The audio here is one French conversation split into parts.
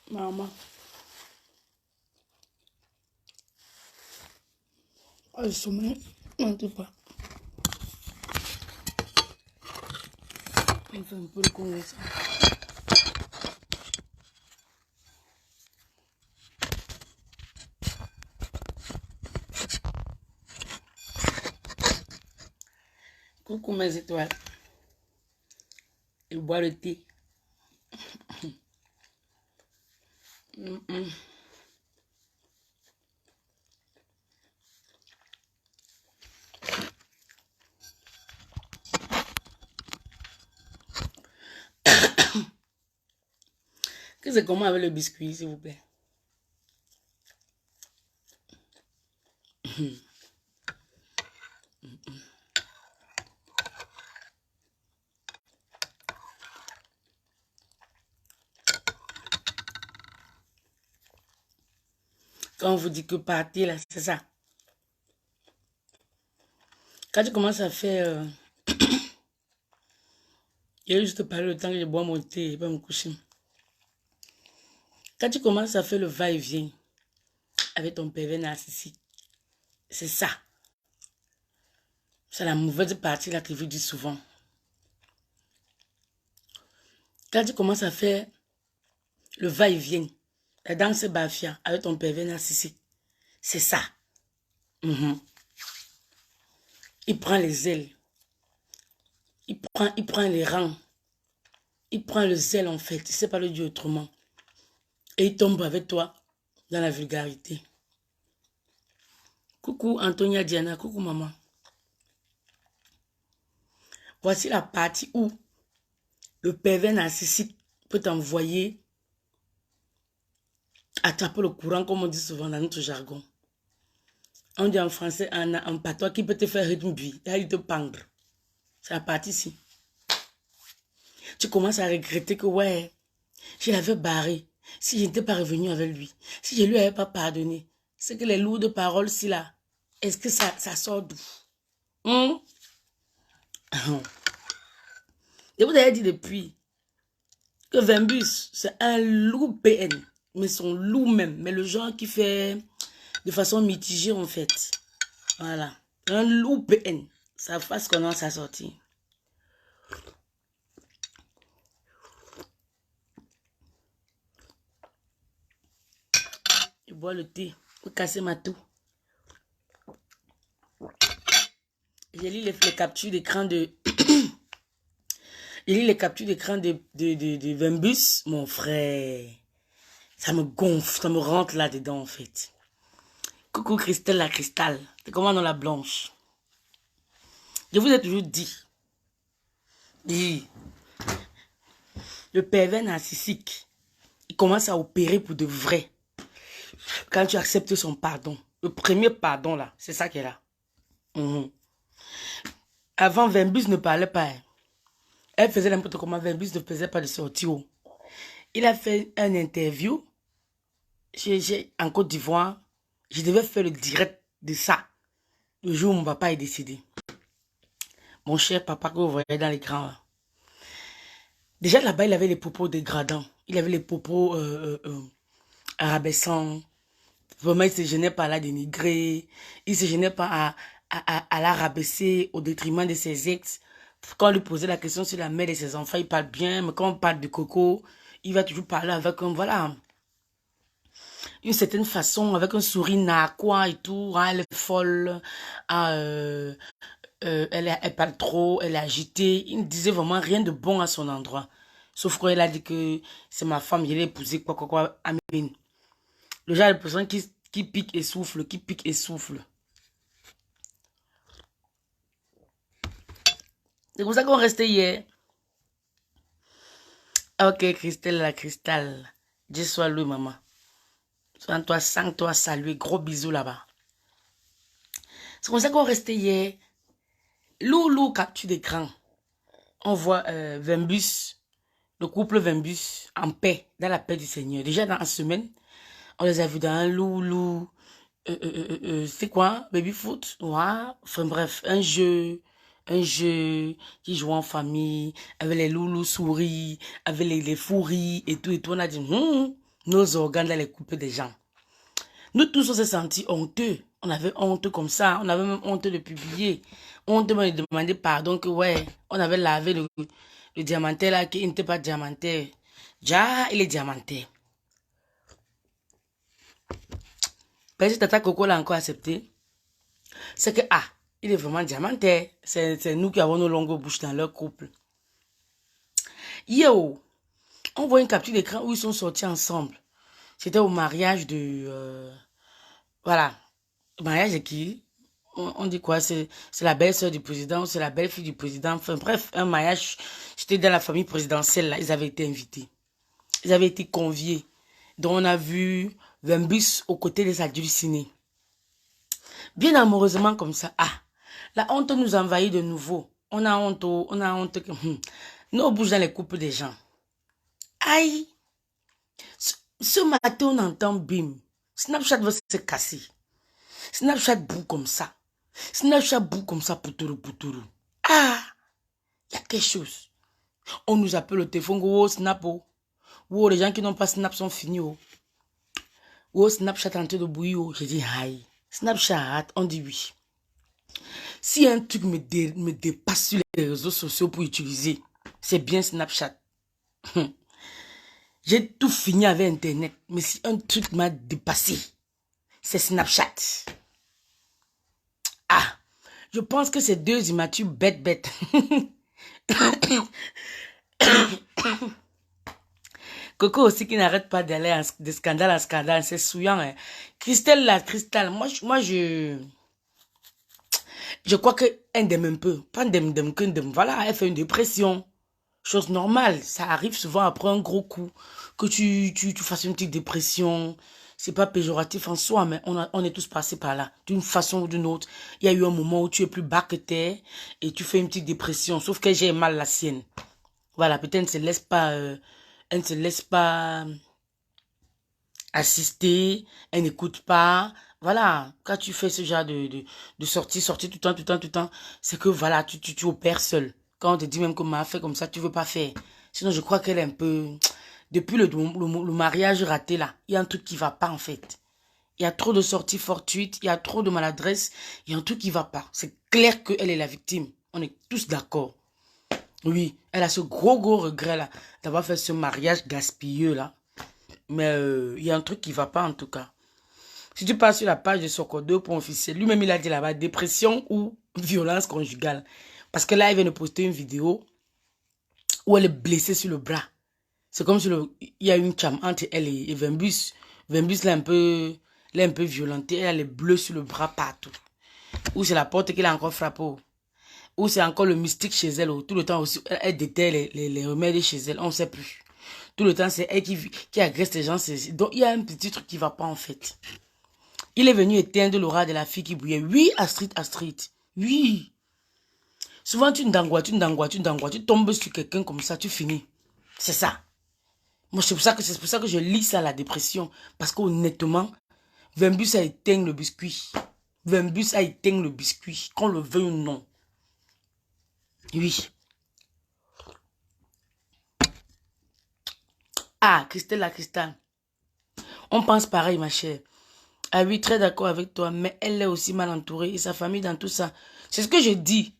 Maman. Oh, le sommeil, on ne pas. On fait un peu le congrès. Coucou mes étoiles. Et bois le thé. Que c'est comment avec le biscuit, s'il vous plaît? Quand on vous dit que partez là, c'est ça. Quand tu commences à faire... Il y a juste parler le temps que je bois mon thé et pas me coucher. Quand tu commences à faire le va-et-vient avec ton pervers narcissique, c'est ça. C'est la mauvaise partie là que je dis souvent. Quand tu commences à faire le va-et-vient, la danse bafia avec ton pervers narcissique, c'est ça. Il prend les ailes. Il prend les rangs. Il prend le zèle en fait. Il ne sait pas le dire autrement. Et il tombe avec toi dans la vulgarité. Coucou Antonia Diana, coucou maman. Voici la partie où le pervers narcissique peut t'envoyer attraper le courant, comme on dit souvent dans notre jargon. On dit en français, en patois, qui peut te faire rythme vie, il te pendre. C'est la partie ici. Tu commences à regretter que, ouais, je l'avais barré. Si je n'étais pas revenu avec lui, si je ne lui avais pas pardonné, c'est que les lourdes paroles, si là, est-ce que ça sort d'où? Je vous avais dit depuis que Vimbus, c'est un loup PN, mais son loup même, mais le genre qui fait de façon mitigée en fait. Voilà. Un loup PN. Ça fasse commence à sortir. Je bois le thé pour casser ma toux. J'ai lu les captures d'écran de... J'ai lu les captures d'écran de Vimbus. Mon frère. Ça me gonfle, ça me rentre là-dedans en fait. Coucou Christelle la cristal. C'est comment dans la blanche? Je vous ai toujours dit. Le pervers narcissique, il commence à opérer pour de vrai. Quand tu acceptes son pardon. Le premier pardon là, c'est ça qui est là. Avant, Vimbus ne parlait pas. Elle faisait n'importe comment. Vimbus ne faisait pas de sortie. Il a fait un interview en Côte d'Ivoire. Je devais faire le direct de ça. Le jour où mon papa est décédé. Mon cher papa que vous voyez dans l'écran. Déjà là-bas, il avait les propos dégradants. Il avait les propos arabaissants. Vraiment, il ne se gênait pas à la dénigrer. Il ne se gênait pas à la rabaisser au détriment de ses ex. Quand on lui posait la question sur la mère de ses enfants, il parle bien. Mais quand on parle de Coco, il va toujours parler avec voilà, une certaine façon, avec un sourire narquois et tout. Hein, elle est folle. Elle parle trop, elle est agitée. Il ne disait vraiment rien de bon à son endroit. Sauf quand elle a dit que c'est ma femme, je l'ai épousée, quoi, Amen. Le genre de personne qui pique et souffle, qui pique et souffle. C'est comme ça qu'on restait hier. Ok, Christelle la cristal. Dieu soit loué, maman. Sans toi saluer. Gros bisous là-bas. C'est comme ça qu'on restait hier. Loulou capture d'écran. On voit Vembus, le couple Vembus, en paix, dans la paix du Seigneur. Déjà dans la semaine, on les a vus dans un loulou. C'est quoi? Baby foot? Ouais. Enfin bref, un jeu qui joue en famille, avec les loulous souris, avec les fouris et tout et tout. On a dit, nos organes dans les couples des gens. Nous tous, on s'est sentis honteux. On avait honte comme ça. On avait même honte de publier. Honte de demander pardon que, ouais, on avait lavé le diamantaire là, qui n'était pas diamantaire. Déjà, il est diamantaire. Parce que Tata Coco l'a encore accepté. C'est que, ah, il est vraiment diamantaire. C'est nous qui avons nos longues bouches dans leur couple. Yo, on voit une capture d'écran où ils sont sortis ensemble. C'était au mariage de... voilà. Le mariage de qui? On dit quoi? C'est la belle-sœur du président, c'est la belle-fille du président. Enfin bref, un mariage. J'étais dans la famille présidentielle, là. Ils avaient été invités. Ils avaient été conviés. Donc on a vu Vembus aux côtés des adulcinés. Bien amoureusement comme ça. Ah, la honte nous envahit de nouveau. On a honte que... Nos bouges dans les couples des gens. Aïe! Ce matin, on entend bim. Snapchat va se casser. Snapchat boue comme ça. Snapchat boue comme ça, poutourou, poutourou. Ah! Il y a quelque chose. On nous appelle au téléphone, oh, Snap, oh. Oh, les gens qui n'ont pas Snap sont finis, oh. Oh, Snapchat en train de bouillir, oh. J'ai dit, aïe. Snapchat, on dit oui. Si un truc me dépasse sur les réseaux sociaux pour utiliser, c'est bien Snapchat. J'ai tout fini avec Internet. Mais si un truc m'a dépassé, c'est Snapchat. Ah, je pense que ces deux immatures bêtes. Coco aussi qui n'arrête pas d'aller de scandale en scandale, c'est souillant. Hein. Christelle la cristal, moi je crois qu'elle aime un peu. Pas voilà, elle fait une dépression. Chose normale, ça arrive souvent après un gros coup. Que tu fasses une petite dépression. C'est pas péjoratif en soi, mais on est tous passés par là. D'une façon ou d'une autre. Il y a eu un moment où tu es plus bas que terre et tu fais une petite dépression. Sauf que j'ai mal la sienne. Voilà, peut-être elle ne se laisse pas assister, elle n'écoute pas. Voilà, quand tu fais ce genre de sortie tout le temps, c'est que voilà, tu opères seul. Quand on te dit même que m'a fait comme ça, tu veux pas faire. Sinon, je crois qu'elle est un peu... Depuis le mariage raté là, il y a un truc qui va pas en fait. Il y a trop de sorties fortuites, il y a trop de maladresse, il y a un truc qui va pas. C'est clair qu'elle est la victime. On est tous d'accord. Oui, elle a ce gros regret là, d'avoir fait ce mariage gaspilleux là. Mais il y a un truc qui va pas en tout cas. Si tu passes sur la page de Soko 2.officiel, lui-même il a dit là-bas dépression ou violence conjugale. Parce que là, il vient de poster une vidéo où elle est blessée sur le bras. C'est comme si il y a une cham entre elle et Vembus. Vembus l'a un peu violenté. Elle a les bleus sur le bras partout. Ou c'est la porte qu'il a encore frappée. Ou c'est encore le mystique chez elle. Tout le temps aussi, elle déterre les remèdes chez elle. On ne sait plus. Tout le temps, c'est elle qui agresse les gens. Donc, il y a un petit truc qui ne va pas en fait. Il est venu éteindre l'aura de la fille qui bouillait. Oui, Astrid. Oui. Souvent, tu tombes sur quelqu'un comme ça, tu finis. C'est ça. Moi, c'est pour ça que je lis ça, la dépression. Parce qu'honnêtement, Vembus a éteint le biscuit. Vembus a éteint le biscuit, qu'on le veuille ou non. Oui. Ah, Christelle la cristal. On pense pareil, ma chère. Ah oui, très d'accord avec toi, mais elle est aussi mal entourée et sa famille dans tout ça. C'est ce que je dis,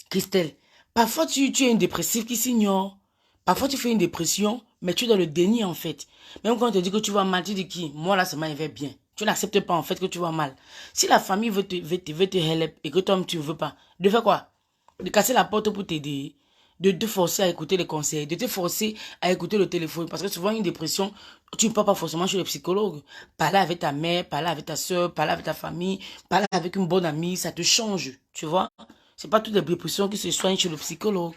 Christelle. Parfois, tu es une dépressive qui s'ignore. Parfois, tu fais une dépression, mais tu es dans le déni, en fait. Même quand on te dit que tu vas mal, tu dis qui? Moi, là, ça m'a va bien. Tu n'acceptes pas, en fait, que tu vas mal. Si la famille veut te help et que toi, tu ne veux pas, de faire quoi? De casser la porte pour t'aider. De te forcer à écouter les conseils. De te forcer à écouter le téléphone. Parce que souvent, une dépression, tu ne pars pas forcément chez le psychologue. Parler avec ta mère, parler avec ta soeur, parler avec ta famille, parler avec une bonne amie, ça te change. Tu vois? C'est pas toutes les dépressions qui se soignent chez le psychologue.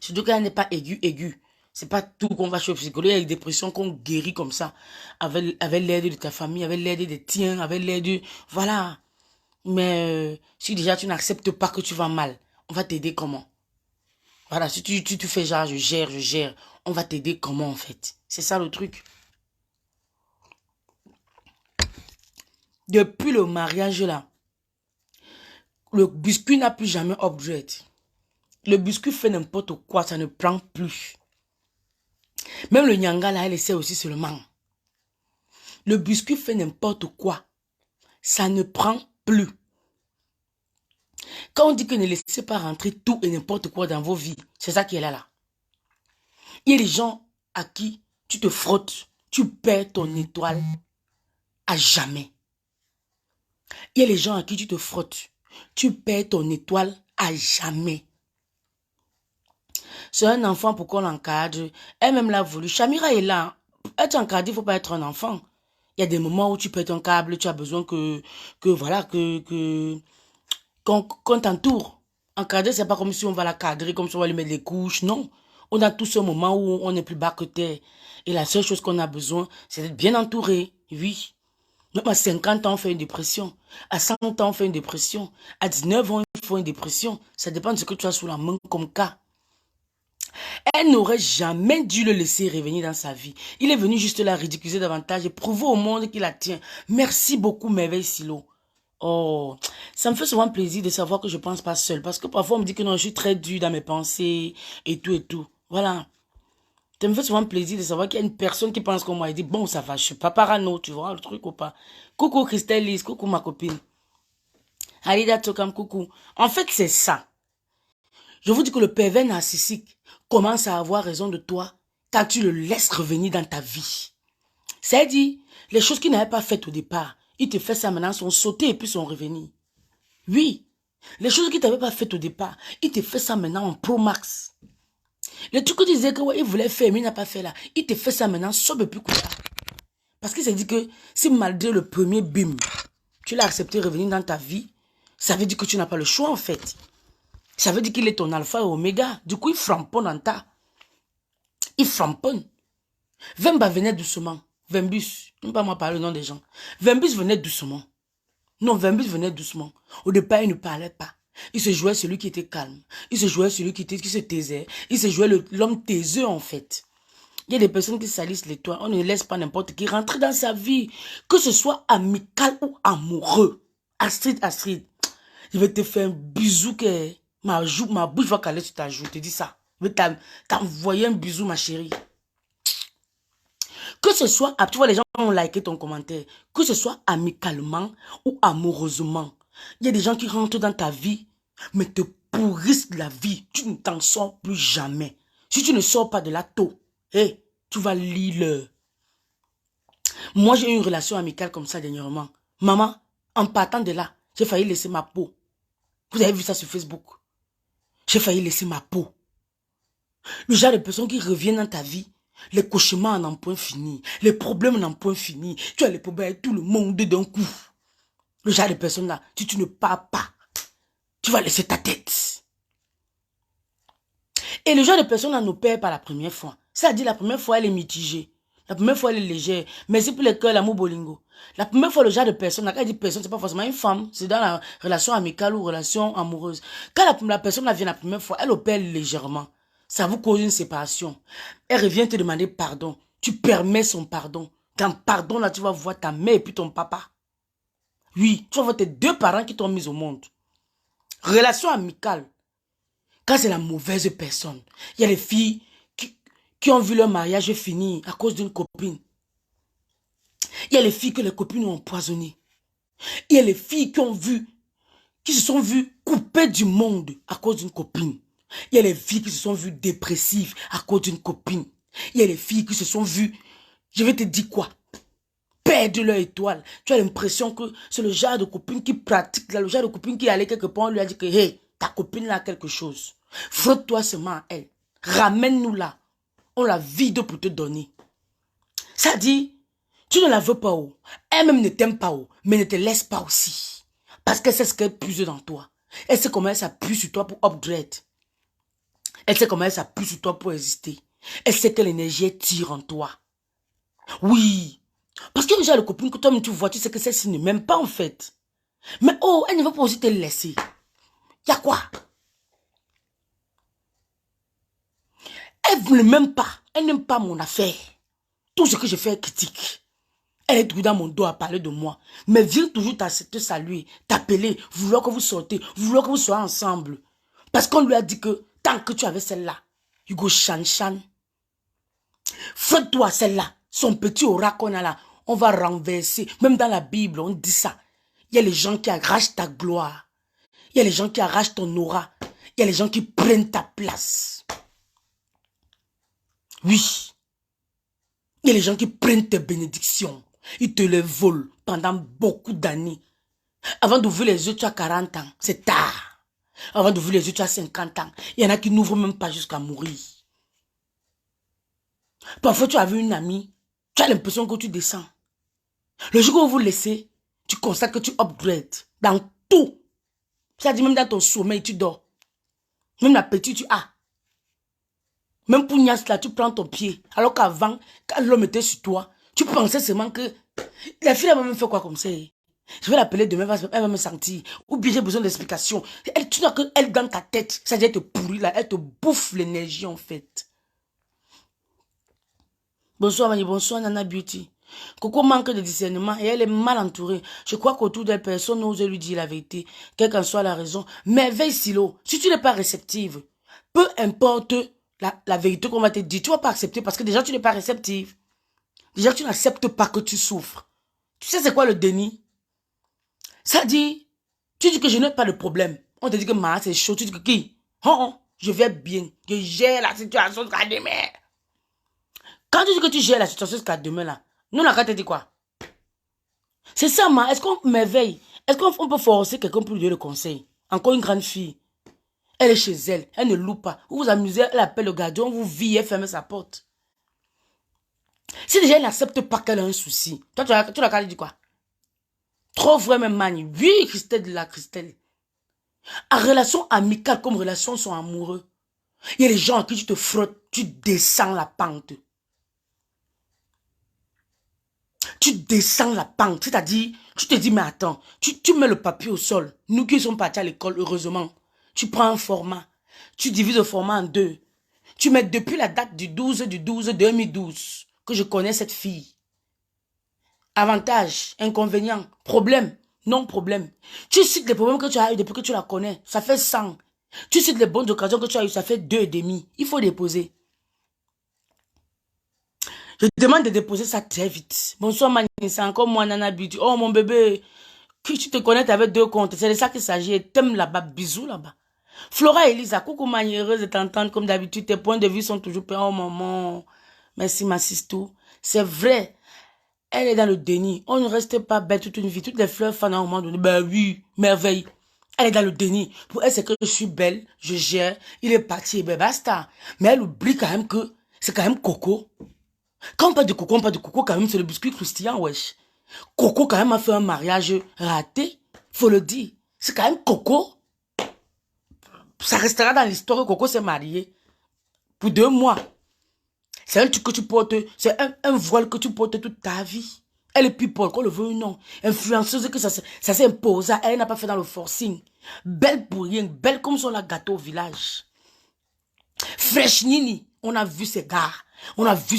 Surtout quand elle n'est pas aiguë. C'est pas tout qu'on va chez le psychologue. Il y a des dépressions qu'on guérit comme ça. Avec l'aide de ta famille, avec l'aide des tiens, avec l'aide de... Voilà. Mais si déjà tu n'acceptes pas que tu vas mal, on va t'aider comment? Voilà, si tu fais genre, je gère, on va t'aider comment en fait? C'est ça le truc. Depuis le mariage là, le biscuit n'a plus jamais upgrade. Le biscuit fait n'importe quoi, ça ne prend plus. Même le nyanga là, elle essaie aussi seulement. Le biscuit fait n'importe quoi, ça ne prend plus. Quand on dit que ne laissez pas rentrer tout et n'importe quoi dans vos vies, c'est ça qui est là. Il y a des gens à qui tu te frottes, tu perds ton étoile à jamais. Il y a les gens à qui tu te frottes, tu perds ton étoile à jamais. C'est un enfant pour qu'on l'encadre. Elle-même l'a voulu. Chamira est là. Être encadré, il ne faut pas être un enfant. Il y a des moments où tu pètes un câble, tu as besoin qu'on t'entoure. Encadrer, c'est pas comme si on va la cadrer, comme si on va lui mettre des couches. Non. On a tous ce moment où on est plus bas que terre. Et la seule chose qu'on a besoin, c'est d'être bien entouré. Oui. Même à 50 ans, on fait une dépression. À 100 ans, on fait une dépression. À 19 ans, il faut une dépression. Ça dépend de ce que tu as sous la main comme cas. Elle n'aurait jamais dû le laisser revenir dans sa vie. Il est venu juste la ridiculiser davantage et prouver au monde qu'il la tient. Merci beaucoup, Merveille Silo. Oh, ça me fait souvent plaisir de savoir que je pense pas seule. Parce que parfois, on me dit que non, je suis très dure dans mes pensées et tout et tout. Voilà. Ça me fait souvent plaisir de savoir qu'il y a une personne qui pense comme moi et dit, bon, ça va, je suis pas parano, tu vois, le truc ou pas. Coucou Christelle Lise, coucou ma copine. Alida Tokam, coucou. En fait, c'est ça. Je vous dis que le pervers narcissique commence à avoir raison de toi quand tu le laisses revenir dans ta vie. C'est-à-dire, les choses qu'il n'avait pas faites au départ, il te fait ça maintenant, sont sautées et puis sont revenus. Oui, les choses qu'il t'avait pas faites au départ, il te fait ça maintenant en Pro Max. Les trucs que tu disais qu'il voulait faire, mais il n'a pas fait là, il te fait ça maintenant, sauf plus quoi. Parce qu'il s'est dit que si malgré le premier bim, tu l'as accepté revenir dans ta vie, ça veut dire que tu n'as pas le choix en fait. Ça veut dire qu'il est ton alpha et oméga. Du coup, il framponne en tas. Il framponne. Vemba venait doucement. Vembus, ne pas moi parler le nom des gens. Vembus venait doucement. Non, Vembus venait doucement. Au départ, il ne parlait pas. Il se jouait celui qui était calme. Il se jouait celui qui se taisait. Il se jouait l'homme taiseux en fait. Il y a des personnes qui salissent les toits. On ne laisse pas n'importe qui rentrer dans sa vie. Que ce soit amical ou amoureux. Astrid, je vais te faire un bisou que ma bouche va caler sur ta joue. Je te dis ça. Je vais t'envoyer un bisou, ma chérie. Que ce soit, tu vois, les gens ont liké ton commentaire. Que ce soit amicalement ou amoureusement. Il y a des gens qui rentrent dans ta vie, mais te pourrissent la vie. Tu ne t'en sors plus jamais. Si tu ne sors pas de là tôt, tu vas lire. Moi, j'ai eu une relation amicale comme ça dernièrement. Maman, en partant de là, j'ai failli laisser ma peau. Vous avez vu ça sur Facebook. J'ai failli laisser ma peau. Le genre de personnes qui reviennent dans ta vie, les cauchemars n'en point fini, les problèmes n'en point fini. Tu as les problèmes avec tout le monde d'un coup. Le genre de personnes là, si tu ne pars pas, tu vas laisser ta tête. Et le genre de personnes là ne perd pas la première fois. C'est-à-dire la première fois, elle est mitigée. La première fois, elle est légère. Mais c'est pour les cœurs, l'amour bolingo. La première fois, le genre de personne, quand elle dit personne, c'est pas forcément une femme. C'est dans la relation amicale ou relation amoureuse. Quand la personne vient la première fois, elle opère légèrement. Ça vous cause une séparation. Elle revient te demander pardon. Tu permets son pardon. Dans pardon, là, tu vas voir ta mère et puis ton papa. Oui, tu vas voir tes deux parents qui t'ont mis au monde. Relation amicale. Quand c'est la mauvaise personne. Il y a les filles qui ont vu leur mariage finir à cause d'une copine. Il y a les filles que les copines ont empoisonnées. Il y a les filles qui se sont vues coupées du monde à cause d'une copine. Il y a les filles qui se sont vues dépressives à cause d'une copine. Il y a les filles qui se sont vues, je vais te dire quoi, perdre leur étoile. Tu as l'impression que c'est le genre de copine qui pratique, le genre de copine qui allait quelque part, on lui a dit que, hey, ta copine a quelque chose. Frotte-toi seulement à elle. Ramène-nous là. On la vide pour te donner. Ça dit, tu ne la veux pas, oh. Elle-même ne t'aime pas, oh, mais ne te laisse pas aussi. Parce qu'elle sait ce qu'elle puise dans toi. Elle sait comment elle s'appuie sur toi pour upgrade. Elle sait comment elle s'appuie sur toi pour exister. Elle sait que l'énergie tire en toi. Oui. Parce que déjà, les copines que toi-même tu vois, tu sais que celle-ci ne m'aime pas en fait. Mais oh, elle ne veut pas aussi te laisser. Y a quoi? Elle ne m'aime pas. Elle n'aime pas mon affaire. Tout ce que je fais est critique. Elle est toujours dans mon dos à parler de moi. Mais vient toujours te saluer, t'appeler, vouloir que vous sortez, vouloir que vous soyez ensemble. Parce qu'on lui a dit que tant que tu avais celle-là, you go chan. Fais-toi celle-là. Son petit aura qu'on a là, on va renverser. Même dans la Bible, on dit ça. Il y a les gens qui arrachent ta gloire. Il y a les gens qui arrachent ton aura. Il y a les gens qui prennent ta place. Oui. Il y a les gens qui prennent tes bénédictions. Ils te les volent pendant beaucoup d'années. Avant d'ouvrir les yeux, tu as 40 ans. C'est tard. Avant d'ouvrir les yeux, tu as 50 ans. Il y en a qui n'ouvrent même pas jusqu'à mourir. Parfois, tu as vu une amie. Tu as l'impression que tu descends. Le jour où vous laissez, tu constates que tu upgrades. Dans tout. C'est-à-dire même dans ton sommeil, tu dors. Même l'appétit, tu as. Même pour Nias, là, tu prends ton pied. Alors qu'avant, quand l'homme était sur toi, tu pensais seulement que... La fille, elle va même faire quoi comme ça? Je vais l'appeler demain, elle va me sentir. Ou bien j'ai besoin d'explications. Tu vois qu'elle dans ta tête, c'est-à-dire elle te pourrit là, elle te bouffe l'énergie en fait. Bonsoir Mani, bonsoir Nana Beauty. Coco manque de discernement et elle est mal entourée. Je crois qu'autour d'elle, personne n'ose lui dire la vérité, quelle qu'en soit la raison. Mais veille silo, si tu n'es pas réceptive, peu importe la vérité qu'on va te dire, tu ne vas pas accepter parce que déjà tu n'es pas réceptive. Déjà tu n'acceptes pas que tu souffres. Tu sais c'est quoi le déni? Ça dit, tu dis que je n'ai pas de problème. On te dit que ma c'est chaud, tu dis que qui? Oh, je vais bien, je gère la situation jusqu'à demain. Quand tu dis que tu gères la situation jusqu'à demain là, nous la carte te dit quoi? C'est ça, ma. Est-ce qu'on m'éveille? Est-ce qu'on peut forcer quelqu'un pour lui donner le conseil? Encore une grande fille. Elle est chez elle. Elle ne loue pas. Vous vous amusez, elle appelle le gardien, vous vit, elle ferme sa porte. Si déjà elle n'accepte pas qu'elle a un souci, toi, tu l'as dit quoi? Trop vrai, même mani. Oui, Christelle de la Christelle. En relation amicale comme relation sont amoureux. Il y a des gens à qui tu te frottes, tu descends la pente. Tu descends la pente, c'est-à-dire, tu te dis, mais attends, tu mets le papier au sol. Nous qui sommes partis à l'école, heureusement, tu prends un format, tu divises le format en deux. Tu mets depuis la date du 12/12/2012 que je connais cette fille. Avantage, inconvénient, problème, non problème. Tu cites les problèmes que tu as eu depuis que tu la connais, ça fait 100. Tu cites les bonnes occasions que tu as eues, ça fait 2,5. Il faut déposer. Je te demande de déposer ça très vite. Bonsoir Mani, c'est encore moi Nana Beauty. Oh mon bébé, que tu te connectes avec 2 comptes. C'est de ça qu'il s'agit. T'aimes là-bas, bisous là-bas. Flora Elisa, coucou Mani, heureuse de t'entendre comme d'habitude. Tes points de vue sont toujours pleins. Oh maman, merci ma sistou. C'est vrai, elle est dans le déni. On ne reste pas bête toute une vie. Toutes les fleurs fanent à un moment donné. Ben oui, merveille. Elle est dans le déni. Pour elle, c'est que je suis belle, je gère, il est parti, ben basta. Mais elle oublie quand même que c'est quand même Coco. Quand on parle de Coco, quand même, c'est le biscuit croustillant, wesh. Coco, quand même, a fait un mariage raté. Faut le dire. C'est quand même Coco. Ça restera dans l'histoire que Coco s'est marié. Pour 2 mois. C'est un truc que tu portes. C'est un voile que tu portes toute ta vie. Elle est people, qu'on le veut ou non. Influenceuse que ça s'est imposé. Elle n'a pas fait dans le forcing. Belle pour rien. Belle comme son la gâteau au village. Fresh Nini. On a vu ces gars. On a vu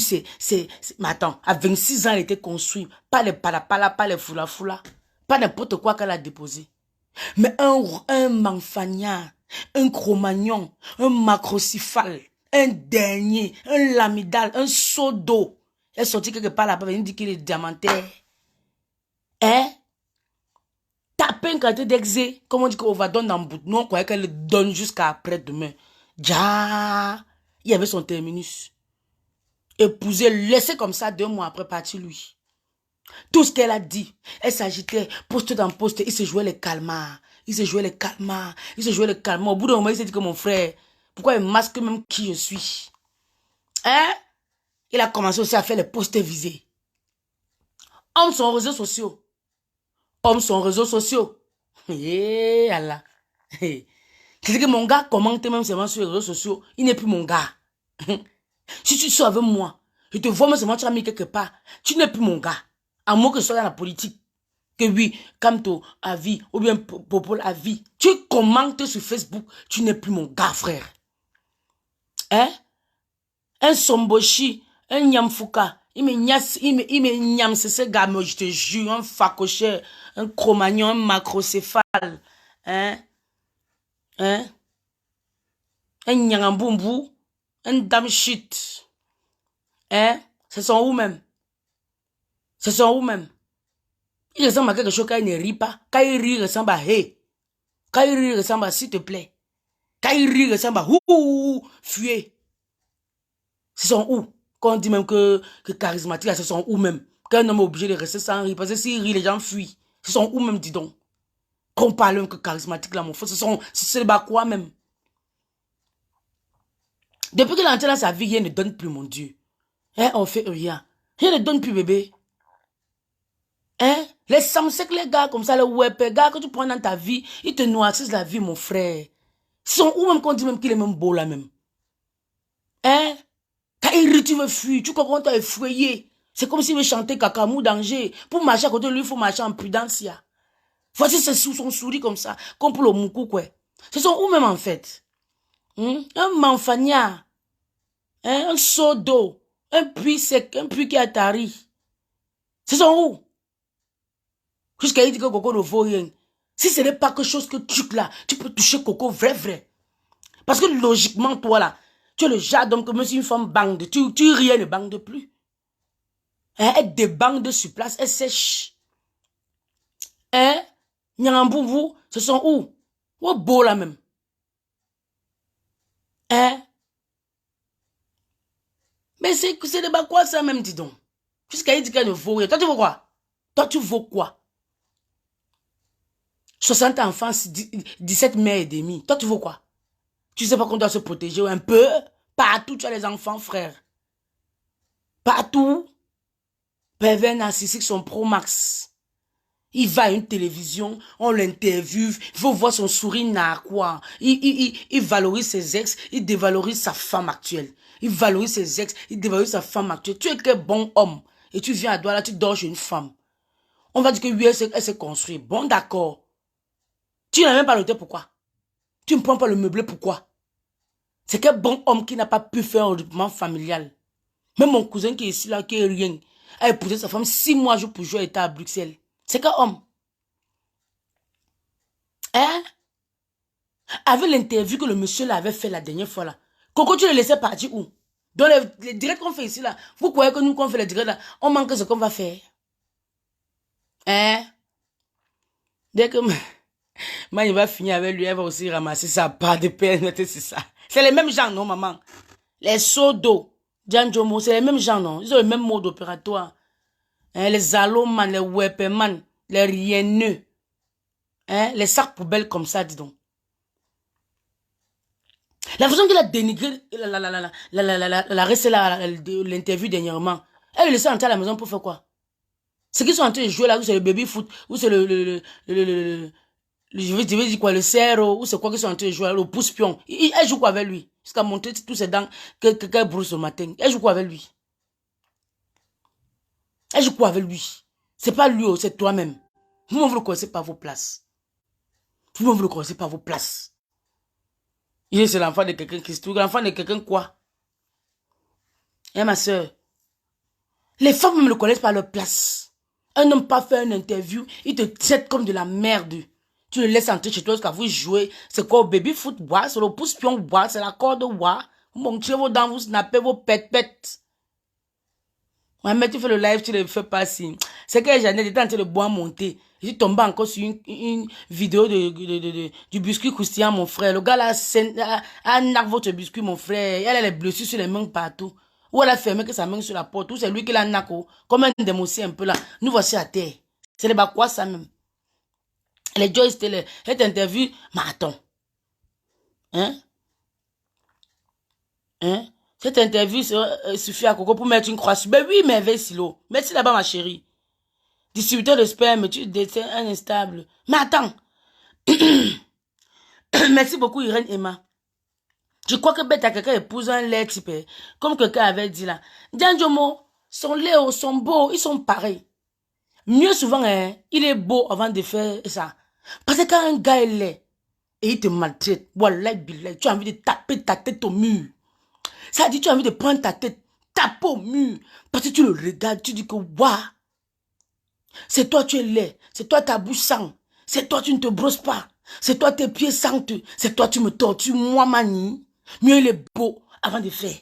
mais attends, à 26 ans, elle était construite. Pas les palapala, pas les foula. Pas n'importe quoi qu'elle a déposé. Mais un manfagna, un chromagnon, un macrocéphale, un dernier, un lamidal, un seau d'eau. Elle est sortie quelque part là-bas, elle dit qu'il est diamantaire. Hein? Taper une quantité d'exé, comme on dit qu'on va donner dans le bout. Nous, on croyait qu'elle le donne jusqu'à après-demain. Ja, il y avait son terminus. Épouser, laisser comme ça 2 mois après partir lui. Tout ce qu'elle a dit, elle s'agitait, poste dans poste, il se jouait les calmars. Au bout d'un moment, il s'est dit que mon frère, pourquoi il masque même qui je suis? Hein? Il a commencé aussi à faire les postes visés. Hommes sont réseaux sociaux. Eh, Allah. C'est que mon gars commente même seulement sur les réseaux sociaux. Il n'est plus mon gars. Si tu sors avec moi, je te vois même seulement tu as mis quelque part. Tu n'es plus mon gars. À moins que ce soit dans la politique. Que oui, Kamto à vie, ou bien Popol à vie. Tu commentes sur Facebook, tu n'es plus mon gars, frère. Hein? Un Somboshi, un Nyamfouka, il me nyam, c'est ce gars, mais je te jure, un facoché, un chromagnon, un macrocéphale. Hein? Hein? Un Nyangamboumbu, un dame shit. Hein? Ce sont où même? Ce sont où même? Il ressemble à quelque chose quand il ne rit pas. Quand il rit, il ressemble à hey. Quand il rit, il ressemble à s'il te plaît. Quand il rit, il ressemble à ouh, fuyez. Ce sont où? Quand on dit même que charismatique, ce sont où même? Qu'un homme est obligé de rester sans rire. Parce que s'il rit, les gens fuient. Ce sont où même, dis donc? Qu'on parle même que charismatique, là, mon frère. C'est le bas quoi même? Depuis qu'il est entré dans sa vie, il ne donne plus, mon Dieu. Hein, on fait rien. Il ne donne plus, bébé. Hein? Les samsek, les gars comme ça, les web, les gars que tu prends dans ta vie, ils te noircissent la vie, mon frère. Ils sont où même qu'on dit même qu'il est même beau là même? Hein? Quand il rit, tu veux fuir. Tu comprends, tu es effrayé. C'est comme s'il veut chanter Kakamou danger. Pour marcher à côté de lui, il faut marcher en prudence. Voici c'est sous son sourire comme ça. Comme pour le moukou, quoi. Ce sont où même en fait? Un manfania. Hein? Un seau d'eau. Un puits sec. Un puits qui a tari. Ce sont où? Jusqu'à il dit que Coco ne vaut rien. Si ce n'est pas quelque chose que tu là, tu peux toucher Coco vrai. Parce que logiquement, toi là, tu es le genre d'homme que même si une femme bande, tu rien ne bande plus. Hein, elle débande sur place, elle sèche. Hein? Nyangamboubou, ce sont où? Où beau là même? Hein? Mais c'est de quoi ça même, dis donc? Jusqu'à il dit qu'elle ne vaut rien. Toi, tu veux quoi? Toi, tu vaux quoi? 60 enfants, 17 mères et demi. Toi, tu veux quoi? Tu sais pas qu'on doit se protéger un peu? Partout, tu as les enfants, frère. Partout. Pervers narcissique, son pro max. Il va à une télévision, on l'interviewe, il faut voir son sourire narquois. Il valorise ses ex, il dévalorise sa femme actuelle. Il valorise ses ex, il dévalorise sa femme actuelle. Tu es qu'un bon homme et tu viens à Douala, tu dors chez une femme. On va dire que oui, elle s'est construite. Bon, d'accord. Tu n'as même pas noté pourquoi. Tu ne prends pas le meublé, pourquoi? C'est qu'un bon homme qui n'a pas pu faire un regroupement familial. Même mon cousin qui est ici, là, qui est rien, a épousé sa femme 6 mois jour pour jour, était à Bruxelles. C'est qu'un homme. Hein? Avec l'interview que le monsieur là avait fait la dernière fois là. Coco, tu le laissais partir où? Dans les directs qu'on fait ici là. Vous croyez que nous, qu'on fait les directs là, on manque ce qu'on va faire? Hein? Dès que il va finir avec lui, elle va aussi ramasser sa part de peine, c'est ça. C'est les mêmes gens, non, maman? Les seaux d'eau, Djanjomo, c'est les mêmes gens, non? Ils ont le même mode opératoire. Hein? Les alloman, les wepeman, les rienneux. Hein? Les sacs poubelles comme ça, dis donc. La façon qu'il a dénigré l'interview dernièrement, elle le laissait entrer à la maison pour faire quoi? C'est qu'ils sont en train de jouer là, où c'est le baby foot, où c'est je vais dire quoi, le cerf, ou c'est quoi qu'ils sont en train de jouer, le pouce-pion. Elle joue quoi avec lui? Jusqu'à montrer tous ses dents qu'elle brousse au matin. Elle joue quoi avec lui? Elle joue quoi avec lui? C'est pas lui, c'est toi-même. Vous ne le connaissez pas vos places. Vous ne le connaissez pas vos places. Il est l'enfant de quelqu'un qui se trouve. L'enfant de quelqu'un quoi? Hein, ma soeur? Les femmes ne le connaissent pas leur place. Un homme pas fait une interview, il te traite comme de la merde. Tu le laisses entrer chez toi jusqu'à vous jouer. C'est quoi, baby foot, bois, c'est le pouce-pion, bois, c'est la corde, bois. Vous montrez vos dents, vous snappez vos pètes. Ouais, mais tu fais le live, tu ne le fais pas si. C'est que Jeannette était en train de boire monter. Je suis tombé encore sur une vidéo du biscuit croustillant, mon frère. Le gars là, a nargué votre biscuit, mon frère. Elle a les blessures sur les mains partout. Ou elle a fermé que sa main sur la porte. Ou c'est lui qui l'a nargué. Comme un démocé un peu là. Nous voici à terre. C'est les quoi ça même. Les Joyce Télé, cette interview, mais attends. Hein? Hein? Cette interview suffit à Coco pour mettre une croix sur. Ben oui, merveille silo. Merci là-bas, ma chérie. Distributeur de sperme, tu détiens un instable. Mais attends. Merci beaucoup, Irène Emma. Je crois que bête à quelqu'un épouse un lait type, comme quelqu'un avait dit là. Djanjomo, son lait, son beau, ils sont pareils. Mieux souvent, hein, il est beau avant de faire ça. Parce que quand un gars est laid, et il te maltraite, wallah, billah, tu as envie de taper ta tête au mur. Ça dit, tu as envie de prendre ta tête, taper au mur. Parce que tu le regardes, tu dis que, waouh, c'est toi, tu es laid. C'est toi, ta bouche sent. C'est toi, tu ne te brosses pas. C'est toi, tes pieds sentent. C'est toi, tu me tortures, moi, mani. Mieux il est beau avant de faire.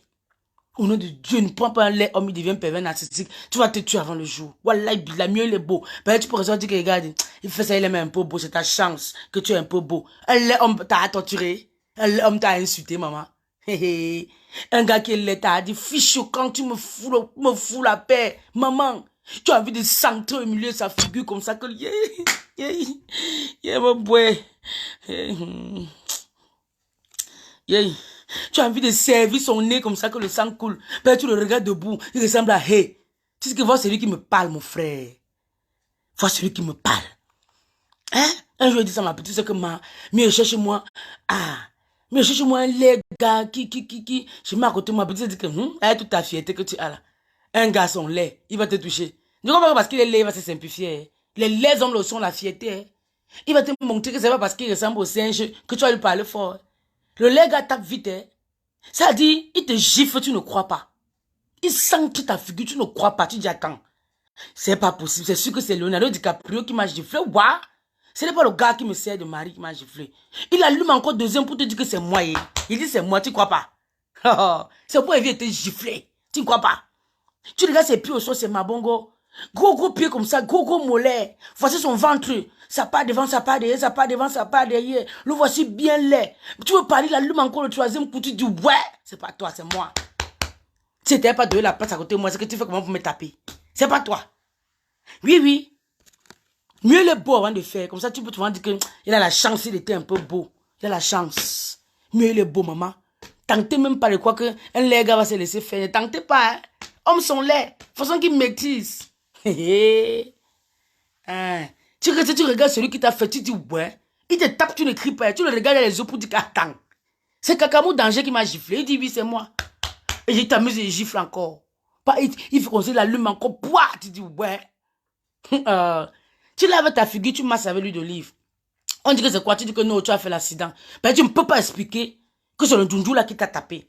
Au nom de Dieu, ne prends pas un lait, homme, il devient pervers narcissique. Tu vas te tuer avant le jour. Wallah, la mieux il est beau. Ben, tu pourrais dire que, regarde, il fait ça, il est même un peu beau. C'est ta chance que tu es un peu beau. Un lait, homme, t'a torturé. Un lait, homme, t'a insulté, maman. Un gars qui est lait, t'a dit, fichou, quand tu me fous la paix. Maman, tu as envie de centrer au milieu de sa figure comme ça que, mon boy. Tu as envie de servir son nez comme ça que le sang coule. Ben, tu le regardes debout, il ressemble à Hey. Tu sais que vois celui qui me parle, mon frère. Vois celui qui me parle. Hein? Un jour, il dit ça à ma petite, c'est que mais cherche-moi. Mais cherche-moi un lait gars qui. Je mets à côté de ma petite, elle dit que, elle toute ta fierté que tu as là. Un garçon laid, il va te toucher. Je comprends pas parce qu'il est laid, il va se simplifier. Les laids hommes le sont la fierté. Il va te montrer que c'est pas parce qu'il ressemble au singe que tu vas lui parler fort. Le lait gars tape vite, hein. Ça dit, il te gifle, tu ne crois pas. Il sent toute ta figure, tu ne crois pas. Tu dis, attends, c'est pas possible. C'est sûr que c'est Leonardo DiCaprio qui m'a giflé. Ouah! Ce n'est pas le gars qui me sert de mari qui m'a giflé. Il allume encore deuxième pour te dire que c'est moi. Il dit, c'est moi, tu ne crois pas. C'est pour éviter de te gifler. Tu ne crois pas. Tu regardes ses pieds au sol, c'est Mabongo. Gros pied comme ça, gros mollet. Voici son ventre. Ça part devant, ça part derrière, ça part devant, ça part derrière. Le voici bien laid. Tu veux parler, il allume encore le troisième coup, tu dis ouais, c'est pas toi, c'est moi. Si t'avais pas donné la place à côté de moi, c'est que tu fais comment pour me taper. C'est pas toi. Oui. Mieux le beau avant de faire. Comme ça, tu peux te dire qu'il a la chance, il était un peu beau. Il a la chance. Mieux il est beau, maman. Tentez même pas de croire qu'un laid gars va se laisser faire. Ne tentez pas, hein. Hommes sont laids. Façon qu'ils maîtrisent. Hein. Tu regardes celui qui t'a fait, tu dis ouais. Il te tape, tu ne cries pas. Tu le regardes dans les yeux pour dire attends. C'est Kakamou Danger qui m'a giflé. Il dit oui, c'est moi. Et je t'amuse et je gifle encore. Il faut qu'on se l'allume encore. Pouah, tu dis ouais. Tu laves ta figure, tu masses avec l'huile d'olive. On dit que c'est quoi? Tu dis que non, tu as fait l'accident. Ben, tu ne peux pas expliquer que c'est le Djundjou là qui t'a tapé.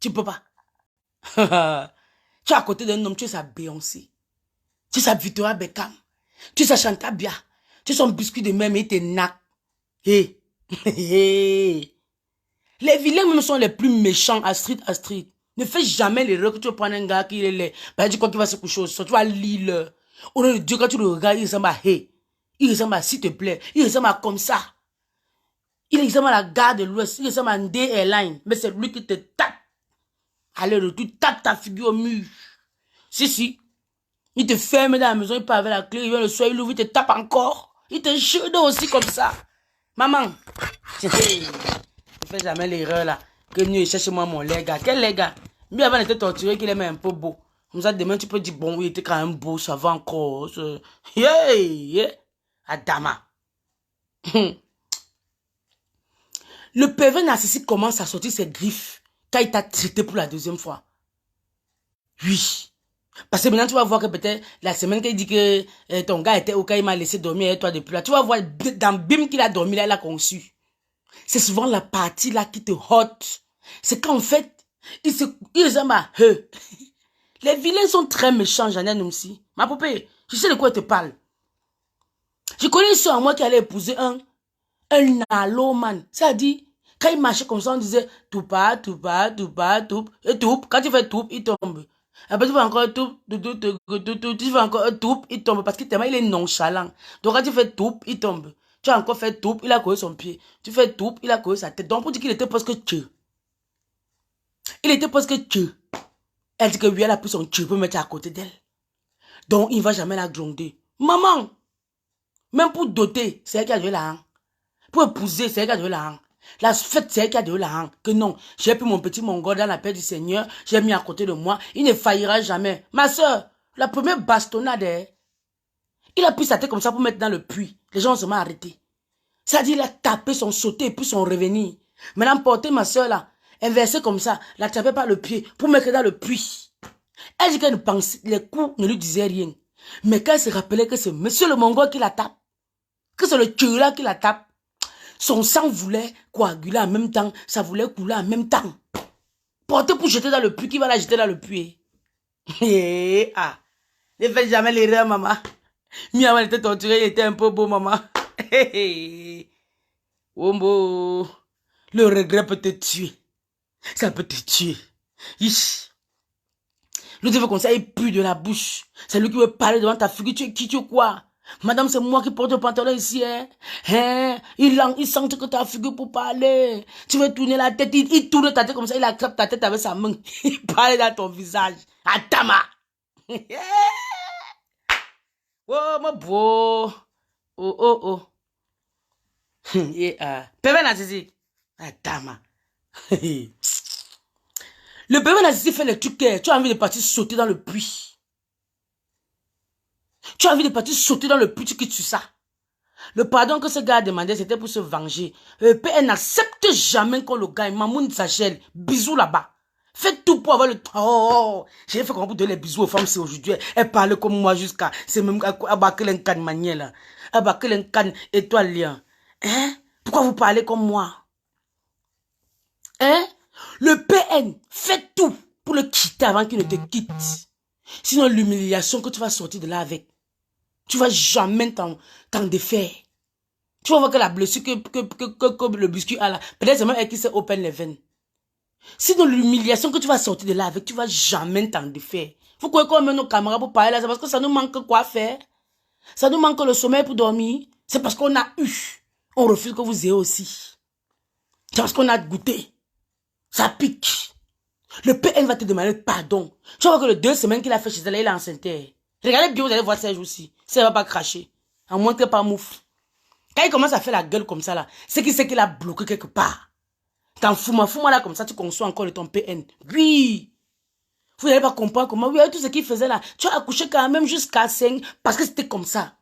Tu ne peux pas. Tu es à côté d'un homme, tu es sa Beyoncé. Tu es sa Victoria Beckham. Tu es sa Chantal Bia. Tu es son biscuit de même et il te nac. Les vilains même sont les plus méchants à street. Ne fais jamais l'erreur que tu vas prendre un gars qui est laid. Ben, tu crois qu'il va se coucher au sol. Tu vas lire. Au nom de Dieu, quand tu le regardes, il ressemble à Hey. Il ressemble à s'il te plaît. Il ressemble à comme ça. Il ressemble à la gare de l'Ouest. Il ressemble à Ndé Airline. Mais c'est lui qui te tape. Allez, tu tapes ta figure au mur. Si. Il te ferme dans la maison, il part avec la clé, il vient le soir, il ouvre, il te tape encore. Il te chute aussi comme ça. Maman, ne fais jamais l'erreur là. Que mieux, cherche-moi mon lait gars. Quel lait gars? Mieux avant d'être torturé qu'il est même un peu beau. Comme ça, demain, tu peux dire, bon, il était quand même beau, ça va encore. Adama. Le pervers narcissique commence à sortir ses griffes quand il t'a traité pour la deuxième fois. Oui. Parce que maintenant, tu vas voir que peut-être la semaine qu'il dit que ton gars était au cas, il m'a laissé dormir et toi depuis là. Tu vas voir dans Bim qu'il a dormi là, il a conçu. C'est souvent la partie là qui te hot. C'est qu'en fait, il ressemble à eux. Les vilains sont très méchants, Janelle aussi. Ma poupée, je sais de quoi elle te parle. Je connais une soeur à moi qui allait épouser un naloman. Ça a dit, quand il marchait comme ça, on disait toupa. Et toup. Quand tu fais toup, il tombe. Après, tu fais encore toup, tu fais encore toup, il tombe. Parce que tellement il est nonchalant. Donc, quand tu fais toup, il tombe. Tu as encore fait toup, il a collé son pied. Tu fais toup, il a collé sa tête. Donc, pour dire qu'il était presque tué. Il était presque tué. Elle dit que lui, elle a pris son tué pour mettre à côté d'elle. Donc, il ne va jamais la gronder. Maman! Même pour doter, c'est elle qui a donné l'argent. Pour épouser, c'est elle qui a donné l'argent. La fête, c'est elle qui a donné l'argent. Que non, j'ai pris mon petit mongol dans la paix du Seigneur, j'ai mis à côté de moi, il ne faillira jamais. Ma soeur, la première bastonnade, il a pris sa tête comme ça pour mettre dans le puits. Les gens se sont arrêtés. Ça dit, il a tapé son sauté et puis son revenir. Maintenant, porter ma soeur là, inversée comme ça, la tapé par le pied pour mettre dans le puits. Elle dit qu'elle ne pensait, les coups ne lui disaient rien. Mais quand elle se rappelait que c'est monsieur le Mongol qui la tape, que c'est le tueur qui la tape, son sang voulait coaguler en même temps, ça voulait couler en même temps. Porter pour jeter dans le puits, qui va la jeter dans le puits? Ah, ne fais jamais l'erreur, maman. Miaman était torturé, il était un peu beau, maman. Wombo, le regret peut te tuer. Ça peut te tuer. Ish. Le Dieu comme ça, il pue de la bouche. C'est lui qui veut parler devant ta figure. Tu es qui, tu es quoi? Madame, c'est moi qui porte le pantalon ici, hein? Il sent que ta figure pour parler. Tu veux tourner la tête, il tourne ta tête comme ça, il attrape ta tête avec sa main. Il parle dans ton visage. Atama! Oh, mon beau! Oh, oh, oh. Bébé Nazizi. Atama. Le bébé Nazizi fait le truc que tu as envie de partir sauter dans le puits. Tu as envie de partir sauter dans le puits, tu quittes sur ça. Le pardon que ce gars a demandé, c'était pour se venger. Elle n'accepte jamais qu'on le gagne. Mamoun Sachel, bisous là-bas. Faites tout pour avoir le... Oh, j'ai fait comprendre pour donner les bisous aux femmes, c'est aujourd'hui. Elle parle comme moi jusqu'à... C'est même à baquer l'encan manière là. À baquer l'encan étoile lien. Hein? Pourquoi vous parlez comme moi? Hein? Le PN, faites tout pour le quitter avant qu'il ne te quitte. Sinon, l'humiliation que tu vas sortir de là avec, tu vas jamais t'en défaire. Tu vas voir que la blessure que le biscuit a là, peut-être c'est même elle qui s'est open les veines. Sinon, l'humiliation que tu vas sortir de là avec, tu vas jamais t'en défaire. Vous croyez qu'on met nos camarades pour parler là, c'est parce que ça nous manque quoi faire? Ça nous manque le sommeil pour dormir. C'est parce qu'on a eu. On refuse que vous ayez aussi. C'est parce qu'on a goûté. Ça pique. Le PN va te demander pardon. Tu vas voir que les 2 semaines qu'il a fait chez elle, il est enceinte. Regardez bien, vous allez voir Serge aussi. Ça ne va pas cracher. À moins que pas mouf. Quand il commence à faire la gueule comme ça là, c'est qu'il sait qu'il a bloqué quelque part. T'en fous-moi là comme ça, tu conçois encore de ton PN. Oui. Vous n'allez pas comprendre comment, oui, tout ce qu'il faisait là, tu as accouché quand même jusqu'à 5 parce que c'était comme ça.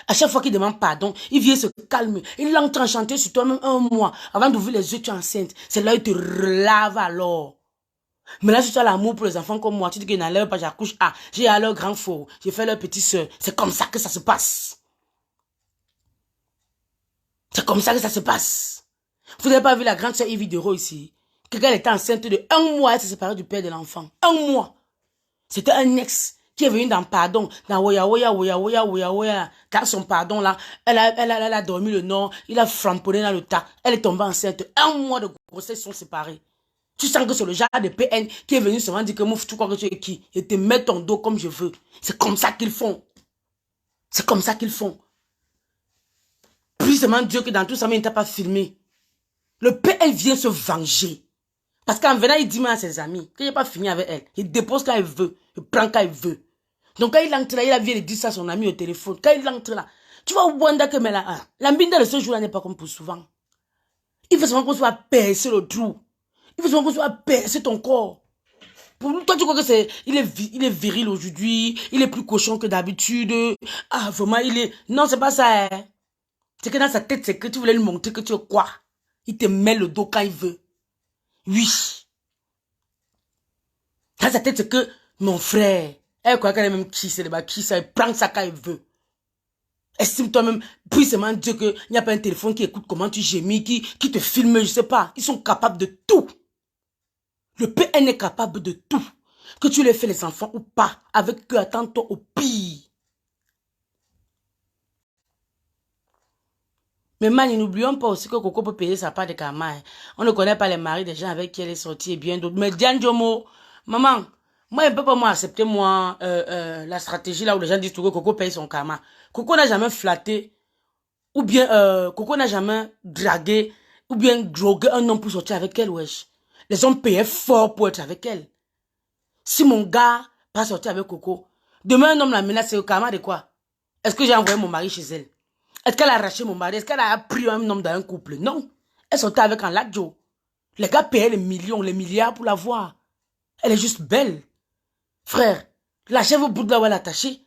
À chaque fois qu'il demande pardon, il vient se calmer. Il entre enchanté sur toi-même 1 mois. Avant d'ouvrir les yeux, tu es enceinte. C'est là où il te relave alors. Mais là, si tu as l'amour pour les enfants comme moi, tu dis que n'enlève pas, j'accouche. Ah, j'ai à leur grand faux. J'ai fait leur petite soeur. C'est comme ça que ça se passe. C'est comme ça que ça se passe. Vous n'avez pas vu la grande sœur Yves Dero ici? Quelqu'un était enceinte de 1 mois, elle s'est séparée du père de l'enfant. 1 mois. C'était un ex qui est venu dans pardon, dans Woya, dans son pardon là, elle a dormi le nord, il a framponné dans le tas, elle est tombée enceinte, 1 mois de grossesse, ils sont séparés. Tu sens que c'est le genre de PN qui est venu seulement dire que mouf, tu crois que tu es qui, et te met ton dos comme je veux. C'est comme ça qu'ils font. C'est comme ça qu'ils font. Puis seulement Dieu que dans tout ça, mais il ne t'a pas filmé. Le PN vient se venger. Parce qu'en venant, il dit même à ses amis qu'il n'a pas fini avec elle. Il dépose quand il veut, il prend quand il veut. Donc quand il entre là, il a vu dire ça à son ami au téléphone. Quand il entre là, tu vas voir que mais là, la mine de ce jour-là n'est pas comme pour souvent. Il fait seulement qu'on soit percer le trou. Il fait seulement qu'on soit percer ton corps. Pour toi, tu crois que il est viril aujourd'hui, il est plus cochon que d'habitude. Ah, vraiment, il est... Non, c'est pas ça. Hein. C'est que dans sa tête, c'est que tu voulais lui montrer que tu es quoi. Il te met le dos quand il veut. Oui. Dans sa tête, c'est que mon frère, elle croit qu'elle est même qui, c'est le bas qui, ça, elle prend ça quand elle veut. Estime toi-même, puissamment Dieu qu'il n'y a pas un téléphone qui écoute comment tu gémis, qui te filme, je sais pas. Ils sont capables de tout. Le PN est capable de tout. Que tu les fais les enfants ou pas, avec eux, attends-toi au pire. Mais man, n'oublions pas aussi que Coco peut payer sa part de karma. Hein. On ne connaît pas les maris des gens avec qui elle est sortie et bien d'autres. Mais Diane Jomo, maman, moi, je ne peux pas moi accepter moi la stratégie là où les gens disent que Coco paye son karma. Coco n'a jamais flatté, ou bien Coco n'a jamais dragué, ou bien drogué un homme pour sortir avec elle, wesh. Les hommes payaient fort pour être avec elle. Si mon gars pas sortir avec Coco, demain un homme la menace, c'est le karma de quoi? Est-ce que j'ai envoyé mon mari chez elle? Est-ce qu'elle a arraché mon mari? Est-ce qu'elle a pris un homme dans un couple? Non. Elle sortait avec un ladjo. Les gars payaient les millions, les milliards pour la voir. Elle est juste belle. Frère, la chèvre au bout de là où elle est attachée.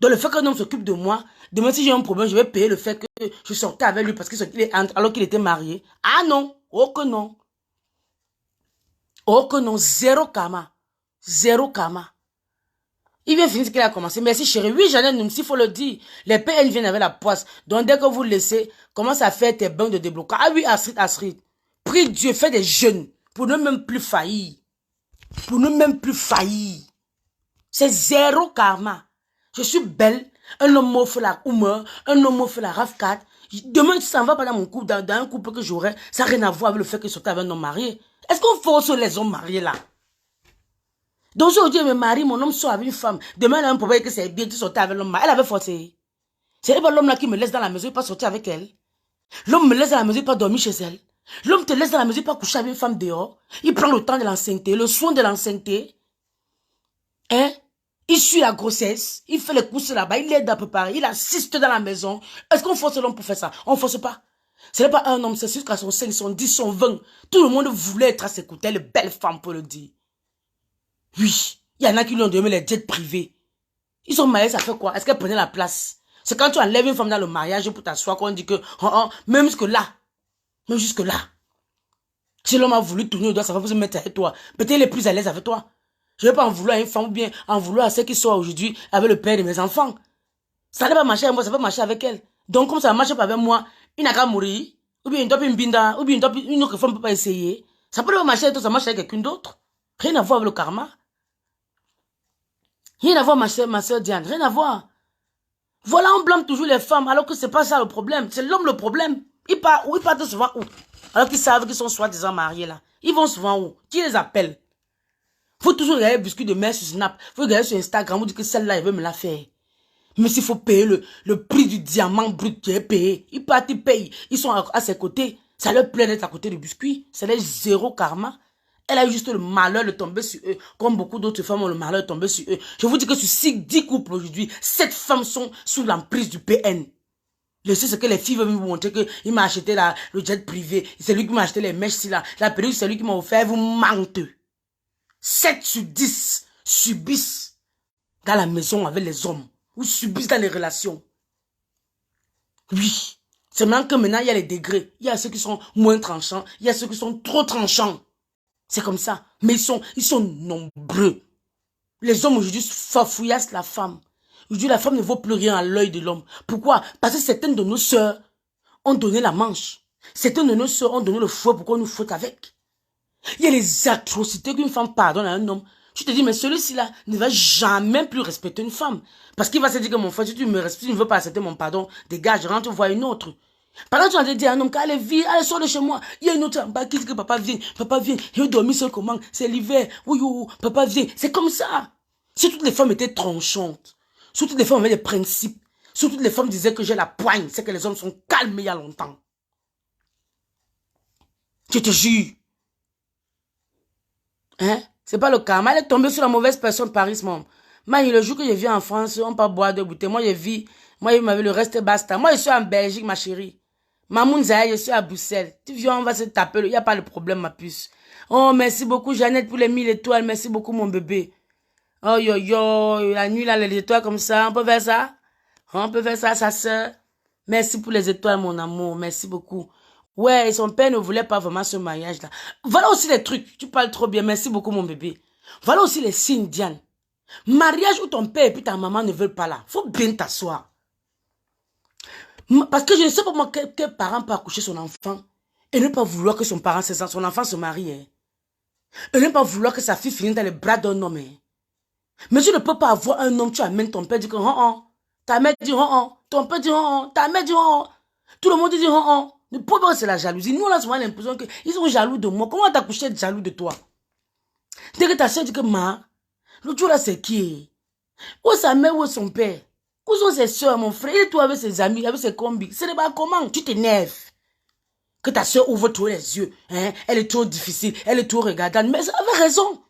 Donc le fait qu'un homme s'occupe de moi, demain si j'ai un problème, je vais payer le fait que je sortais avec lui parce qu'il est alors qu'il était marié. Ah non, oh que non. Oh que non, zéro karma. Zéro karma. Il vient finir ce qu'il a commencé. Merci chérie. Oui, Jeannette, s'il faut le dire. Les PN viennent avec la poisse. Donc dès que vous laissez, commence à faire tes bains de déblocage. Ah oui, Astrid. Prie Dieu, fais des jeûnes pour ne même plus faillir. Pour ne même plus faillir. C'est zéro karma. Je suis belle. Un homme m'offre la Oumer. Un homme m'offre la RAV4. Demain, si ça ne va pas dans mon couple, dans un couple que j'aurai, ça n'a rien à voir avec le fait que je sortais avec un homme marié. Est-ce qu'on force les hommes mariés là? Donc aujourd'hui, je me marie, mon homme sort avec une femme. Demain, elle a un problème que c'est bien, tu sortais avec l'homme marié. Elle avait forcé. C'est pas l'homme là qui me laisse dans la maison, il pas sortir avec elle. L'homme me laisse dans la maison, il pas dormir chez elle. L'homme te laisse dans la maison, il pas coucher avec une femme dehors. Il prend le temps de l'enceinte, le soin de l'enceinte. Hein? Il suit la grossesse, il fait les courses là-bas, il l'aide à préparer, il assiste dans la maison. Est-ce qu'on force l'homme pour faire ça? On ne force pas. Ce n'est pas un homme, c'est jusqu'à son 5, son 10, son 20. Tout le monde voulait être à ses côtés, les belles femmes pour le dire. Oui, il y en a qui lui ont donné les jets privés. Ils sont mariés, ça fait quoi? Est-ce qu'elle prenait la place? C'est quand tu enlèves une femme dans le mariage pour t'asseoir qu'on dit que, même jusque-là, si l'homme a voulu tourner le doigt, ça va se mettre avec toi. Peut-être il est plus à l'aise avec toi. Je ne vais pas en vouloir à une femme ou bien en vouloir à celle qui sort aujourd'hui avec le père de mes enfants. Ça ne va pas marcher avec moi, ça va marcher avec elle. Donc comme ça ne marche pas avec moi, il n'a qu'à mourir. Ou bien une binda, ou bien une autre femme ne peut pas essayer. Ça peut pas marcher avec toi, ça marche avec quelqu'un d'autre. Rien à voir avec le karma. Rien à voir, ma soeur Diane, rien à voir. Voilà, on blâme toujours les femmes, alors que c'est pas ça le problème. C'est l'homme le problème. Ils partent souvent où? Alors qu'ils savent qu'ils sont soi-disant mariés là. Ils vont souvent où? Qui les appelle? Faut toujours regarder le biscuit de mère sur Snap. Faut regarder sur Instagram, vous dites que celle-là, elle veut me la faire. Mais s'il faut payer le prix du diamant brut qui est payé, ils partent, ils payent. Ils sont à ses côtés. Ça leur plaît d'être à côté du biscuit. C'est leur zéro karma. Elle a eu juste le malheur de tomber sur eux. Comme beaucoup d'autres femmes ont le malheur de tomber sur eux. Je vous dis que sur 10 couples aujourd'hui, 7 femmes sont sous l'emprise du PN. Je sais ce que les filles veulent vous montrer que il m'a acheté le jet privé. C'est lui qui m'a acheté les mèches là. La perruque, c'est lui qui m'a offert. Vous mentez. 7 sur 10 subissent dans la maison avec les hommes. Ou subissent dans les relations. Oui. C'est maintenant que maintenant il y a les degrés. Il y a ceux qui sont moins tranchants. Il y a ceux qui sont trop tranchants. C'est comme ça. Mais ils sont nombreux. Les hommes aujourd'hui fafouillassent la femme. Aujourd'hui, la femme ne vaut plus rien à l'œil de l'homme. Pourquoi? Parce que certaines de nos sœurs ont donné la manche. Certaines de nos sœurs ont donné le fouet pour qu'on nous foute avec. Il y a les atrocités qu'une femme pardonne à un homme. Tu te dis, mais celui-ci-là ne va jamais plus respecter une femme. Parce qu'il va se dire que mon frère, si tu me respectes, tu ne veux pas accepter mon pardon, dégage, je rentre voir une autre. Pendant que tu as dit à un homme qu'elle vit, allez, sort de chez moi. Il y a une autre en bas qui dit que papa vient, je vais dormir seul comment? C'est l'hiver. Oui, papa vient. C'est comme ça. Si toutes les femmes étaient tranchantes, si toutes les femmes avaient des principes, si toutes les femmes disaient que j'ai la poigne, c'est que les hommes sont calmes il y a longtemps. Je te jure. Hein? C'est pas le karma. Elle est tombée sur la mauvaise personne Paris, mon. Moi, le jour que je viens en France, on peut boire deux bouteilles. Moi, il m'avait le reste basta. Moi, je suis en Belgique, ma chérie. Mamoun Zaya, je suis à Bruxelles. Tu viens, on va se taper. Il n'y a pas de problème, ma puce. Oh, merci beaucoup, Jeannette, pour les 1000 étoiles. Merci beaucoup, mon bébé. Oh, la nuit, là, les étoiles comme ça. On peut faire ça? On peut faire ça, sa soeur. Merci pour les étoiles, mon amour. Merci beaucoup. Ouais, et son père ne voulait pas vraiment ce mariage-là. Voilà aussi les trucs. Tu parles trop bien. Merci beaucoup, mon bébé. Voilà aussi les signes, Diane. Mariage où ton père et puis ta maman ne veulent pas là. Faut bien t'asseoir. Parce que je ne sais pas moi quel parent peut accoucher son enfant et ne pas vouloir que son enfant se marie. Hein. Et ne pas vouloir que sa fille finisse dans les bras d'un homme. Hein. Mais tu ne peux pas avoir un homme, tu amènes ton père, dit que ta mère dit ton père dit ta mère dit tout le monde dit ne peut pas, c'est la jalousie. Nous, on a souvent l'impression qu'ils sont jaloux de moi. Comment t'accoucher être jaloux de toi? Dès que ta soeur dit que l'autre jour là, c'est qui? Où est sa mère, où est son père? Où sont ses soeurs, mon frère? Il est tout avec ses amis, avec ses combis. Ce n'est pas comment? Tu t'énerves. Que ta soeur ouvre trop les yeux. Hein? Elle est trop difficile, elle est trop regardante. Mais elle avait raison.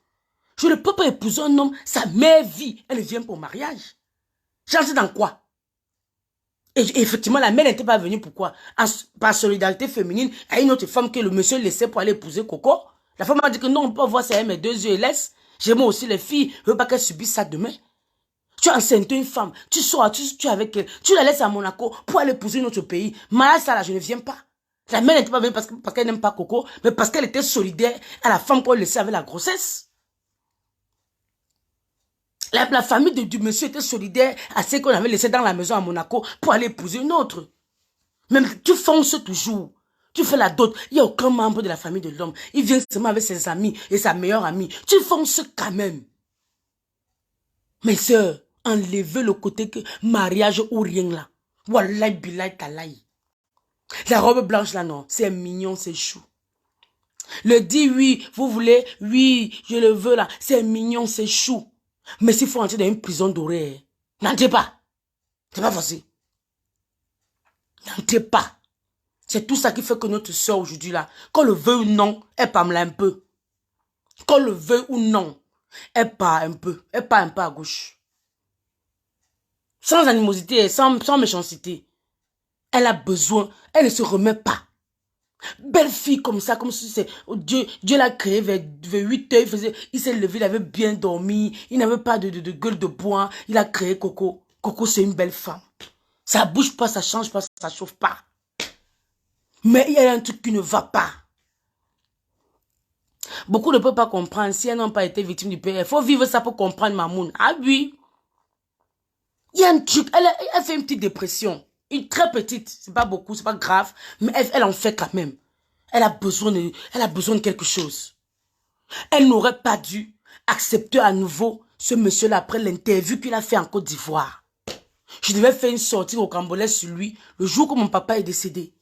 Je ne peux pas épouser un homme, sa mère vit. Elle vient pour mariage. J'en sais dans quoi? Et effectivement, la mère n'était pas venue pourquoi? Par solidarité féminine à une autre femme que le monsieur laissait pour aller épouser Coco. La femme a dit que non, on peut voir ça avec mes deux yeux et laisse. J'aime aussi les filles. Je ne veux pas qu'elles subissent ça demain. Tu as enceinté une femme, tu sors, tu es avec elle, tu la laisses à Monaco pour aller épouser un autre pays. Malgré ça, là, je ne viens pas. La mère n'était pas venue parce qu'elle n'aime pas Coco, mais parce qu'elle était solidaire à la femme qu'on laissait avec la grossesse. La famille du monsieur était solidaire à ceux qu'on avait laissé dans la maison à Monaco pour aller épouser une autre. Même tu fonces toujours. Tu fais la dot. Il n'y a aucun membre de la famille de l'homme. Il vient seulement avec ses amis et sa meilleure amie. Tu fonces quand même. Mes sœurs, enlevez le côté que mariage ou rien là. Wallahi billahi talahi. La robe blanche là, non. C'est mignon, c'est chou. Le dit oui, vous voulez, oui, je le veux là. C'est mignon, c'est chou. Mais s'il faut entrer dans une prison dorée, n'entrez pas. C'est pas facile. N'entrez pas. C'est tout ça qui fait que notre soeur aujourd'hui là, qu'on le veut ou non, elle parle un peu. Qu'on le veut ou non, elle part un peu. Elle part un peu à gauche. Sans animosité, sans méchanceté. Elle a besoin, elle ne se remet pas. Belle fille comme ça, comme si c'est Dieu l'a créé vers 8 heures, il s'est levé, il avait bien dormi, il n'avait pas de gueule de bois, il a créé Coco. Coco, c'est une belle femme. Ça bouge pas, ça change pas, ça chauffe pas. Mais il y a un truc qui ne va pas. Beaucoup ne peuvent pas comprendre si elles n'ont pas été victimes du PR. Il faut vivre ça pour comprendre Mamoun. Ah oui. Il y a un truc, elle fait une petite dépression. Une très petite, c'est pas beaucoup, c'est pas grave, mais elle en fait quand même. Elle a besoin de quelque chose. Elle n'aurait pas dû accepter à nouveau ce monsieur-là après l'interview qu'il a fait en Côte d'Ivoire. Je devais faire une sortie au Cambodge sur lui le jour où mon papa est décédé.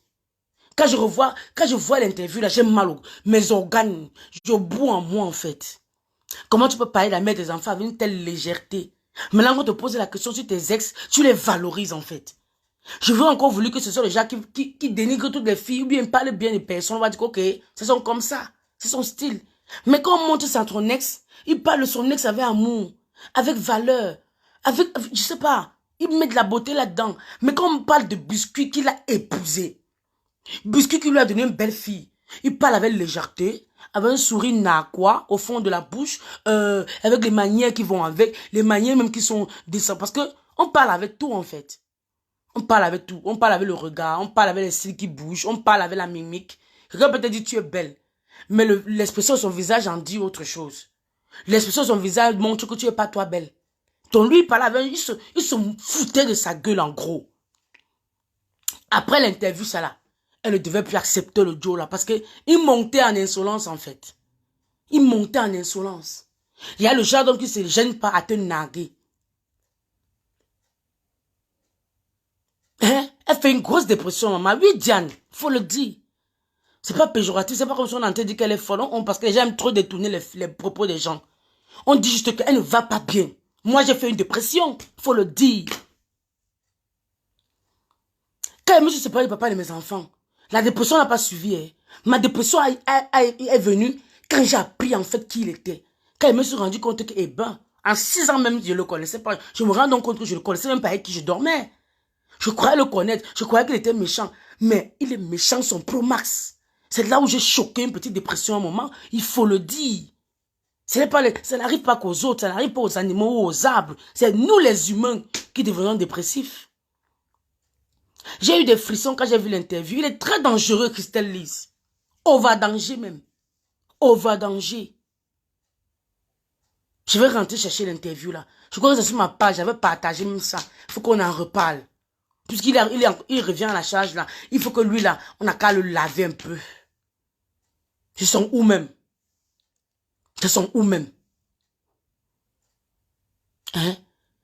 Quand je vois l'interview là, j'ai mal mes organes, je boue en moi en fait. Comment tu peux parler de la mère des enfants avec une telle légèreté? Maintenant qu'on te pose la question sur tes ex, tu les valorises en fait. Je veux encore voulu que ce soit les gens qui dénigrent toutes les filles ou bien parlent bien des personnes. On va dire ok, ce sont comme ça, c'est son style. Mais quand on monte sur ton ex, il parle de son ex avec amour, avec valeur, je sais pas, il met de la beauté là-dedans. Mais quand on parle de Biscuit qu'il a épousé, Biscuit qui lui a donné une belle fille, il parle avec légèreté, avec un sourire narquois au fond de la bouche, avec les manières qui vont avec, les manières même qui sont décentes. Parce que on parle avec tout en fait. On parle avec tout. On parle avec le regard, on parle avec les cils qui bougent, on parle avec la mimique. Quelqu'un peut te dire tu es belle. Mais l'expression de son visage en dit autre chose. L'expression de son visage montre que tu n'es pas toi belle. Donc lui, il parlait avec, il se foutait de sa gueule en gros. Après l'interview, ça là, elle ne devait plus accepter le Joe là parce que il montait en insolence en fait. Il montait en insolence. Il y a le genre d'homme qui ne se gêne pas à te narguer. Hein? Elle fait une grosse dépression, maman. Oui, Diane, faut le dire. C'est pas péjoratif, c'est pas comme si on entend dire qu'elle est folle. Parce que les gens aiment trop détourner les propos des gens. On dit juste qu'elle ne va pas bien. Moi, j'ai fait une dépression, faut le dire. Quand je me suis séparée du papa de mes enfants, la dépression n'a pas suivi. Hein. Ma dépression est venue quand j'ai appris en fait qui il était. Quand je me suis rendu compte que, eh ben, en 6 ans même, je ne le connaissais pas. Je me rends donc compte que je ne le connaissais même pas avec qui je dormais. Je croyais le connaître, je croyais qu'il était méchant. Mais il est méchant, son pro max. C'est là où j'ai choqué une petite dépression à un moment. Il faut le dire. Ça n'arrive pas qu'aux autres, ça n'arrive pas aux animaux ou aux arbres. C'est nous les humains qui devenons dépressifs. J'ai eu des frissons quand j'ai vu l'interview. Il est très dangereux, Christelle Lise. Over danger même. Over danger. Je vais rentrer chercher l'interview là. Je crois que c'est sur ma page, j'avais partagé même ça. Il faut qu'on en reparle. Puisqu'il il revient à la charge là. Il faut que lui là, on a qu'à le laver un peu. Je sens où même. Je sens où même. Hein?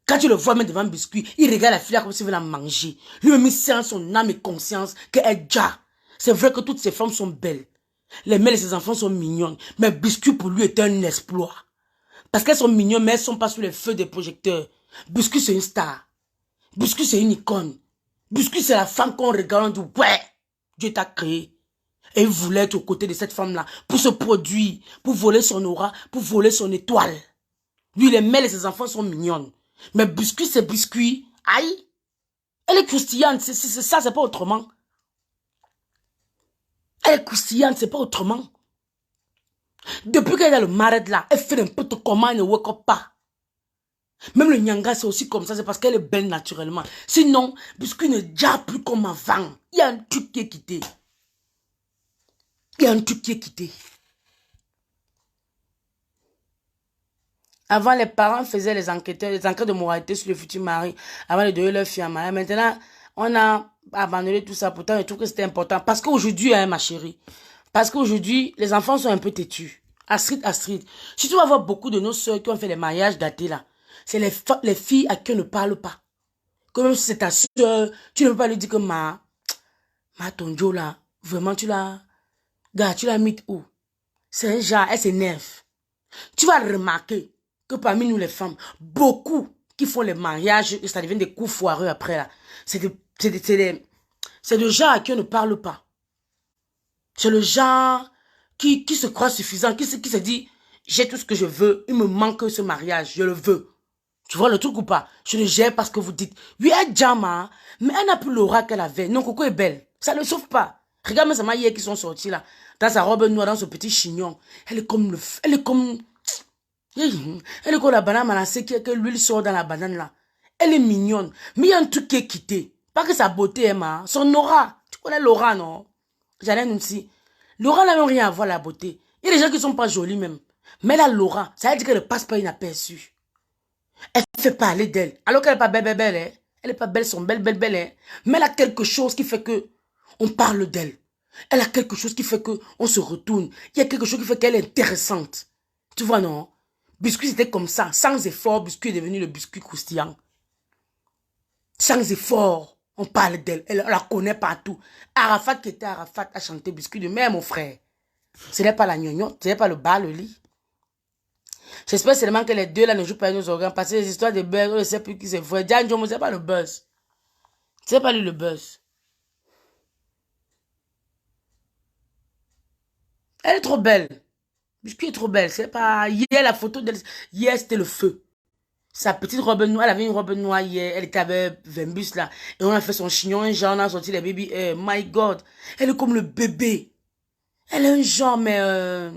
Quand tu le vois même devant un biscuit, il regarde la fille comme s'il veut la manger. Lui-même, il sent son âme et conscience qu'elle déjà. C'est vrai que toutes ces femmes sont belles. Les mères de ses enfants sont mignonnes. Mais biscuit pour lui est un exploit. Parce qu'elles sont mignonnes, mais elles ne sont pas sous les feux des projecteurs. Biscuit, c'est une star. Biscuit, c'est une icône. Biscuit, c'est la femme qu'on regarde, on dit, ouais, Dieu t'a créé. Et il voulait être aux côtés de cette femme-là pour se produire, pour voler son aura, pour voler son étoile. Lui, les mères et ses enfants sont mignonnes. Mais biscuit, c'est biscuit. Aïe. Elle est croustillante, c'est ça, c'est pas autrement. Elle est croustillante, c'est pas autrement. Depuis qu'elle est dans le marade là, elle fait n'importe comment, elle ne wake up pas. Même le nyanga, c'est aussi comme ça. C'est parce qu'elle est belle naturellement. Sinon, Biscuit ne déjà plus comme avant. Il y a un truc qui est quitté. Il y a un truc qui est quitté. Avant, les parents faisaient les enquêtes de moralité sur le futur mari avant de donner leur fille à mariage. Maintenant, on a abandonné tout ça. Pourtant, je trouve que c'était important. Parce qu'aujourd'hui, hein, ma chérie, parce qu'aujourd'hui, les enfants sont un peu têtus. Astrid. Si tu vas voir beaucoup de nos soeurs qui ont fait les mariages datés là, c'est les filles à qui on ne parle pas. Comme si c'est ta soeur, tu ne peux pas lui dire que ma tonjo là, vraiment tu l'as, gars, tu l'as mis où? C'est un genre, elle s'énerve. Tu vas remarquer que parmi nous les femmes, beaucoup qui font les mariages, et ça devient des coups foireux après là. C'est le genre à qui on ne parle pas. C'est le genre qui se croit suffisant, qui se dit, j'ai tout ce que je veux, il me manque ce mariage, je le veux. Tu vois le truc ou pas? Je le gère parce que vous dites, oui, elle Jama, mais elle n'a plus l'aura qu'elle avait. Non, Coco est belle. Ça ne le sauve pas. Regarde mes amis hier qui sont sortis là, dans sa robe noire, dans ce petit chignon. Elle est comme elle est comme la banane manassée que l'huile sort dans la banane là. Elle est mignonne. Mais il y a un truc qui est quitté. Pas que sa beauté, Emma. Son aura. Tu connais l'aura, non? J'allais nous dire. L'aura n'a même rien à voir la beauté. Il y a des gens qui sont pas jolis même. Mais là, l'aura, ça veut dire qu'elle ne passe pas inaperçue. Elle fait parler d'elle. Alors qu'elle n'est pas belle, hein. Elle n'est pas belle, son belle, hein. Mais elle a quelque chose qui fait que on parle d'elle. Elle a quelque chose qui fait que on se retourne. Il y a quelque chose qui fait qu'elle est intéressante. Tu vois, non? Biscuit, c'était comme ça. Sans effort, Biscuit est devenu le biscuit croustillant. Sans effort, on parle d'elle. Elle la connaît partout. Arafat qui était Arafat a chanté Biscuit de même, mon frère. Ce n'est pas la gnognon, ce n'est pas le bas, le lit. J'espère seulement que les deux là ne jouent pas nos organes. Parce que les histoires de buzz, on ne sait plus qui c'est vrai. Diane Jomo, c'est pas le buzz. C'est pas lui le buzz. Elle est trop belle. Biscuit est trop belle. C'est pas. Hier, la photo d'elle. Hier, c'était le feu. Sa petite robe noire. Elle avait une robe noire hier. Elle était avec Vembus là. Et on a fait son chignon. Un genre, on a sorti les bébés. My God. Elle est comme le bébé. Elle est un genre, mais.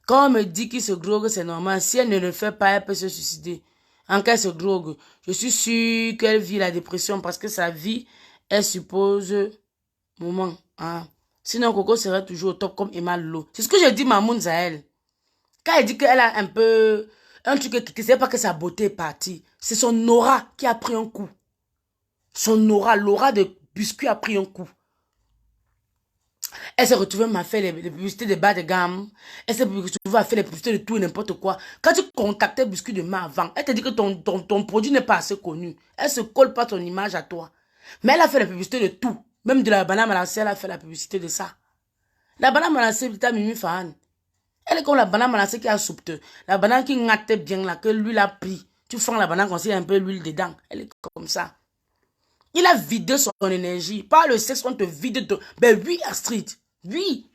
Quand on me dit qu'il se drogue, c'est normal. Si elle ne le fait pas, elle peut se suicider. En cas elle se drogue, je suis sûre qu'elle vit la dépression parce que sa vie, elle suppose moment. Hein. Sinon, Coco serait toujours au top comme Emma Lolo. C'est ce que je dis, Mamoun Zahel. Quand elle dit qu'elle a un peu... Un truc qui ne sait pas que sa beauté est partie. C'est son aura qui a pris un coup. Son aura, l'aura de Biscuit a pris un coup. Elle s'est retrouvée à faire les publicités de bas de gamme. Elle s'est retrouvée à faire les publicités de tout et n'importe quoi. Quand tu contactais Biscuit de main avant, elle te dit que ton produit n'est pas assez connu. Elle se colle pas ton image à toi. Mais elle a fait la publicité de tout. Même de la banane malassée, elle a fait la publicité de ça. La banane malassée, t'as Mimi Fahan. Elle est comme la banane malassée qui a soupte. La banane qui ngate bien là, que l'huile a pris. Tu fends la banane quand il y a un peu l'huile dedans. Elle est comme ça. Il a vidé son énergie. Par le sexe, on te vide de... Ben oui, Astrid. Oui.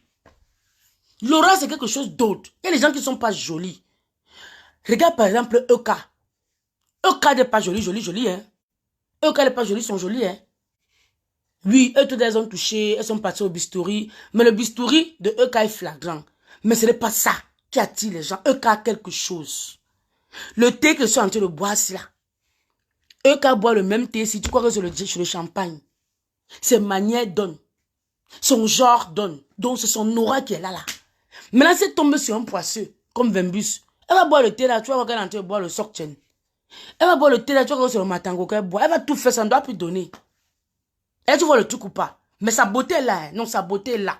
L'aura, c'est quelque chose d'autre. Il y a des gens qui ne sont pas jolis. Regarde par exemple Eka. Eka n'est pas jolie, hein. Eka n'est pas jolie, sont jolies, hein. Oui, eux toutes elles ont touché, elles sont parties au bistouri. Mais le bistouri de Eka est flagrant. Mais ce n'est pas ça qui attire les gens. Eka a quelque chose. Le thé que je suis en train de boire, c'est là. Eka boit le même thé si tu crois que c'est le champagne. Ses manières donnent. Son genre donne. Donc c'est son aura qui est là. Maintenant, si elle tombe sur un poisseux, comme Vembus, elle va boire le thé là, tu vas voir qu'elle est en train de boire le sokchen. Elle va boire le thé là, tu vas voir que c'est le matango qu'elle boit. Elle va tout faire, ça ne doit plus donner. Elle, tu vois le truc ou pas? Mais sa beauté est là. Hein. Non, sa beauté est là.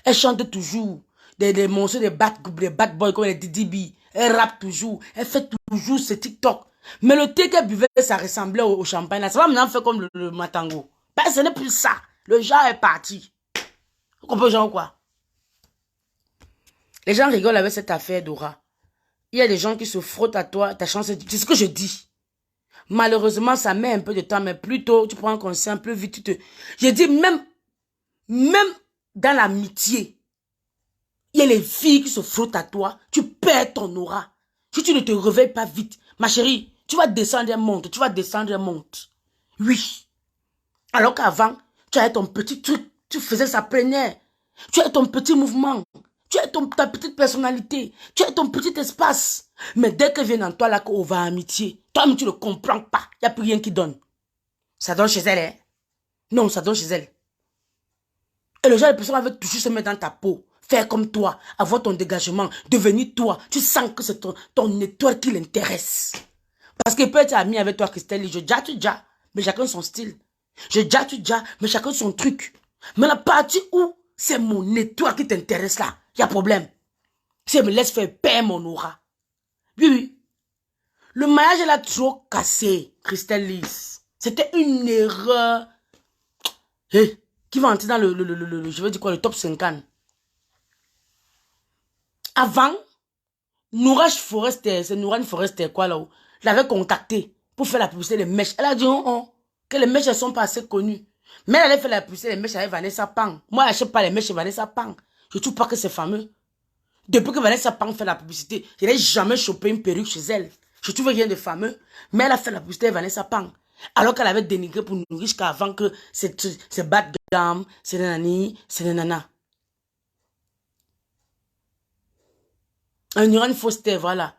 Elle chante toujours des monstres, des bad boys comme les DDB. Elle rappe toujours. Elle fait toujours ce TikTok. Mais le thé qu'elle buvait, ça ressemblait au champagne. Là. Ça va maintenant faire comme le matango. Ben, ce n'est plus ça. Le genre est parti. Vous comprenez, genre quoi? Les gens rigolent avec cette affaire d'aura. Il y a des gens qui se frottent à toi, ta chance est... C'est ce que je dis. Malheureusement, ça met un peu de temps, mais plus tôt, tu prends conscience, plus vite tu te... Je dis même dans l'amitié, il y a les filles qui se frottent à toi, tu perds ton aura. Si tu ne te réveilles pas vite, ma chérie, tu vas descendre et monte, tu vas descendre et monte. Oui. Alors qu'avant, tu avais ton petit truc, tu faisais ça plénière. Tu as ton petit mouvement. Tu as ta petite personnalité. Tu as ton petit espace. Mais dès que vient en toi là qu'on va amitié, toi-même tu ne comprends pas. Il n'y a plus rien qui donne. Ça donne chez elle, hein? Non, ça donne chez elle. Et le genre de personne veut toujours se mettre dans ta peau. Faire comme toi, avoir ton dégagement, devenir toi. Tu sens que c'est ton étoile qui l'intéresse. Parce qu'il peut être ami avec toi, Christelle. Je déjà, tu déjà, mais chacun son style. Je déjà, tu déjà, mais chacun son truc. Mais la partie où c'est mon étoile qui t'intéresse là, il y a problème. Si elle me laisse faire perdre mon aura. Oui, oui. Le maillage, elle a trop cassé, Christelle Lise. C'était une erreur. Hey, qui va entrer dans je veux dire quoi, le top 50. Avant, Nourage Forester, c'est Nourane Forester, quoi là-haut. Je l'avais contacté pour faire la publicité des mèches. Elle a dit que les mèches ne sont pas assez connues. Mais elle allait faire la publicité des mèches avec Vanessa Pang. Moi, je n'achète pas les mèches chez Vanessa Pang. Je ne trouve pas que c'est fameux. Depuis que Vanessa Pang fait la publicité, je n'ai jamais chopé une perruque chez elle. Je trouve rien de fameux. Mais elle a fait la publicité de Vanessa Pang. Alors qu'elle avait dénigré pour nourrir jusqu'à avant que c'est bas de gamme, c'est nanani, c'est nanana. Un Nuran Foster, voilà.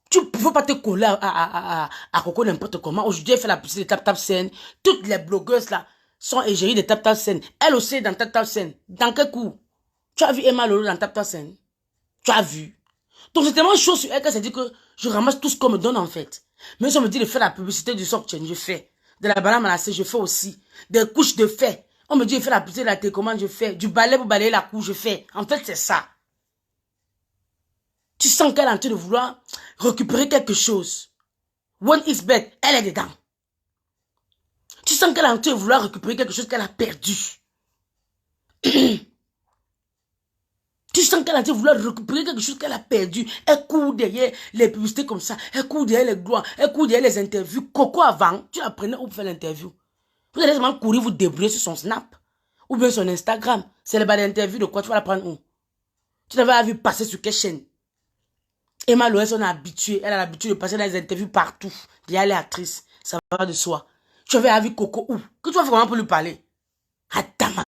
Tu ne peux pas te coller à Coco n'importe comment. Aujourd'hui, elle fait la publicité de Tap Tap Scène. Toutes les blogueuses là sont égéries de Tap Tap Scène. Elle aussi est dans Tap Tap Scène. Dans quel coup? Tu as vu Emma Lolo dans Tap Tap Scène? Tu as vu? Donc c'est tellement chaud sur elle qu'elle s'est dit que je ramasse tout ce qu'on me donne en fait. Même si on me dit de faire la publicité du sock chain, je fais. De la banane malassée, je fais aussi. Des couches de fait. On me dit de faire la publicité de la télécommande, je fais. Du balai pour balayer la couche, je fais. En fait, c'est ça. Tu sens qu'elle est en train de vouloir récupérer quelque chose. One is bad, elle est dedans. Tu sens qu'elle est en train de vouloir récupérer quelque chose qu'elle a perdu. Tu sens qu'elle est en train de vouloir récupérer quelque chose qu'elle a perdu. Elle court derrière les publicités comme ça. Elle court derrière les gloires. Elle court derrière les interviews. Coco avant, tu la prenais où pour faire l'interview. Vous allez seulement courir, vous débrouiller sur son Snap. Ou bien son Instagram. C'est le bas d'interview de quoi tu vas la prendre où? Tu l'avais vu passer sur quelle chaîne? Emma Loès, on est habitué. Elle a l'habitude de passer dans les interviews partout. Elle est actrice. Ça va de soi. Tu avais vu Coco où? Que tu vas faire comment pour lui parler? Adama.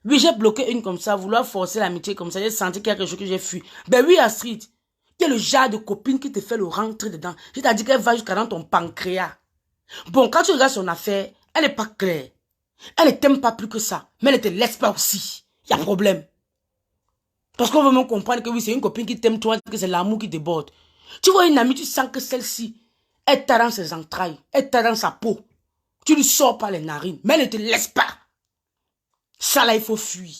Oui, j'ai bloqué une comme ça, vouloir forcer l'amitié comme ça. J'ai senti qu'il y a quelque chose que j'ai fui. Ben oui, Astrid. Il y a le genre de copine qui te fait le rentrer dedans. Je t'ai dit qu'elle va jusqu'à dans ton pancréas. Bon, quand tu regardes son affaire, elle n'est pas claire. Elle ne t'aime pas plus que ça. Mais elle ne te laisse pas aussi. Il y a problème. Parce qu'on veut même comprendre que oui, c'est une copine qui t'aime toi, que c'est l'amour qui déborde. Tu vois une amie, tu sens que celle-ci, elle t'a dans ses entrailles, elle t'a dans sa peau. Tu lui sors par les narines, mais elle ne te laisse pas. Ça là, il faut fuir.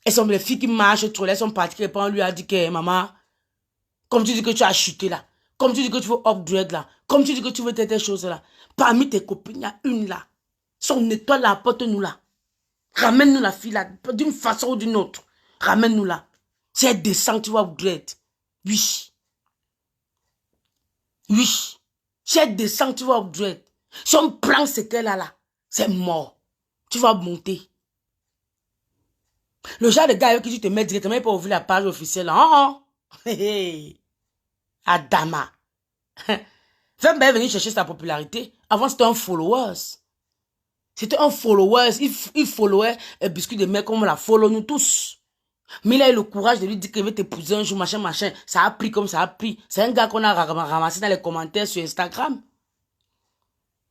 Elles sont les filles qui marchent trop, elles sont parties, on lui a dit que maman, comme tu dis que tu as chuté là, comme tu dis que tu veux upgrade là, comme tu dis que tu veux telle chose là, parmi tes copines, il y a une là. Son étoile là, apporte-nous là. Ramène-nous la fille là, d'une façon ou d'une autre. Ramène-nous là. Si elle descend, tu vas upgrade. Oui. Oui. Si elle descend, tu vas upgrade. Si on prend ce qu'elle a là, c'est mort. Tu vas monter. Le genre de gars avec qui tu te mets directement, il peut ouvrir la page officielle. Oh, oh. Hey. Adama. Fais bien venir chercher sa popularité. Avant, c'était un followers. C'était un followers. Il followait un biscuit de mec comme on la follow nous tous. Mais il a eu le courage de lui dire qu'il veut t'épouser un jour, machin, machin. Ça a pris comme ça a pris. C'est un gars qu'on a ramassé dans les commentaires sur Instagram.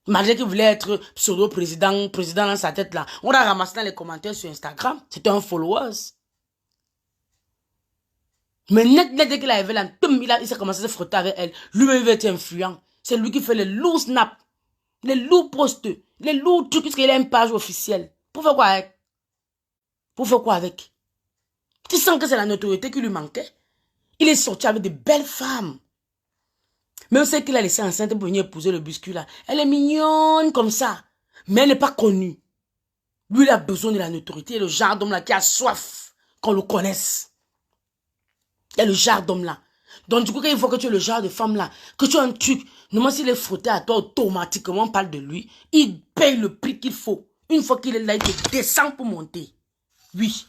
Malgré qu'il voulait être pseudo-président dans sa tête là. On l'a ramassé dans les commentaires sur Instagram. C'était un followers. Mais net, dès qu'il arrivé là, il s'est commencé à se frotter avec elle. Lui-même veut être influent. C'est lui qui fait les lourds snaps, les lourds posts, les lourds trucs, parce qu'il a une page officielle. Pour faire quoi avec? Pour faire quoi avec? Tu sens que c'est la notoriété qui lui manquait. Il est sorti avec de belles femmes. Même celle qu'il a laissé enceinte pour venir épouser le biscuit là. Elle est mignonne comme ça. Mais elle n'est pas connue. Lui, il a besoin de la notoriété. Il est le genre d'homme là qui a soif qu'on le connaisse. Il y a le genre d'homme là. Donc du coup, il faut que tu es le genre de femme là. Que tu as un truc. Normalement, s'il est frotté à toi automatiquement, on parle de lui. Il paye le prix qu'il faut. Une fois qu'il est là, il te descend pour monter. Oui.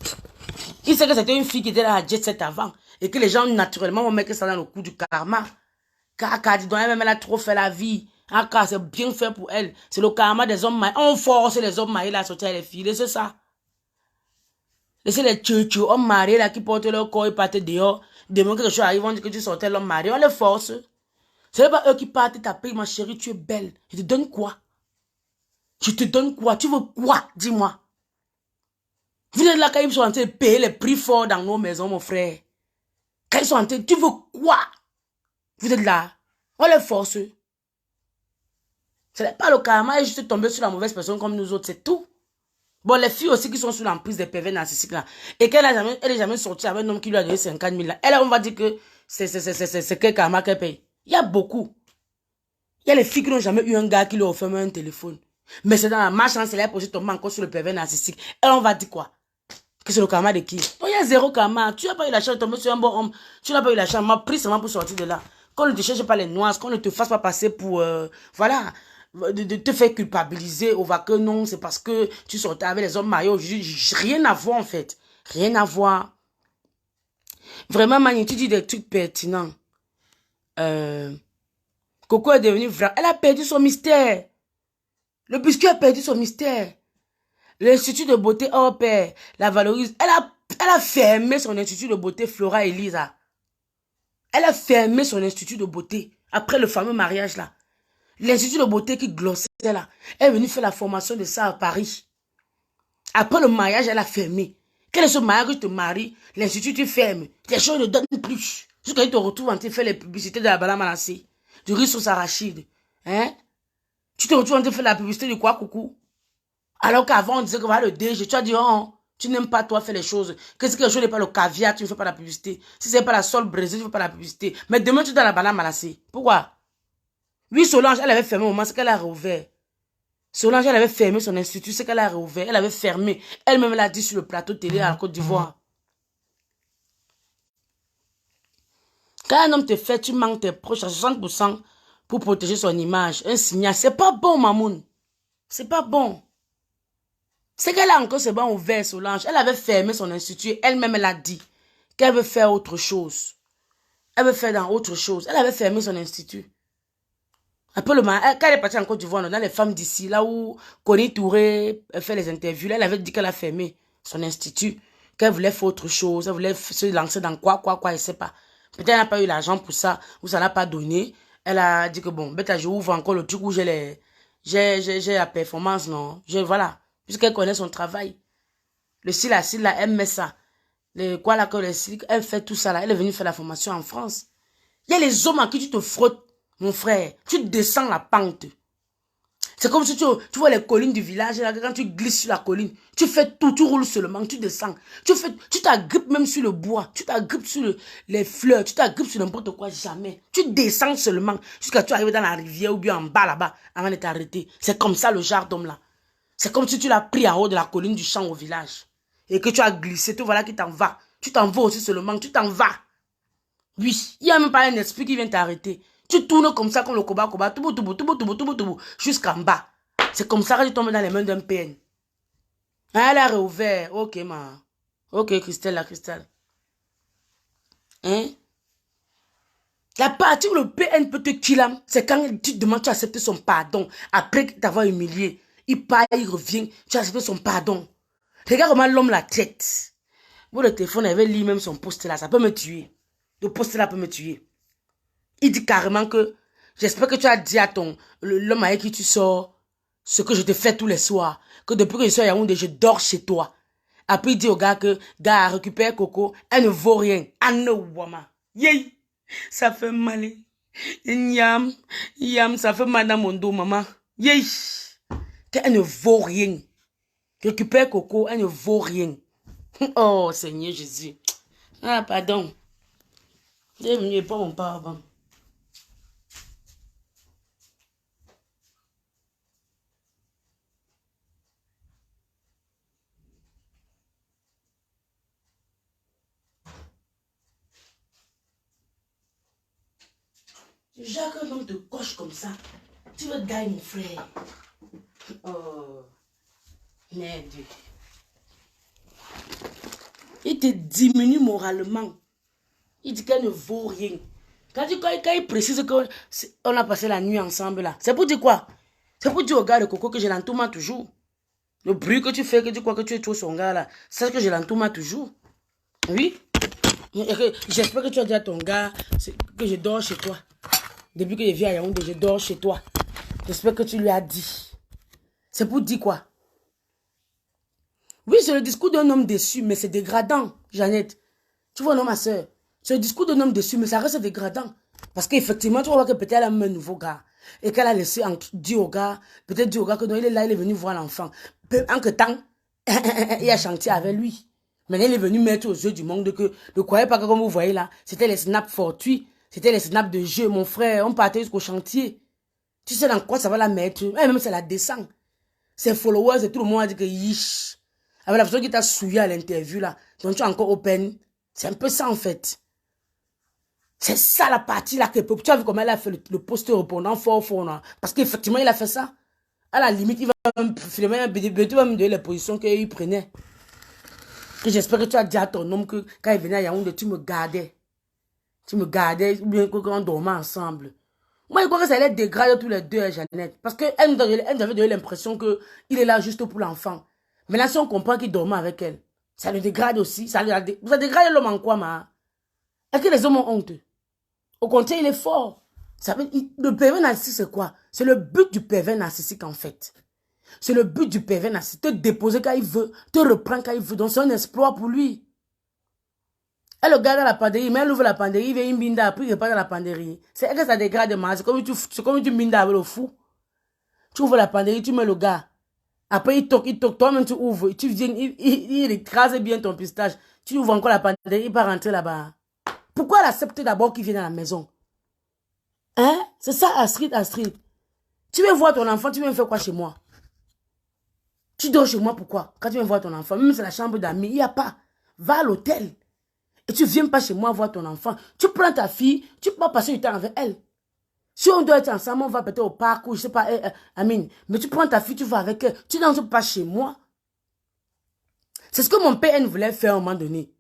Il sait que c'était une fille qui était là à Jet Set avant. Et que les gens, naturellement, vont mettre ça dans le coup du karma. Car, dis donc, elle a trop fait la vie. Ah, car c'est bien fait pour elle. C'est le karma des hommes mariés. On force les hommes mariés à sortir les filles. C'est ça. Laissez les tchou hommes mariés là qui portent leur corps et partent dehors. Demain quelque chose arrive, on dit que tu sortais l'homme marié. On les force. Ce n'est pas eux qui partent taper, ma chérie, tu es belle. Je te donne quoi? Je te donne quoi? Tu veux quoi? Dis-moi. Vous êtes là quand ils sont en train de payer les prix forts dans nos maisons, mon frère. Quand ils sont en train, tu veux quoi? Vous êtes là. On les force. Ce n'est pas le karma, et juste tomber sur la mauvaise personne comme nous autres, c'est tout. Bon, les filles aussi qui sont sous l'emprise des pervers narcissiques là, et qu'elle est jamais sortie avec un homme qui lui a donné 50 000 là, elle, on va dire que c'est quel karma qu'elle paye. Il y a beaucoup. Il y a les filles qui n'ont jamais eu un gars qui leur offre même un téléphone. Mais c'est dans la malchance, elle est posée tomber encore sur le pervers narcissique. Elle, on va dire quoi? Que c'est le karma de qui? Non, il y a zéro karma. Tu n'as pas eu la chance de tomber sur un bon homme. Tu n'as pas eu la chance. M'a pris seulement pour sortir de là. Qu'on ne te cherche pas les noises, qu'on ne te fasse pas passer pour... voilà. De te faire culpabiliser. On va que non, c'est parce que tu sortais avec les hommes mariés. Rien à voir en fait. Rien à voir. Vraiment, Mani, tu dis des trucs pertinents. Coco est devenue vraie. Elle a perdu son mystère. Le biscuit a perdu son mystère. L'Institut de beauté hors pair la valorise. Elle a fermé son institut de beauté Flora Elisa. Elle a fermé son institut de beauté après le fameux mariage là. L'institut de beauté qui glossait là. Elle est venue faire la formation de ça à Paris. Après le mariage, elle a fermé. Quel est ce mariage que tu te maries? L'institut, tu fermes. Les choses ne donnent plus. Jusqu'à tu te retrouves en train de faire les publicités de la banane malassée. Du riz sauce arachide. Hein? Tu te retrouves en train de faire la publicité du quoi coucou? Alors qu'avant, on disait que voilà le DG. Tu as dit, oh, tu n'aimes pas toi faire les choses. Que si quelque chose n'est pas le caviar, tu ne fais pas la publicité. Si ce n'est pas la sole brisée, tu ne fais pas la publicité. Mais demain, tu donnes la banane malassée. Pourquoi? Oui, Solange, elle avait fermé au moment, c'est qu'elle a rouvert. Solange, elle avait fermé son institut, c'est qu'elle a rouvert. Elle avait fermé. Elle-même, elle a dit sur le plateau télé à la Côte d'Ivoire. Quand un homme te fait, tu manques tes proches à 60% pour protéger son image. Un signal. C'est pas bon, Mamoun. C'est pas bon. C'est qu'elle a encore ses bancs ouverts, Solange. Elle avait fermé son institut. Elle-même, elle a dit qu'elle veut faire autre chose. Elle veut faire dans autre chose. Elle avait fermé son institut. Après le mariage, quand elle est partie en Côte d'Ivoire, dans les femmes d'ici, là où Connie Touré fait les interviews, là, elle avait dit qu'elle a fermé son institut, qu'elle voulait faire autre chose, elle voulait se lancer dans quoi, je sais pas. Peut-être qu'elle n'a pas eu l'argent pour ça, ou ça n'a pas donné. Elle a dit que bon, bêta, je ouvre encore le truc où j'ai la performance, non. Voilà. Puisqu'elle connaît son travail. Le cil à cil, là, elle met ça. Quoi, là, que le cil, elle fait tout ça, là. Elle est venue faire la formation en France. Il y a les hommes à qui tu te frottes. Mon frère, tu descends la pente. C'est comme si tu vois les collines du village, là, quand tu glisses sur la colline, tu fais tout, tu roules seulement, tu descends. Tu t'agrippes même sur le bois, tu t'agrippes sur les fleurs, tu t'agrippes sur n'importe quoi, jamais. Tu descends seulement jusqu'à ce que tu arrives dans la rivière ou bien en bas là-bas avant de t'arrêter. C'est comme ça le genre d'homme là. C'est comme si tu l'as pris en haut de la colline du champ au village et que tu as glissé, tu voilà qui t'en va. Tu t'en vas aussi seulement, tu t'en vas. Oui, il n'y a même pas un esprit qui vient t'arrêter. Tu tournes comme ça, comme le koba, jusqu'en bas. C'est comme ça que tu tombes dans les mains d'un PN. Elle a réouvert. Ok, ma. Ok, Christelle, la Christelle. Hein? La partie où le PN peut te killer, c'est quand tu demandes, tu acceptes son pardon. Après t'avoir humilié, il part, il revient, tu acceptes son pardon. Regarde comment l'homme la traite. Vous, le téléphone avait lu même son post là, ça peut me tuer. Le post là peut me tuer. Il dit carrément que j'espère que tu as dit à l'homme avec qui tu sors ce que je te fais tous les soirs. Que depuis que je suis à Yaoundé, je dors chez toi. Après, il dit au gars que, gars, récupère Coco, elle ne vaut rien. Anne Wama. Yey, ça fait mal. Yam, ça fait mal dans mon dos, maman. Yey, qu'elle ne vaut rien. Récupère Coco, elle ne vaut rien. Oh, Seigneur Jésus. Ah, pardon. Je ne venu pas mon pardon. Jacques, non, te coche comme ça. Tu veux gagner mon frère. Oh, merde. Il te diminue moralement. Il dit qu'elle ne vaut rien. Quand il précise qu'on a passé la nuit ensemble là, c'est pour dire quoi? C'est pour dire au gars de Coco que je l'entoure toujours. Le bruit que tu fais, que tu crois que tu es trop son gars là, c'est que je l'entoure toujours. Oui. J'espère que tu as dit à ton gars que je dors chez toi. Depuis que je viens à Yaoundé, je dors chez toi. J'espère que tu lui as dit. C'est pour dire quoi? Oui, c'est le discours d'un homme déçu, mais c'est dégradant, Jeannette. Tu vois, non, ma soeur? C'est le discours d'un homme déçu, mais ça reste dégradant. Parce qu'effectivement, tu vas voir que peut-être elle a même un nouveau gars. Et qu'elle a laissé dire au gars, peut-être dire au gars que non, il est là, il est venu voir l'enfant. En que temps, il a chanté avec lui. Maintenant, il est venu mettre aux yeux du monde que ne croyez pas que comme vous voyez là, c'était les snaps fortuits, c'était les snaps de jeu, mon frère, on partait jusqu'au chantier. Tu sais dans quoi ça va la mettre? Même ça la descend. Ses followers et tout le monde a dit que yish. Avec la personne qui t'a souillé à l'interview là, donc tu es encore open. C'est un peu ça en fait. C'est ça la partie là que tu as vu comment elle a fait le post répondant fort là. Parce qu'effectivement il a fait ça. À la limite, il va même filmer un BD, tu vas me donner les positions qu'il prenait. Et j'espère que tu as dit à ton homme que quand il venait à Yaoundé, tu me gardais. Tu me gardais, ou bien qu'on dormait ensemble. Moi, je crois que ça allait dégrader tous les deux, Jeannette. Parce qu'elle nous avait donné l'impression qu'il est là juste pour l'enfant. Maintenant, si on comprend qu'il dormait avec elle, ça le dégrade aussi. Ça dégrade l'homme en quoi, ma? Est-ce que les hommes ont honte? Au contraire, il est fort. Le pervers narcissique, c'est quoi? C'est le but du pervers narcissique, en fait. C'est le but du pervers narcissique. Te déposer quand il veut, te reprendre quand il veut. Donc, c'est un exploit pour lui. Elle regarde dans la panderie, mais elle ouvre la panderie, il vient une binda, après il repart dans la panderie. C'est que ça dégrade, c'est comme tu binda avec le fou. Tu ouvres la panderie, tu mets le gars. Après il toque, toi-même tu ouvres, tu viens, il écrase bien ton pistache. Tu ouvres encore la panderie, il va rentrer là-bas. Pourquoi elle accepte d'abord qu'il vienne à la maison? Hein? C'est ça, Astrid. Tu viens voir ton enfant, tu viens faire quoi chez moi? Tu dors chez moi, pourquoi? Quand tu viens voir ton enfant, même si c'est la chambre d'amis, il n'y a pas. Va à l'hôtel. Et tu ne viens pas chez moi voir ton enfant. Tu prends ta fille, tu peux passer du temps avec elle. Si on doit être ensemble, on va peut-être au parc ou je ne sais pas, Amine. Mais tu prends ta fille, tu vas avec elle. Tu n'entres pas chez moi. C'est ce que mon père voulait faire à un moment donné.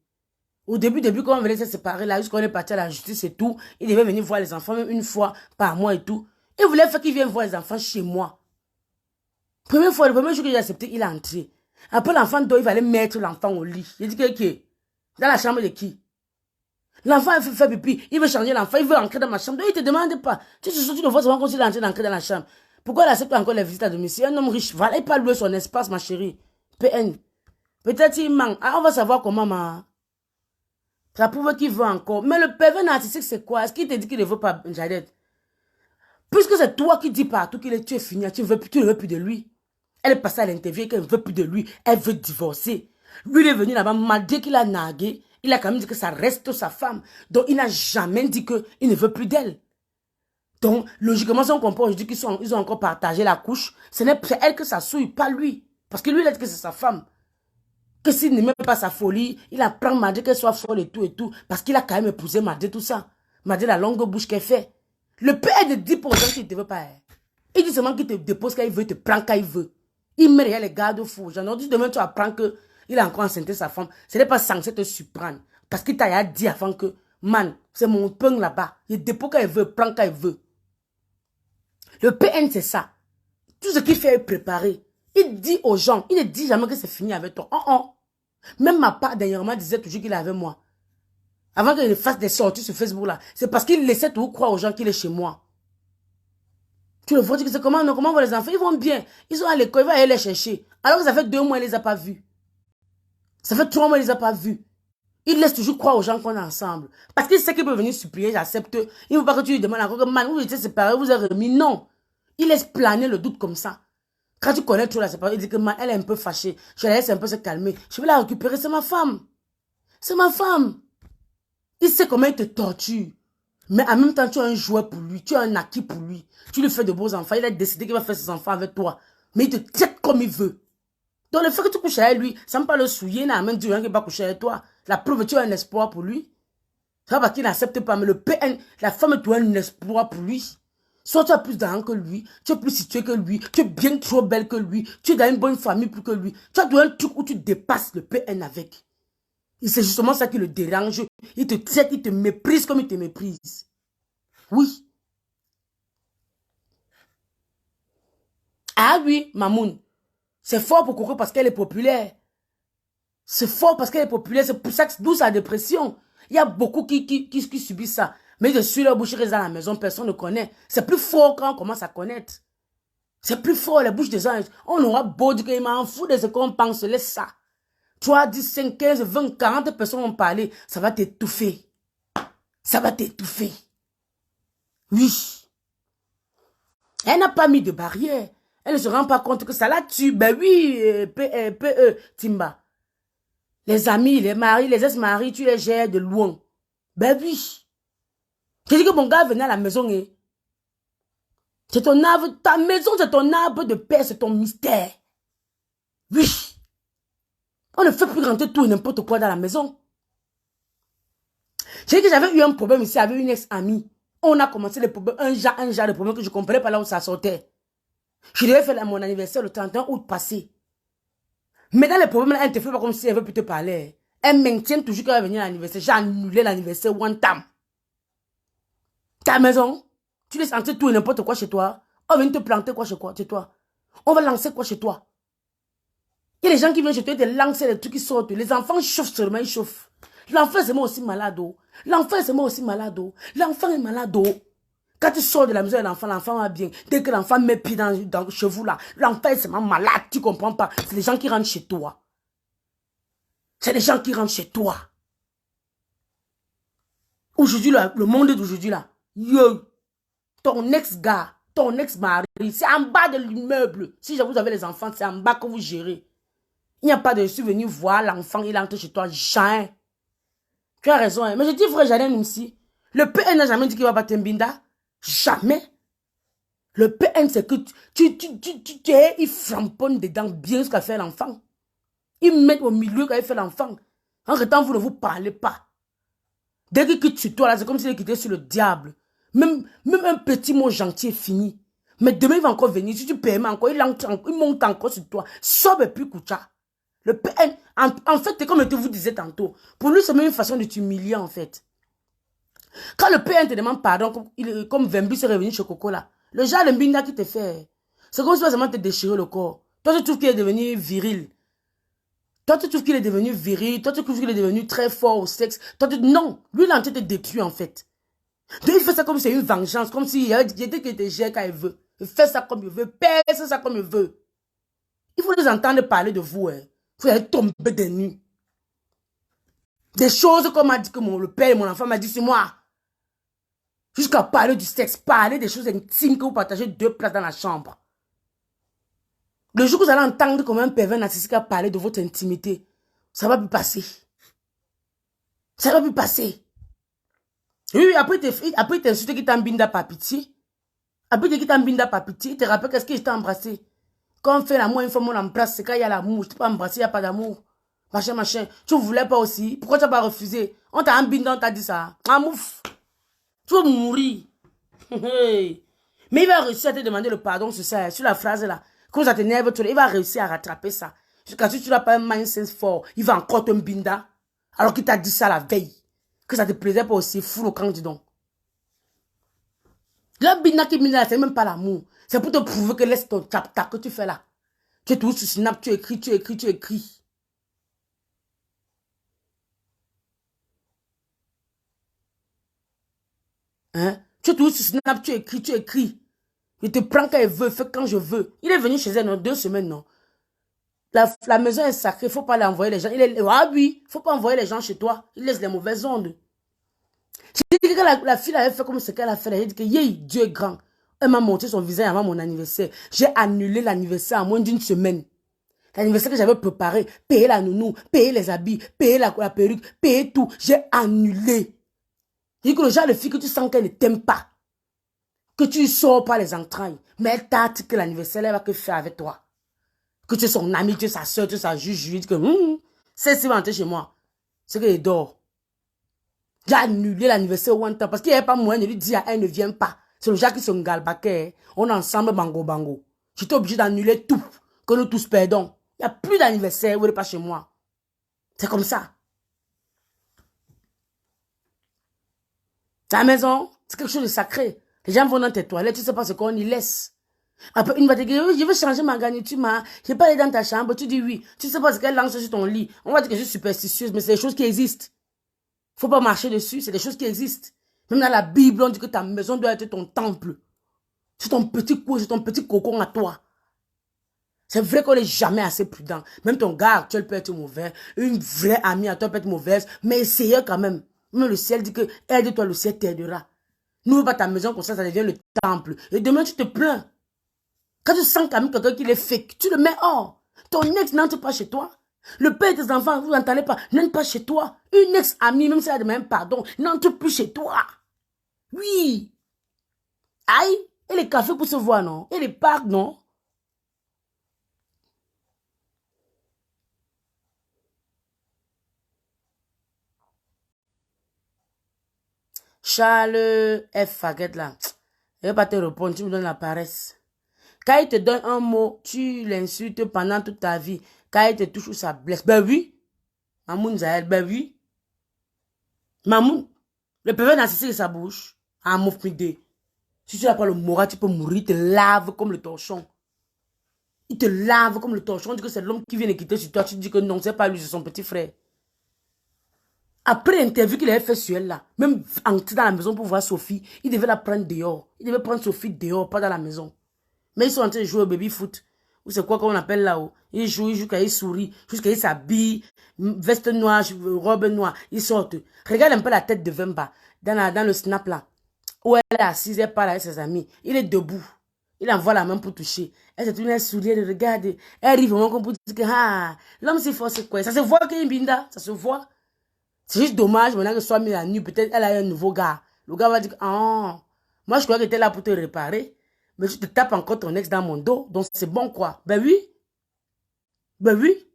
Au début, quand on venait se séparer, là, jusqu'on est parti à la justice et tout, il devait venir voir les enfants, même une fois par mois et tout. Il voulait faire qu'il vienne voir les enfants chez moi. Première fois, le premier jour que j'ai accepté, il a entré. Après l'enfant dort, il fallait mettre l'enfant au lit. Il dit que dans la chambre de qui? L'enfant fait pipi, il veut changer l'enfant, il veut entrer dans ma chambre. Donc, il ne te demande pas. Tu ne vois souvent quand il est en train d'entrer dans la chambre. Pourquoi il accepte encore les visites à domicile? Un homme riche, voilà, il pas louer son espace, ma chérie. PN. Peut-être il manque. Ah, on va savoir comment, ma. Ça prouve qu'il veut encore. Mais le pervers narcissique, c'est quoi? Est-ce qu'il te dit qu'il ne veut pas, Jadette? Puisque c'est toi qui dis partout qu'il est, tu es fini, tu ne veux plus de lui. Elle est passée à l'interview et qu'elle ne veut plus de lui. Elle veut divorcer. Lui, il est venu là-bas, malgré qu'il a nagué. Il a quand même dit que ça reste sa femme. Donc, il n'a jamais dit qu'il ne veut plus d'elle. Donc, logiquement, si on comprend aujourd'hui qu'ils ont encore partagé la couche, c'est elle que ça souille, pas lui. Parce que lui, il a dit que c'est sa femme. Que s'il n'aimait pas sa folie, il apprend Madé qu'elle soit folle et tout. Parce qu'il a quand même épousé Madé, tout ça. Madé, la longue bouche qu'elle fait. Le père ne dit pas aux gens qu'il ne te veut pas. Il dit seulement qu'il te dépose quand il veut, il te prend quand il veut. Il met les garde-fous. J'en ai dit demain, tu apprends qu'il a encore enceinté sa femme. Ce n'est pas censé te surprendre. Parce qu'il t'a dit avant que, man, c'est mon pain là-bas. Il dépose quand il veut, prend quand il veut. Le PN, c'est ça. Tout ce qu'il fait est préparé. Il dit aux gens, il ne dit jamais que c'est fini avec toi. Même ma part, dernièrement, disait toujours qu'il est avec moi. Avant qu'il fasse des sorties sur Facebook là. C'est parce qu'il laissait toujours croire aux gens qu'il est chez moi. Tu le vois, tu dis comment vont les enfants? Ils vont bien. Ils sont à l'école, il va aller les chercher. Alors que ça fait 2 mois, il ne les a pas vus. Ça fait 3 mois, il ne les a pas vus. Il laisse toujours croire aux gens qu'on est ensemble. Parce qu'il sait qu'il peut venir supplier, j'accepte. Il ne veut pas que tu lui demandes encore que, man, vous étiez séparés, vous avez remis. Non. Il laisse planer le doute comme ça. Quand tu connais tout la séparation, il dit que, man, elle est un peu fâchée. Je la laisse un peu se calmer. Je vais la récupérer, c'est ma femme. C'est ma femme. Il sait comment il te torture. Mais en même temps, tu es un joueur pour lui. Tu es un acquis pour lui. Tu lui fais de beaux enfants. Il a décidé qu'il va faire ses enfants avec toi. Mais il te traite comme il veut. Donc, le fait que tu couches avec lui, ça ne me pas le souiller. Il n'a même dit qu'il va coucher avec toi. La preuve, tu as un espoir pour lui. C'est pas parce qu'il n'accepte pas. Mais le PN, la femme, tu as un espoir pour lui. Soit tu as plus d'argent que lui. Tu es plus situé que lui. Tu es bien trop belle que lui. Tu es dans une bonne famille plus que lui. Tu as un truc où tu dépasses le PN avec. Et c'est justement ça qui le dérange. Il te traite, il te méprise comme il te méprise. Oui. Ah oui, Mamoun. C'est fort pour Coco parce qu'elle est populaire. C'est fort parce qu'elle est populaire. C'est pour ça que d'où sa dépression. Il y a beaucoup qui subissent ça. Mais je suis là, bouche reste dans la maison, personne ne connaît. C'est plus fort quand on commence à connaître. C'est plus fort, les bouches des gens. On aura beau dire qu'il m'en fout de ce qu'on pense, laisse ça. 3, 10, 5, 15, 20, 40 personnes vont parler. Ça va t'étouffer. Ça va t'étouffer. Oui. Elle n'a pas mis de barrière. Elle ne se rend pas compte que ça la tue. Ben oui, Timba. Les amis, les maris, les ex-maris, tu les gères de loin. Ben oui. Je dis que mon gars venait à la maison. C'est ton arbre, ta maison, c'est ton arbre de paix, c'est ton mystère. Oui. On ne fait plus rentrer tout et n'importe quoi dans la maison. J'ai dit que j'avais eu un problème ici avec une ex-amie. On a commencé les problèmes, un genre de problème que je ne comprenais pas là où ça sortait. Je devais faire mon anniversaire le 31 août passé. Mais dans les problèmes, elle ne te fait pas comme si elle veut plus te parler. Elle maintient toujours qu'elle va venir à l'anniversaire. J'ai annulé l'anniversaire one time. Ta maison, tu laisses entrer tout et n'importe quoi chez toi. On vient te planter quoi chez toi. On va lancer quoi chez toi. Il y a des gens qui viennent chez toi et te lancer les trucs qui sortent. Les enfants chauffent seulement, ils chauffent. L'enfant c'est moi aussi malade. L'enfant c'est moi aussi malade. L'enfant est malade. Quand tu sors de la maison de l'enfant va bien. Dès que l'enfant met pied dans chez vous là, l'enfant est seulement malade, tu comprends pas. C'est les gens qui rentrent chez toi. C'est les gens qui rentrent chez toi. Aujourd'hui, le monde d'aujourd'hui là, yo, ton ex-gars, ton ex-mari, c'est en bas de l'immeuble. Si vous avez les enfants, c'est en bas que vous gérez. Il n'y a pas de souvenir voir l'enfant, il entre chez toi, jamais. Tu as raison, hein. Mais je dis vrai, j'en ai ici. Le PN n'a jamais dit qu'il va battre un binda. Jamais. Le PN, c'est que tu es, il flamponne dedans bien ce qu'a fait l'enfant. Il met au milieu quand il fait l'enfant. En retant, vous ne vous parlez pas. Dès qu'il quitte sur toi, là, c'est comme s'il est quitté sur le diable. Même un petit mot gentil est fini. Mais demain, il va encore venir. Si tu permets encore, il monte encore sur toi. Sobe plus Koucha. Le PN, en fait, c'est comme je vous disais tantôt. Pour lui, c'est même une façon de t'humilier, en fait. Quand le PN te demande pardon, comme Vembus est revenu chez Coco, là, le genre de binda qui te fait, c'est comme si tu vas te déchirer le corps. Toi, tu trouves qu'il est devenu viril. Toi, tu trouves qu'il est devenu viril. Toi, tu trouves qu'il est devenu très fort au sexe. Toi, non, lui, il a en train de te détruire, en fait. Donc, il fait ça comme si c'est une vengeance, comme s'il était qu'il te gère quand il veut. Il fait ça comme il veut, pèse ça comme il veut. Il faut les entendre parler de vous, hein. Vous allez tomber des nues. Des choses comme m'a dit que le père et mon enfant m'a dit, c'est moi. Jusqu'à parler du sexe, parler des choses intimes que vous partagez 2 places dans la chambre. Le jour que vous allez entendre comme un pervers narcissique à parler de votre intimité, ça va plus passer. Ça va plus passer. Oui, après il t'insulte qu'il t'a binda par pitié. Après qu'il t'a binda par pitié, il te rappelle qu'est-ce que je t'ai embrassé. Quand on fait l'amour, une fois on embrasse, c'est quand il y a l'amour. Je t'ai pas embrassé, il n'y a pas d'amour. Machin, machin. Tu ne voulais pas aussi. Pourquoi tu n'as pas refusé? On t'a binda, on t'a dit ça. Ah, mouf. Tu vas mourir. Mais il va réussir à te demander le pardon sur ça, sur la phrase là. Quand ça t'énerve, il va réussir à rattraper ça. Jusqu'à ce que tu n'as pas un mindset fort, il va encore te binda. Alors qu'il t'a dit ça la veille. Que ça te plaisait pas aussi, fou le camp, dis donc. Le binda qui binda, c'est même pas l'amour. C'est pour te prouver que laisse ton tap que tu fais là. Tu es toujours sur Snap, tu écris. Hein? Tu es toujours sur Snap, tu écris. Il te prend quand il veut, fait quand je veux. Il est venu chez elle dans 2 semaines, non? La maison est sacrée, il ne faut pas l'envoyer les gens. Ah oui, il ne faut pas envoyer les gens chez toi. Il laisse les mauvaises ondes. J'ai dit que la fille avait fait comme ce qu'elle a fait. Elle a dit que Dieu est grand. Elle m'a montré son visage avant mon anniversaire. J'ai annulé l'anniversaire en moins d'1 semaine. L'anniversaire que j'avais préparé, payer la nounou, payer les habits, payer la perruque, payer tout. J'ai annulé. J'ai dit que le genre de fille que tu sens qu'elle ne t'aime pas, que tu ne sors pas les entrailles, mais elle t'a dit que l'anniversaire, elle va que faire avec toi. Que tu es son ami, tu es sa soeur, tu es sa juge, que c'est si va entrer chez moi. C'est qu'elle dort. J'ai annulé l'anniversaire one time parce qu'il n'y avait pas moyen de lui dire elle ne vient pas. C'est le genre qui se galbaquait. On est ensemble, bango bango. J'étais obligé d'annuler tout. Que nous tous perdons. Il n'y a plus d'anniversaire, vous n'êtes pas chez moi. C'est comme ça. La maison, C'est quelque chose de sacré. Les gens vont dans tes toilettes, tu ne sais pas ce qu'on y laisse. Après, une va te dire, oui, je veux changer ma garniture, je n'ai pas aller dans ta chambre. Tu dis oui. Tu ne sais pas ce qu'elle lance sur ton lit. On va dire que je suis superstitieuse, mais c'est des choses qui existent. Il ne faut pas marcher dessus, c'est des choses qui existent. Même dans la Bible, on dit que ta maison doit être ton temple. C'est ton petit cou, c'est ton petit cocon à toi. C'est vrai qu'on n'est jamais assez prudent. Même ton gars actuel peut être mauvais. Une vraie amie à toi peut être mauvaise. Mais essayez quand même. Même le ciel dit que aide-toi, le ciel t'aidera. N'ouvre pas ta maison comme ça devient le temple. Et demain, tu te plains. Quand tu sens quand même quelqu'un qui est fake, tu le mets hors. Ton ex n'entre pas chez toi. Le père de tes enfants, vous n'entendez pas, n'entre pas chez toi. Une ex-amie, même si elle demande pardon, n'entre plus chez toi. Oui. Aïe. Et les cafés pour se voir, non? Et les parcs, non? Charles F. Faguette là. Je ne vais pas te répondre, tu me donnes la paresse. Quand il te donne un mot, tu l'insultes pendant toute ta vie. Quand il te touche, ça blesse. Ben oui. Mamoun Zahel, ben oui. Mamoun, le pervers narcissique de sa bouche. Ah, mouf m'idée. Si tu n'as pas le moral, tu peux mourir. Il te lave comme le torchon. Il te lave comme le torchon. On dit que c'est l'homme qui vient de quitter sur toi. Tu dis que non, c'est pas lui, c'est son petit frère. Après l'interview qu'il avait fait sur elle là, même entrer dans la maison pour voir Sophie, il devait la prendre dehors. Il devait prendre Sophie dehors, pas dans la maison. Mais ils sont en train de jouer au baby foot. Ou c'est quoi qu'on appelle là-haut. Ils jouent quand ils sourient, jusqu'à ils s'habillent, veste noire, robe noire, ils sortent. Regarde un peu la tête de Vemba, dans le snap là. Où elle est assise, elle parle avec ses amis. Il est debout. Il envoie la main pour toucher. Elle se tourne, elle sourit, elle regarde. Elle arrive au moment qu'on peut dire que ah, l'homme c'est fort, c'est quoi? Ça se voit qu'il y a une binda, ça se voit. C'est juste dommage, maintenant que soit mis la nuit, peut-être elle a un nouveau gars. Le gars va dire, ah, moi je crois que tu es là pour te réparer, mais tu te tapes encore ton ex dans mon dos, donc c'est bon quoi. Ben oui. Ben oui.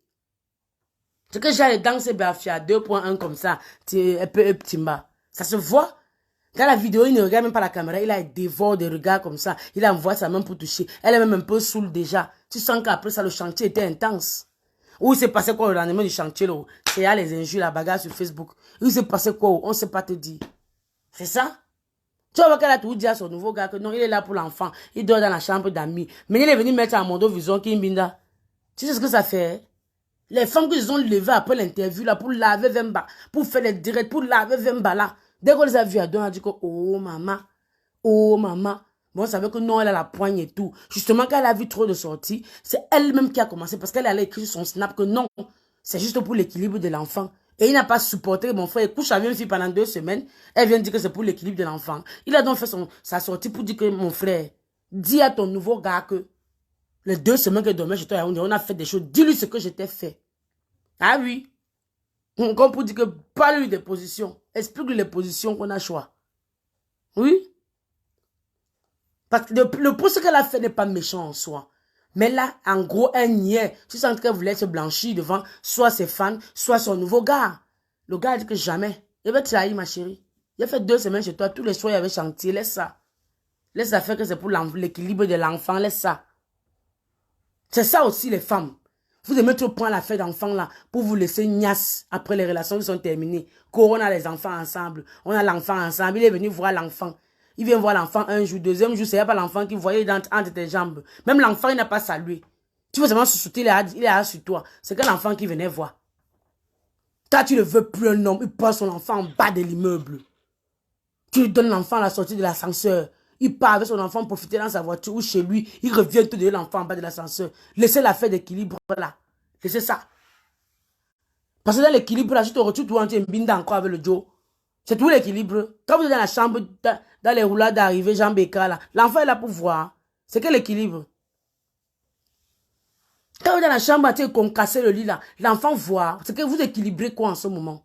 C'est que j'ai les dents, c'est Bafia 2.1 comme ça, un peu timba. Ça se voit. Dans la vidéo, il ne regarde même pas la caméra, il a dévore des regards comme ça. Il envoie sa main pour toucher. Elle est même un peu saoule déjà. Tu sens qu'après ça, le chantier était intense. Où il s'est passé quoi le lendemain du chantier, là? C'est là les injures, la bagarre sur Facebook. Où il s'est passé quoi? On ne sait pas te dire. C'est ça? Tu vois qu'elle a tout dit à son nouveau gars que non, il est là pour l'enfant. Il dort dans la chambre d'amis. Mais il est venu mettre à Mondo Vision Kimbinda. Tu sais ce que ça fait? Les femmes qu'ils ont levées après l'interview là pour laver Vemba, pour faire les directs, pour laver Vemba là. Dès qu'on les a vus à deux, on a dit que oh maman, oh maman. Bon, on savait que non, elle a la poigne et tout. Justement, quand elle a vu trop de sorties, c'est elle-même qui a commencé parce qu'elle allait écrire sur son snap que non, c'est juste pour l'équilibre de l'enfant. Et il n'a pas supporté mon frère. Il couche avec une fille pendant 2 semaines. Elle vient dire que c'est pour l'équilibre de l'enfant. Il a donc fait sa sortie pour dire que mon frère, dis à ton nouveau gars que les 2 semaines que dormait chez toi, on a fait des choses. Dis-lui ce que je t'ai fait. Ah oui. Comme pour dire que parle-lui des positions. Explique-lui les positions qu'on a choix. Oui. Parce que le pouce qu'elle a fait n'est pas méchant en soi. Mais là, en gros, elle niait. Tu sens qu'elle voulait se blanchir devant soit ses fans, soit son nouveau gars. Le gars a dit que jamais. Il va trahir, ma chérie. Il a fait 2 semaines chez toi. Tous les soirs, il avait chanté. Laisse ça. Laisse ça faire que c'est pour l'équilibre de l'enfant. Laisse ça. C'est ça aussi, les femmes. Vous aimez trop prendre la fête d'enfant là pour vous laisser niasse après les relations qui sont terminées. On a les enfants ensemble. On a l'enfant ensemble. Il est venu voir l'enfant. Il vient voir l'enfant un jour, 2e jour, c'est pas l'enfant qui voyait entre tes jambes. Même l'enfant, il n'a pas salué. Tu veux seulement se soutenir, il est là sur toi. C'est que l'enfant qui venait voir. Toi, tu ne veux plus un homme, il prend son enfant en bas de l'immeuble. Tu lui donnes l'enfant à la sortie de l'ascenseur. Il part avec son enfant profiter dans sa voiture ou chez lui. Il revient te donner l'enfant en bas de l'ascenseur. Laissez la fête d'équilibre là. Laissez ça. Parce que dans l'équilibre là, tu te retrouves tout entier binda encore avec le Joe. C'est tout l'équilibre. Quand vous êtes dans la chambre, dans les roulades d'arrivée, jambes écart là, l'enfant est là pour voir. C'est que l'équilibre. Quand vous êtes dans la chambre, tu concasser le lit là, l'enfant voit. C'est que vous équilibrez quoi en ce moment?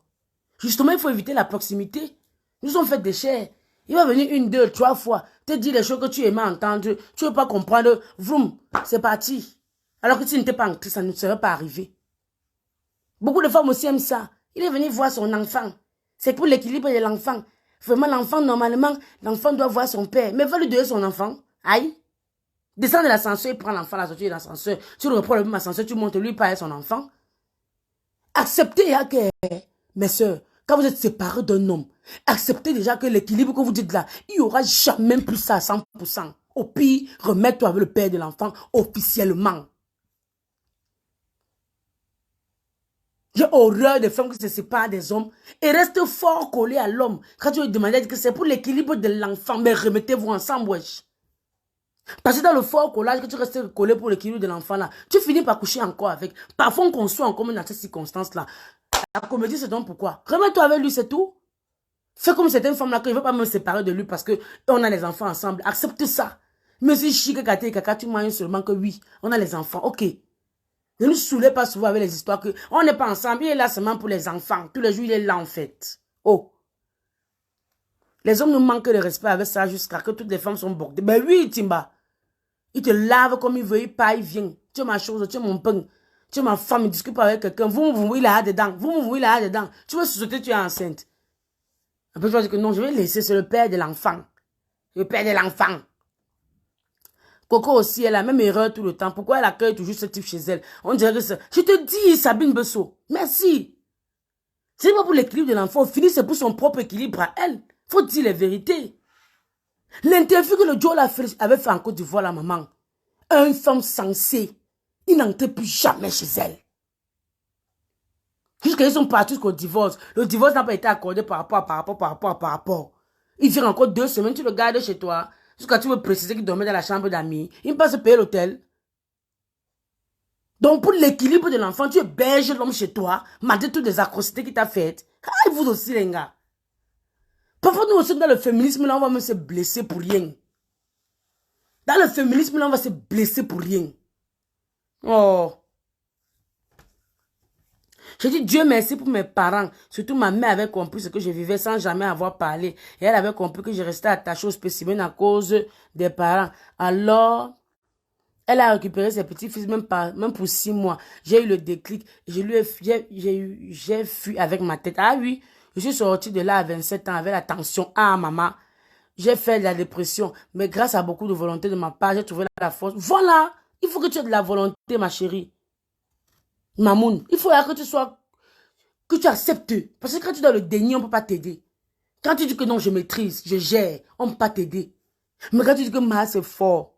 Justement, il faut éviter la proximité. Nous sommes fait des chairs. Il va venir 1, 2, 3 fois, te dire les choses que tu aimais entendre. Tu ne veux pas comprendre. Vroom, c'est parti. Alors que tu n'étais pas entré, ça ne serait pas arrivé. Beaucoup de femmes aussi aiment ça. Il est venu voir son enfant. C'est pour l'équilibre de l'enfant. Vraiment, l'enfant, normalement, l'enfant doit voir son père. Mais va lui donner son enfant. Aïe. Descend de l'ascenseur, il prend l'enfant à la sortie de l'ascenseur. Tu le reprends le même ascenseur, tu montes lui, pas son enfant. Acceptez, que mes soeurs. quand vous êtes séparé d'un homme, acceptez déjà que l'équilibre que vous dites là, il n'y aura jamais plus ça à 100%. Au pire, remets-toi avec le père de l'enfant officiellement. J'ai horreur des femmes qui se séparent des hommes et restent fort collés à l'homme. Quand tu lui demandais que c'est pour l'équilibre de l'enfant, mais remettez-vous ensemble, wesh. Parce que dans le fort collage que tu restes collé pour l'équilibre de l'enfant là, tu finis par coucher encore avec. Parfois on conçoit en commun dans ces circonstances là. La comédie c'est donc pourquoi. Remets-toi avec lui, c'est tout. Fais comme certaines femmes là que je ne veux pas me séparer de lui parce que on a les enfants ensemble. Accepte ça. Mais si chic, kate et kaka, tu moyens seulement que oui, on a les enfants. Ok. Ne nous saoulez pas souvent avec les histoires que on n'est pas ensemble. Il est là seulement pour les enfants. Tous les jours, il est là en fait. Oh. Les hommes nous manquent de respect avec ça jusqu'à que toutes les femmes sont bordées. Ben oui, Timba. Il te lave comme il veut, il part, il vient. Tu es ma chose, tu es mon pain. Tu es ma femme, il discute pas avec quelqu'un. Vous, il a dedans. Vous, il a dedans. Tu veux sauter, tu es enceinte. Après, tu vas dire que non, je vais laisser, c'est le père de l'enfant. Le père de l'enfant. Coco aussi, elle a la même erreur tout le temps. Pourquoi elle accueille toujours ce type chez elle? On dirait que c'est... Je te dis, Sabine Besso, merci. C'est pas pour l'équilibre de l'enfant. Au final, c'est pour son propre équilibre à elle. Faut dire les vérités. L'interview que le Joe avait fait en Côte d'Ivoire, la maman. Une femme sensée. Il n'entrait plus jamais chez elle. Jusqu'à ils sont partis jusqu'au divorce. Le divorce n'a pas été accordé par rapport. Il vient encore 2 semaines, tu le gardes chez toi. Jusqu'à tu veux préciser qu'il dormait dans la chambre d'amis. Il ne peut pas se payer l'hôtel. Donc pour l'équilibre de l'enfant, tu héberges l'homme chez toi, malgré toutes les atrocités qu'il t'a faites. Ah, vous aussi les gars. Parfois nous aussi dans le féminisme, là on va même se blesser pour rien. Dans le féminisme, là on va se blesser pour rien. Oh. Je dis Dieu merci pour mes parents. Surtout ma mère avait compris ce que je vivais sans jamais avoir parlé. Et elle avait compris que je restais attachée au spécimen à cause des parents. Alors, elle a récupéré ses petits-fils même pour 6 mois. J'ai eu le déclic. J'ai fui avec ma tête. Ah oui, je suis sortie de là à 27 ans avec la tension. Ah maman, j'ai fait de la dépression. Mais grâce à beaucoup de volonté de ma part, j'ai trouvé la force. Voilà, il faut que tu aies de la volonté ma chérie. Mamoun, il faut que tu acceptes. Parce que quand tu es dans le déni, on ne peut pas t'aider. Quand tu dis que non, je maîtrise, je gère, on ne peut pas t'aider. Mais quand tu dis que ma c'est fort,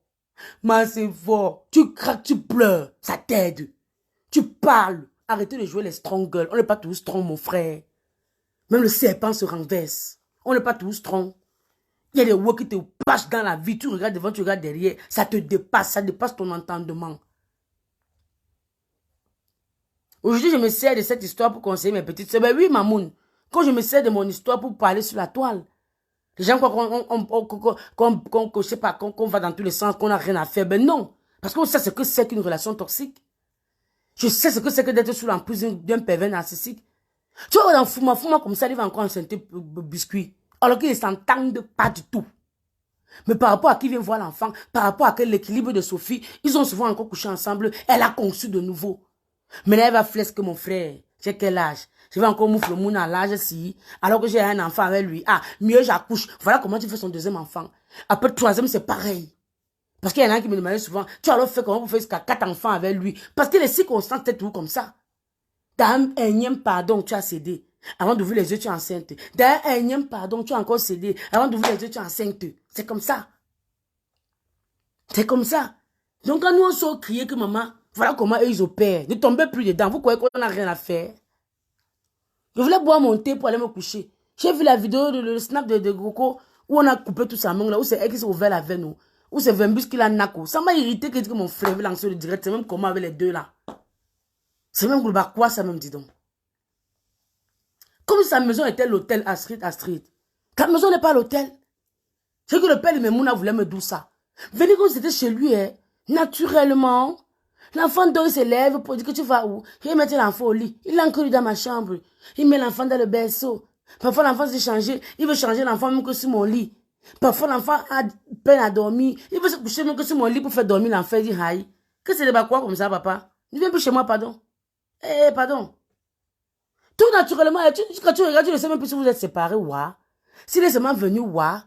tu craques, tu pleures, ça t'aide. Tu parles. Arrêtez de jouer les strong girls. On n'est pas tous strong, mon frère. Même le serpent se renverse. On n'est pas tous strong. Il y a des woks qui te passent dans la vie. Tu regardes devant, tu regardes derrière. Ça te dépasse, ça dépasse ton entendement. Aujourd'hui, je me sers de cette histoire pour conseiller mes petites soeurs. Ben oui, Mamoun. Quand je me sers de mon histoire pour parler sur la toile. Les gens croient qu'on va dans tous les sens, qu'on n'a rien à faire. Ben non. Parce qu'on sait ce que c'est qu'une relation toxique. Je sais ce que c'est que d'être sous l'emprise d'un pervers narcissique. Tu vois, dans Fouma comme ça, il va encore enceinter biscuit. Alors qu'ils ne s'entendent pas du tout. Mais par rapport à qui vient voir l'enfant, par rapport à l'équilibre de Sophie, ils ont souvent encore couché ensemble. Elle a conçu de nouveau. Mais là, elle va flesque mon frère. J'ai quel âge? Je vais encore moufler le monde à l'âge si. Alors que j'ai un enfant avec lui. Ah, mieux j'accouche. Voilà comment tu fais son deuxième enfant. Après le troisième, c'est pareil. Parce qu'il y en a qui me demandaient souvent, tu as alors fait comment vous faites jusqu'à 4 enfants avec lui? Parce que les circonstances étaient toujours comme ça. Dans un énième pardon, tu as cédé. Avant d'ouvrir les yeux, tu es enceinte. Dans un énième pardon, tu as encore cédé. Avant d'ouvrir les yeux, tu es enceinte. C'est comme ça. C'est comme ça. Donc quand nous on sort crier que maman, voilà comment eux ils opèrent. Ne tombez plus dedans. Vous croyez qu'on n'a rien à faire? Je voulais boire mon thé pour aller me coucher. J'ai vu la vidéo le snap de Coco où on a coupé tout sa main là, où c'est elle qui s'est ouvert la veine, où c'est Vembus qui l'a nako. Ça m'a irrité que mon frère veut lancer le direct. C'est même comment avec les deux là. C'est même quoi ça même, dis donc. Comme si sa maison était l'hôtel Astrid. Ta maison n'est pas l'hôtel. C'est que le père de Memouna voulait me dire ça. Venez quand c'était chez lui, hein. Naturellement. L'enfant dort, il se lève pour dire que tu vas où? Il met l'enfant au lit. Il l'a encore dans ma chambre. Il met l'enfant dans le berceau. Parfois l'enfant s'est changé. Il veut changer l'enfant même que sur mon lit. Parfois l'enfant a peine à dormir. Il veut se coucher même que sur mon lit pour faire dormir l'enfant. Il dit, aïe. Que c'est de quoi comme ça, papa? Ne viens plus chez moi, pardon. Eh, pardon. Tout naturellement, quand tu regardes, tu ne sais même plus si vous êtes séparés, ouah. S'il est seulement venu, ouah.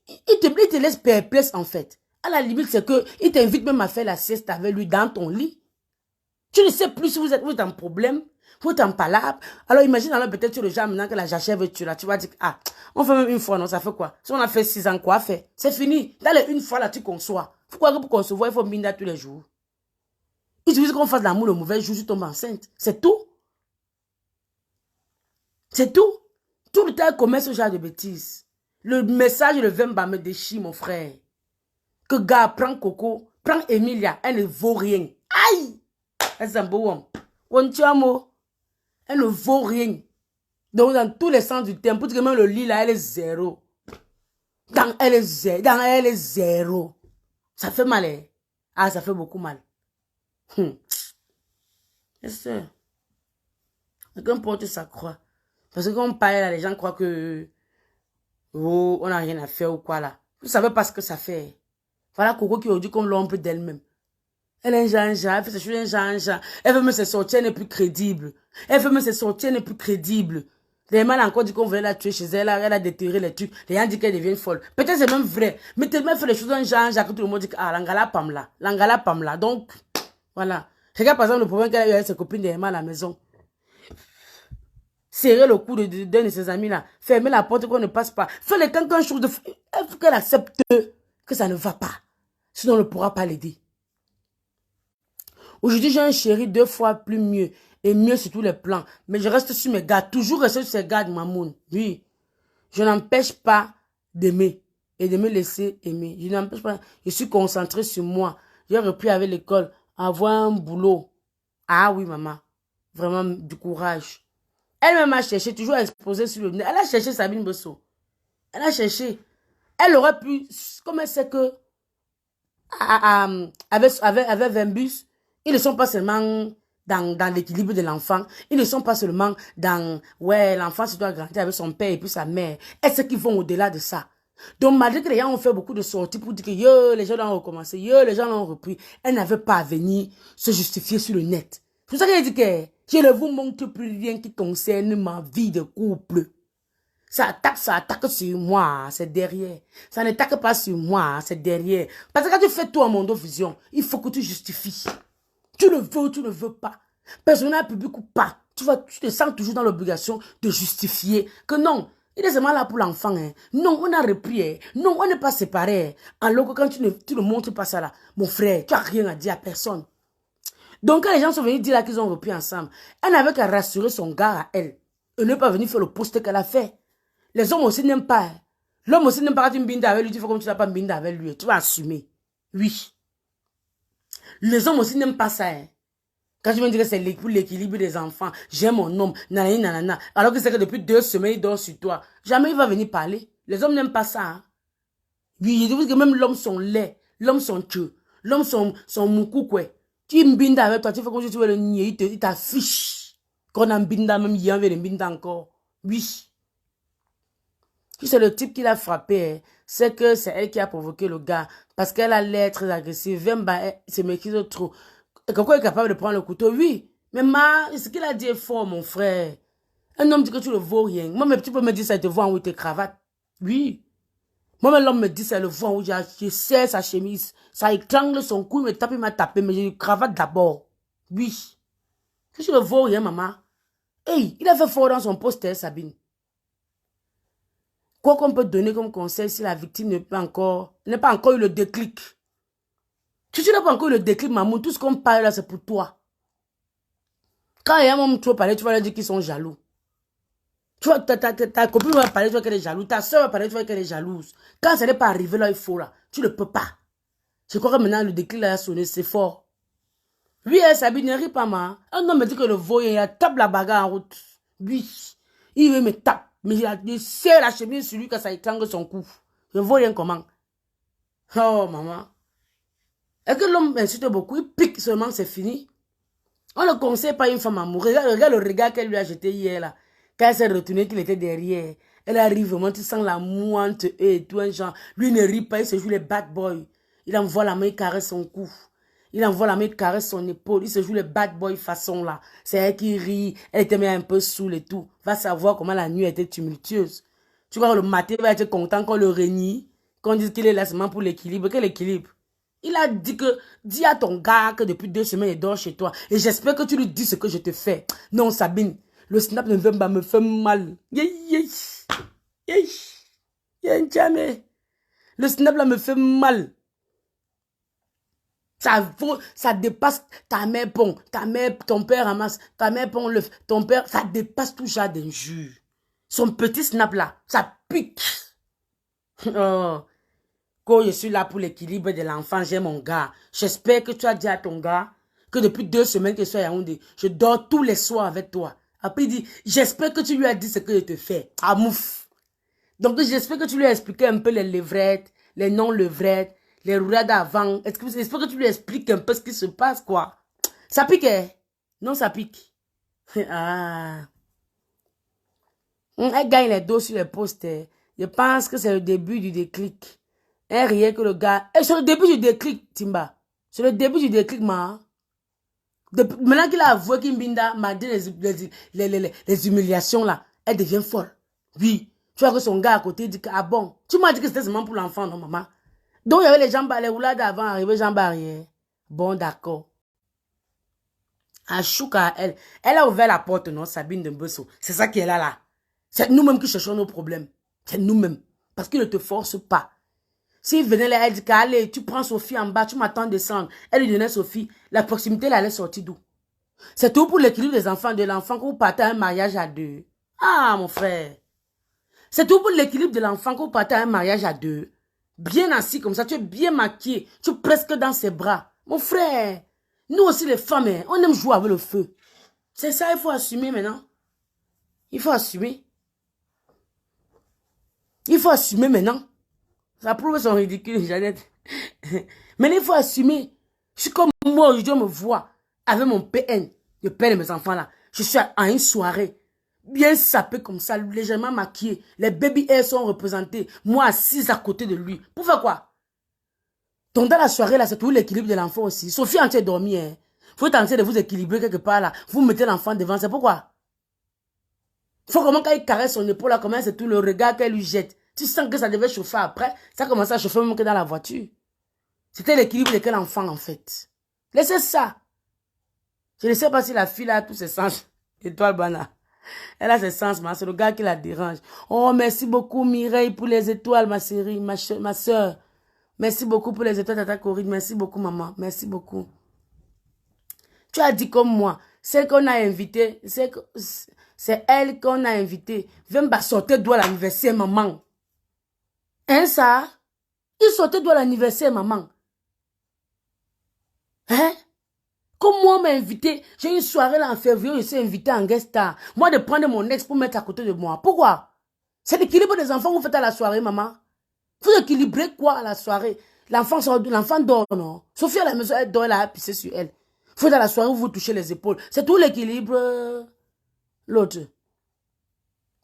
Il te laisse perplexe, en fait. À la limite, c'est que il t'invite même à faire la sieste avec lui dans ton lit. Tu ne sais plus si vous êtes en problème. Faut t'en palabre. Alors imagine alors peut-être tu le genre maintenant que la jachère veut tuer là. Tu vas dire, ah, on fait même une fois, non, ça fait quoi? Si on a fait 6 ans, quoi fait? C'est fini. Dans les une fois là, tu conçois. Pourquoi pour concevoir, il faut binda tous les jours? Il suffit qu'on fasse l'amour le mauvais jour, tu tombes enceinte. C'est tout. C'est tout. Tout le temps, commet ce genre de bêtises. Le message, le vemba me déchire, mon frère. Que gars, prends Coco, prends Emilia, elle ne vaut rien. Aïe! Elle un beau homme. Elle ne vaut rien. Donc, dans tous les sens du terme, pour dire que même le lit là, elle est zéro. Dans elle est zéro. Ça fait mal, hein? Ah, ça fait beaucoup mal. C'est ça. Qu'importe ça croit. Parce que quand on parle là, les gens croient que oh, on n'a rien à faire ou quoi là. Vous savez pas ce que ça fait. Voilà Coco qui aujourd'hui comme l'ombre d'elle-même. Elle est un genre, elle fait ses choses un genre. Elle veut me se sortir, elle n'est plus crédible. Elle veut me se sortir, elle n'est plus crédible. Les gens encore dit qu'on veut la tuer chez elle, elle a déterré les trucs. Les gens disent qu'elle devient folle. Peut-être c'est même vrai. Mais tellement fait les choses un genre, que tout le monde dit que ah, l'angala pamla. L'angala pamla. Donc, voilà. Regarde par exemple le problème qu'elle a eu avec ses copines d'Emma à la maison. Serrer le cou d'un de ses amis là. Fermer la porte qu'on ne passe pas. Faire les quelque chose de... Il faut qu'elle accepte que ça ne va pas. Sinon on ne pourra pas l'aider. Aujourd'hui, j'ai un chéri 2 fois plus mieux. Et mieux sur tous les plans. Mais je reste sur mes gardes. Toujours rester sur ses gardes, Mamoun. Oui. Je n'empêche pas d'aimer. Et de me laisser aimer. Je n'empêche pas. Je suis concentrée sur moi. J'ai repris avec l'école. Avoir un boulot. Ah oui, maman. Vraiment du courage. Elle-même a cherché. Toujours exposée sur le nez. Elle a cherché Sabine Bosso. Elle a cherché. Elle aurait pu. Comme elle sait que. Avec Vembus. Ils ne sont pas seulement dans l'équilibre de l'enfant. Ils ne sont pas seulement dans, ouais, l'enfant se doit grandir avec son père et puis sa mère. Est-ce qu'ils vont au-delà de ça? Donc, malgré que les gens ont fait beaucoup de sorties pour dire que yo, les gens ont recommencé, yo, les gens l'ont repris, elle n'avait pas à venir se justifier sur le net. C'est pour ça qu'elle dit que je ne vous montre plus rien qui concerne ma vie de couple. Ça attaque sur moi, c'est derrière. Ça n'attaque pas sur moi, c'est derrière. Parce que quand tu fais tout en Mondo Vision, il faut que tu justifies. Tu le veux ou tu ne veux pas. Personnel public ou pas. Tu te sens toujours dans l'obligation de justifier que non, il est seulement là pour l'enfant. Hein. Non, on a repris. Hein. Non, on n'est pas séparés. Hein. Alors que quand tu ne montres pas ça là, mon frère, tu n'as rien à dire à personne. Donc quand les gens sont venus dire là qu'ils ont repris ensemble, elle n'avait qu'à rassurer son gars à elle. Et ne pas venir faire le poste qu'elle a fait. Les hommes aussi n'aiment pas. Hein. L'homme aussi n'aime pas quand tu me bindes avec lui. Tu fais comme tu n'as pas me bindes avec lui. Tu vas assumer. Oui. Les hommes aussi n'aiment pas ça. Hein. Quand tu me dis que c'est pour l'équilibre des enfants, j'aime mon homme, nanani, nanana. Alors que c'est que depuis 2 semaines, il dort sur toi. Jamais il va venir parler. Les hommes n'aiment pas ça. Hein. Oui, je dis que même l'homme sont laids, l'homme sont tueux, l'homme sont moukou quoi. Tu me bindes avec toi, tu fais comme si tu veux le nier, il t'affiche. Quand on a binda, même il y a un binda encore. Oui. C'est le type qui l'a frappé, hein. C'est que c'est elle qui a provoqué le gars. Parce qu'elle a l'air très agressive. Vemba, c'est maîtrise trop. Quelqu'un est capable de prendre le couteau, oui. Mais ce qu'il a dit est fort, mon frère. Un homme dit que tu ne vaux rien. Moi, tu peux me dire ça, il te voit en haut tes cravates. Oui. Moi, l'homme me dit ça, le voit en haut, je serre sa chemise. Ça étrangle son cou, il me tape, il m'a tapé, mais j'ai une cravate d'abord. Oui. Que tu ne vaux rien, maman. Hey, il a fait fort dans son poster, Sabine. Quoi qu'on peut donner comme conseil si la victime n'a pas encore eu le déclic. Si tu n'as pas encore eu le déclic, maman, tout ce qu'on parle là, c'est pour toi. Quand il y a un moment trop parler, tu vas leur dire qu'ils sont jaloux. Tu vois, ta copine va parler, tu vois qu'elle est jalouse. Ta soeur va parler, tu vois qu'elle est jalouse. Quand ça n'est pas arrivé là, il faut là. Tu ne peux pas. Je crois que maintenant, le déclic là a sonné, c'est fort. Oui, Sabine, ne rit pas, ma. Un homme me dit que le voyant, il tape la bagarre en route. Oui. Il veut me taper. Mais il serre la chemise sur lui quand ça étrangle son cou. Je ne vois rien comment. Oh, maman. Et que l'homme insulte beaucoup, il pique seulement, c'est fini. On ne conseille pas une femme amoureuse. Regarde le regard qu'elle lui a jeté hier là. Quand elle s'est retournée qu'il était derrière. Elle arrive vraiment, tu sens la mointe et tout un genre. Lui ne rit pas, il se joue les bad boys. Il envoie la main, il caresse son cou. Il envoie la main, il caresse son épaule. Il se joue les bad boys façon là. C'est elle qui rit. Elle était même un peu saoule et tout. Va savoir comment la nuit était tumultueuse. Tu vois, le matin, il va être content qu'on le réunit. Qu'on dise qu'il est là seulement pour l'équilibre. Quel équilibre? Il a dit que, dis à ton gars que depuis 2 semaines, il dort chez toi. Et j'espère que tu lui dis ce que je te fais. Non, Sabine, le snap ne veut pas me faire mal. Jamais. Le snap là me fait mal. Ça dépasse ta mère pond, ta mère, ton père ramasse, ta mère pond le, ton père, ça dépasse tout genre d'injures. Son petit snap là, ça pique. Oh. Quand je suis là pour l'équilibre de l'enfant, j'ai mon gars. J'espère que tu as dit à ton gars que depuis 2 semaines que je suis à Yaoundé, je dors tous les soirs avec toi. Après il dit, j'espère que tu lui as dit ce que je te fais. Ah mouf. Donc j'espère que tu lui as expliqué un peu les levrettes, les non-levrettes, les roulades avant. J'espère que tu lui expliques un peu ce qui se passe, quoi. Ça pique, hein? Non, ça pique. Ah. Elle gagne les dos sur les postes. Je pense que c'est le début du déclic. Elle riait que le gars... Et c'est le début du déclic, Timba. C'est le début du déclic, ma. Maintenant qu'il a avoué qu'Imbinda m'a dit les humiliations, là, elle devient folle. Oui. Tu vois que son gars à côté dit que, ah bon, tu m'as dit que c'était seulement pour l'enfant, non, maman? Donc, il y avait les jambes, les roulades avant, arrivé jambes arrière. Bon, d'accord. Un chouk à elle. Elle a ouvert la porte, non, Sabine de Mbesso. C'est ça qui est là. C'est nous-mêmes qui cherchons nos problèmes. C'est nous-mêmes. Parce qu'il ne te force pas. S'il venait là, elle dit allez, tu prends Sophie en bas, tu m'attends descendre. Elle lui donnait Sophie. La proximité, elle allait sortir d'où? C'est tout pour l'équilibre des enfants, de l'enfant, que vous partez à un mariage à 2. Ah, mon frère. C'est tout pour l'équilibre de l'enfant, que vous partez à un mariage à 2. Bien assis comme ça, tu es bien maquillé. Tu es presque dans ses bras. Mon frère, nous aussi les femmes, on aime jouer avec le feu. C'est ça, il faut assumer maintenant. Il faut assumer. Il faut assumer maintenant. Ça prouve son ridicule, Jeannette. Mais il faut assumer. Je suis comme moi, aujourd'hui, on me voit avec mon PN, le père de mes enfants là. Je suis à une soirée, bien sapé comme ça, légèrement maquillé. Les baby hairs sont représentés. Moi, assise à côté de lui. Pour faire quoi? Donc, dans la soirée là, c'est tout l'équilibre de l'enfant aussi. Sophie en train de dormir. Hein. Faut tenter de vous équilibrer quelque part là. Vous mettez l'enfant devant, c'est pourquoi? Faut comment quand il caresse son épaule là, comment c'est tout le regard qu'elle lui jette. Tu sens que ça devait chauffer après. Ça commence à chauffer même que dans la voiture. C'était l'équilibre de quel enfant en fait. Laissez ça. Je ne sais pas si la fille a tous ses sens. Étoile Bana. Elle a ses sens, mais c'est le gars qui la dérange. Oh, merci beaucoup Mireille pour les étoiles, ma chérie, ma soeur. Merci beaucoup pour les étoiles, Tata Corine. Merci beaucoup, maman. Merci beaucoup. Tu as dit comme moi. Celle qu'on a invitée, c'est elle qu'on a invitée. Viens me sortir d'où l'anniversaire, maman. Hein, ça? Il sortait d'où l'anniversaire, maman? Hein? Comme moi, on m'a invité, j'ai une soirée là en février, je suis invité en guest star. Moi, de prendre mon ex pour mettre à côté de moi. Pourquoi? C'est l'équilibre des enfants que vous faites à la soirée, maman. Vous équilibrez quoi à la soirée? L'enfant dort, non? Sophie à la maison, elle dort, elle a pissé sur elle. Vous faites à la soirée où vous touchez les épaules. C'est tout l'équilibre. L'autre.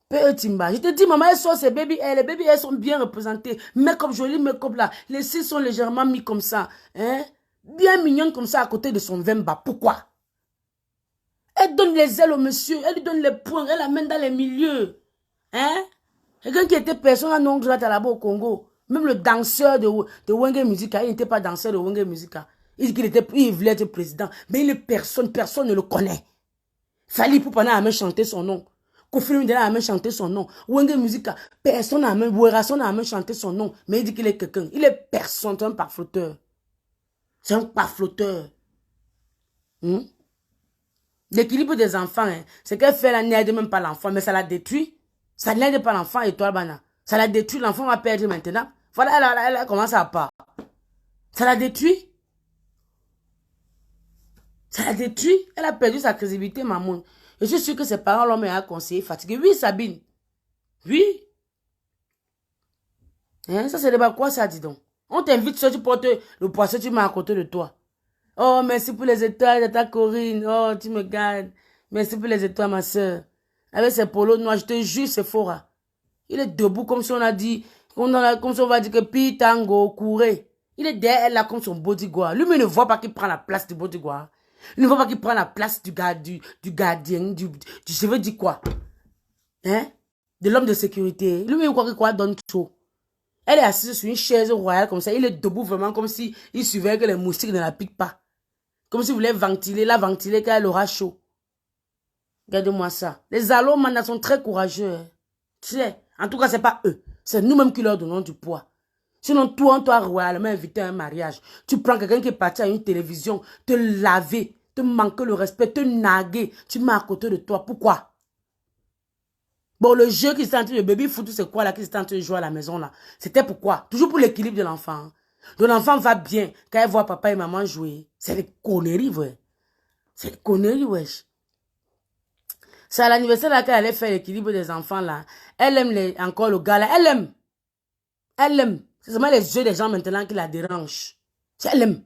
P.E. Timba. Je te dis, maman, elles sont ces baby airs. Les baby airs sont bien représentés. Make-up, joli make-up là. Les cils sont légèrement mis comme ça. Hein? Bien mignonne comme ça à côté de son vemba. Pourquoi? Elle donne les ailes au monsieur. Elle lui donne les poings. Elle l'amène dans les milieux. Hein? Quelqu'un qui était personne à non droite là-bas au Congo. Même le danseur de Wenge Musica. Il n'était pas danseur de Wenge Musica. Il dit il voulait être président. Mais il est personne. Personne ne le connaît. Fali Poupana a même chanté son nom. Kofi Mindela a même chanté son nom. Wenge Musica, personne n'a même, Werason n'a même chanté son nom. Mais il dit qu'il est quelqu'un. Il est personne, c'est un pare-flotteur. C'est un pare-flotteur. L'équilibre des enfants, hein, c'est qu'elle fait la n'aide même pas l'enfant, mais ça la détruit. Ça n'aide pas l'enfant et toi, Bana. Ça la détruit, l'enfant va perdre maintenant. Voilà, elle commence à part. Ça la détruit. Ça la détruit. Elle a perdu sa crédibilité, maman. Je suis sûr que ses parents l'ont mis à conseiller fatigué. Oui, Sabine. Oui. Hein, ça, c'est de quoi ça, dis donc? On t'invite, soit tu portes le poisson, tu mets à côté de toi. Oh, merci pour les étoiles de ta Corinne. Oh, tu me gardes. Merci pour les étoiles, ma soeur. Avec ses polos noirs, je te jure, c'est fort. Il est debout comme si on a dit, comme si on va dire que Pitango, courez. Il est derrière elle là comme son bodyguard. Lui, mais il ne voit pas qu'il prend la place du bodyguard. Il ne voit pas qu'il prend la place du gardien, je veux dire quoi? Hein? De l'homme de sécurité. Lui, il croit qu'il donne chaud. Elle est assise sur une chaise royale comme ça. Il est debout vraiment comme si il surveillait que les moustiques ne la piquent pas. Comme si vous voulez ventiler, la ventiler quand elle aura chaud. Regardez-moi ça. Les Alomans sont très courageux. Hein. Tu sais, en tout cas, c'est pas eux. C'est nous-mêmes qui leur donnons du poids. Sinon, toi, on t'a royalement invité à un mariage. Tu prends quelqu'un qui est parti à une télévision, te laver, te manquer le respect, te naguer. Tu mets à côté de toi. Pourquoi? Bon, le jeu qui s'est en train de baby foot, c'est quoi là qui s'est en train de jouer à la maison là? C'était pourquoi? Toujours pour l'équilibre de l'enfant. Donc l'enfant va bien quand elle voit papa et maman jouer. C'est des conneries, ouais. C'est des conneries, wesh. C'est à l'anniversaire là qu'elle allait faire l'équilibre des enfants là. Elle aime encore le gars là. Elle aime. Elle aime. C'est seulement les yeux des gens maintenant qui la dérangent. Elle aime.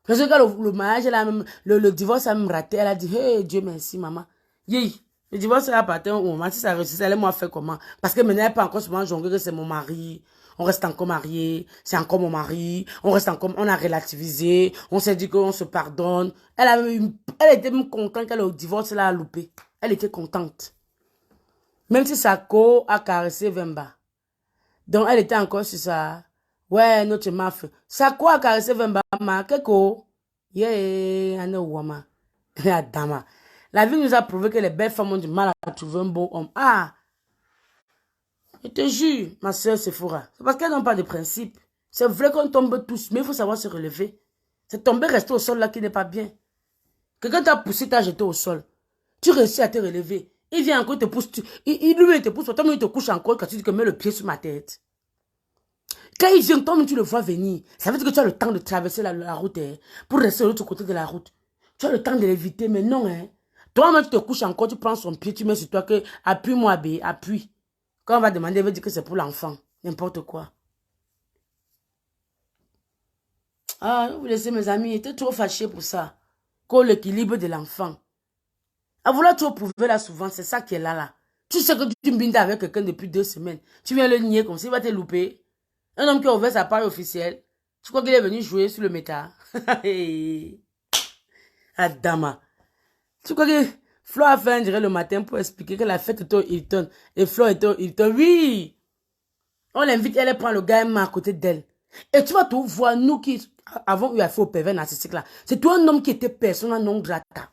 Parce que quand le mariage, elle a même, le divorce a même raté, elle a dit, hey, Dieu merci, maman. Yé, le divorce a parti au moment, si ça réussit, elle m'a fait comment? Parce que maintenant, elle peut encore souvent jongler que c'est mon mari. On reste encore mariés, c'est encore mon mari. On reste encore, on a relativisé. On s'est dit qu'on se pardonne. Elle était même contente quand le divorce l'a loupé. Elle était contente. Même si Sako a caressé Vemba. Donc, elle était encore sur ça. Ouais, notre maf. Sako a caressé Vemba. Ma, keko. Yeah, I know woman. Dama. La vie nous a prouvé que les belles femmes ont du mal à trouver un beau homme. Ah! Je te jure, ma soeur Sephora. C'est parce qu'elles n'ont pas de principe. C'est vrai qu'on tombe tous, mais il faut savoir se relever. C'est tomber, rester au sol là qui n'est pas bien. Quelqu'un t'a poussé, t'a jeté au sol. Tu réussis à te relever. Il vient encore, te pousse. Lui, il te pousse. Toi, il te couche encore quand tu dis que mets le pied sur ma tête. Quand il vient, toi, tu le vois venir. Ça veut dire que tu as le temps de traverser la route hein, pour rester de l'autre côté de la route. Tu as le temps de l'éviter, mais non. Hein. Toi-même, tu te couches encore, tu prends son pied, tu mets sur toi que appuie-moi, bé, appuie. Quand on va demander, elle veut dire que c'est pour l'enfant. N'importe quoi. Ah, vous laissez mes amis, j'étais trop fâché pour ça. Qu'on l'équilibre de l'enfant. À vouloir trop prouver là souvent, c'est ça qui est là. Tu sais que tu bindes avec quelqu'un depuis 2 semaines. Tu viens le nier comme s'il va te louper. Un homme qui a ouvert sa page officielle. Tu crois qu'il est venu jouer sur le méta. Adama. Tu crois que Flo a fait un direct le matin pour expliquer que la fête était au Hilton. Et Flo était au Hilton. Oui. On l'invite, elle prend le gars et met à côté d'elle. Et tu vas tout voir, nous qui avons eu affaire au pervers narcissique là. C'est toi un homme qui était persona non grata.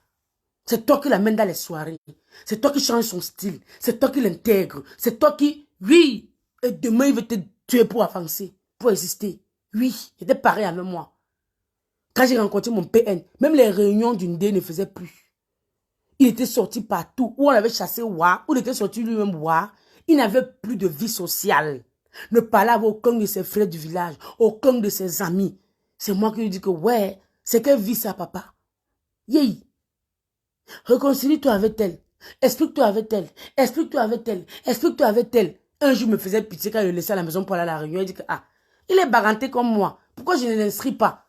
C'est toi qui l'amène dans les soirées. C'est toi qui change son style. C'est toi qui l'intègre. C'est toi qui, oui, et demain il veut te tuer pour avancer, pour exister. Oui, il était pareil avec moi. Quand j'ai rencontré mon PN, même les réunions d'une dé ne faisaient plus. Il était sorti partout, où on avait chassé Wa, où il était sorti lui-même Wa. Il n'avait plus de vie sociale. Ne parlait avec aucun de ses frères du village, aucun de ses amis. C'est moi qui lui dis que, ouais, c'est quelle vie ça, papa? Yeah. Réconcilie-toi avec elle. Explique-toi avec elle. Explique-toi avec elle. Explique-toi avec elle. Un jour, me faisait pitié quand je le laissais à la maison pour aller à la réunion. Il dit que, ah, il est baranté comme moi. Pourquoi je ne l'inscris pas?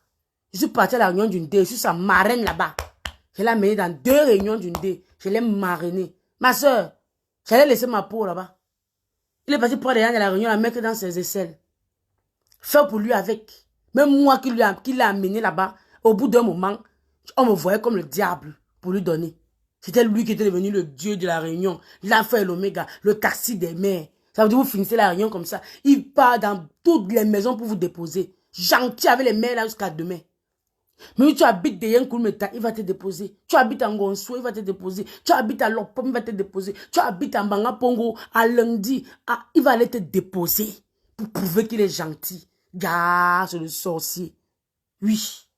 Je suis parti à la réunion d'une dé. Je suis sa marraine là-bas. Je l'ai amené dans 2 réunions d'une dé. Je l'ai marrainée. Ma soeur, j'allais laisser ma peau là-bas. Il est parti prendre des gens dans la réunion, la mettre dans ses aisselles. Faire pour lui avec. Même moi qui l'ai amené là-bas, au bout d'un moment, on me voyait comme le diable pour lui donner. C'était lui qui était devenu le dieu de la réunion, l'alpha et l'oméga, le taxi des mers. Ça veut dire que vous finissez la réunion comme ça. Il part dans toutes les maisons pour vous déposer. Gentil avec les mères là jusqu'à demain. Mais tu habites de Yankoulmeta, il va te déposer. Tu habites en Gonso, il va te déposer. Tu habites à Lopom, il va te déposer. Tu habites en Bangapongo, à lundi, il va aller te déposer. Pour prouver qu'il est gentil. Gars, c'est le sorcier. Oui.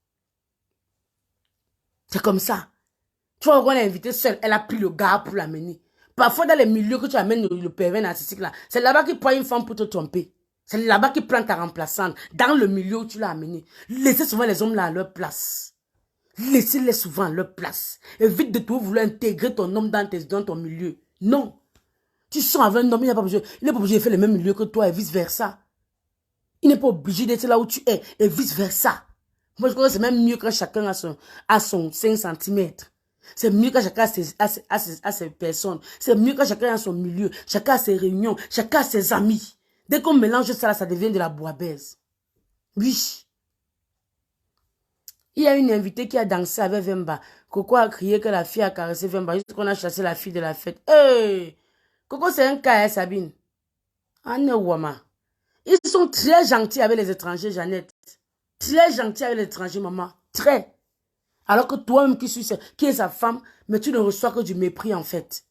C'est comme ça. Tu vois, on l'a invité seule, elle a pris le gars pour l'amener. Parfois, dans les milieux que tu amènes le pervers narcissique là, c'est là-bas qu'il prend une femme pour te tromper. C'est là-bas qu'il prend ta remplaçante. Dans le milieu où tu l'as amené. Laissez souvent les hommes là à leur place. Laissez-les souvent à leur place. Évite de tout vouloir intégrer ton homme dans ton milieu. Non. Tu sens avec un homme, il n'est pas obligé de faire le même milieu que toi et vice-versa. Il n'est pas obligé d'être là où tu es et vice-versa. Moi, je crois que c'est même mieux quand chacun a son 5 cm. C'est mieux quand chacun a ses personnes. C'est mieux quand chacun a son milieu. Chacun a ses réunions. Chacun a ses amis. Dès qu'on mélange ça, là, ça devient de la bouillabaisse. Oui. Il y a une invitée qui a dansé avec Vemba. Coco a crié que la fille a caressé Vemba. Juste qu'on a chassé la fille de la fête. Hey! Coco, c'est un cas, hein, Sabine. Ah, non, Wama. Ils sont très gentils avec les étrangers, Jeannette. Très gentils avec les étrangers, maman. Très. Alors que toi-même qui es sa femme, mais tu ne reçois que du mépris en fait.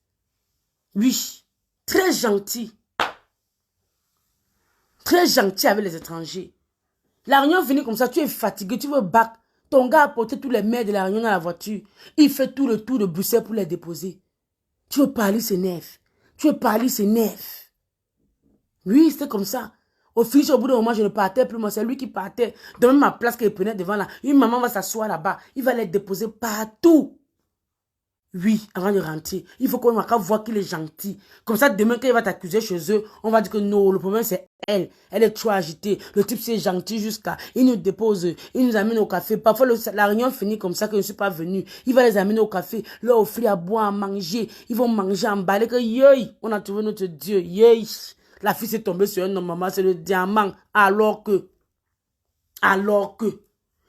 Oui. Très gentil. Très gentil avec les étrangers. La réunion finit comme ça, tu es fatigué, tu veux battre. Ton gars a porté tous les maires de la réunion dans la voiture. Il fait tout le tour de Bruxelles pour les déposer. Tu veux parler, c'est neuf. Tu veux parler, c'est neuf. Oui, c'était comme ça. Au finish, au bout d'un moment, je ne partais plus. Moi, c'est lui qui partait. De même ma place qu'il prenait devant là. Une maman va s'asseoir là-bas. Il va les déposer partout. Oui, avant de rentrer. Il faut qu'on voit qu'il est gentil. Comme ça, demain, quand il va t'accuser chez eux, on va dire que non, le problème, c'est elle. Elle est trop agitée. Le type, c'est gentil jusqu'à... Il nous dépose, il nous amène au café. Parfois, la réunion finit comme ça que je ne suis pas venu. Il va les amener au café, leur offrir à boire, à manger. Ils vont manger, emballer. Que yoï, on a trouvé notre Dieu. Yoï. La fille s'est tombée sur un homme, maman, c'est le diamant. Alors que...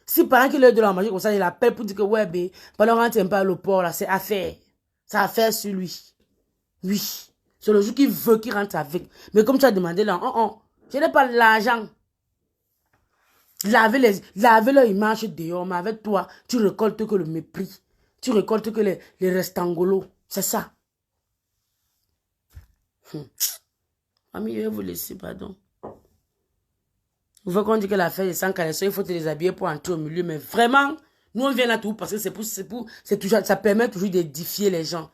Si pendant qu'il est de la manger comme ça, il appelle pour dire que ouais, bé, pendant qu'on rentre un peu à l'aéroport, là, c'est affaire. C'est affaire sur lui. Oui. C'est le jour qu'il veut qu'il rentre avec. Mais comme tu as demandé là, je n'ai pas l'argent. Laver leur image dehors, mais avec toi, tu récoltes que le mépris. Tu récoltes que les restangolos. C'est ça. Ami, je vais vous laisser, pardon. Vous voyez qu'on dit que la fête est sans caleçon, il faut te déshabiller pour entrer au milieu. Mais vraiment, nous on vient là tout parce que c'est toujours, ça permet toujours d'édifier les gens.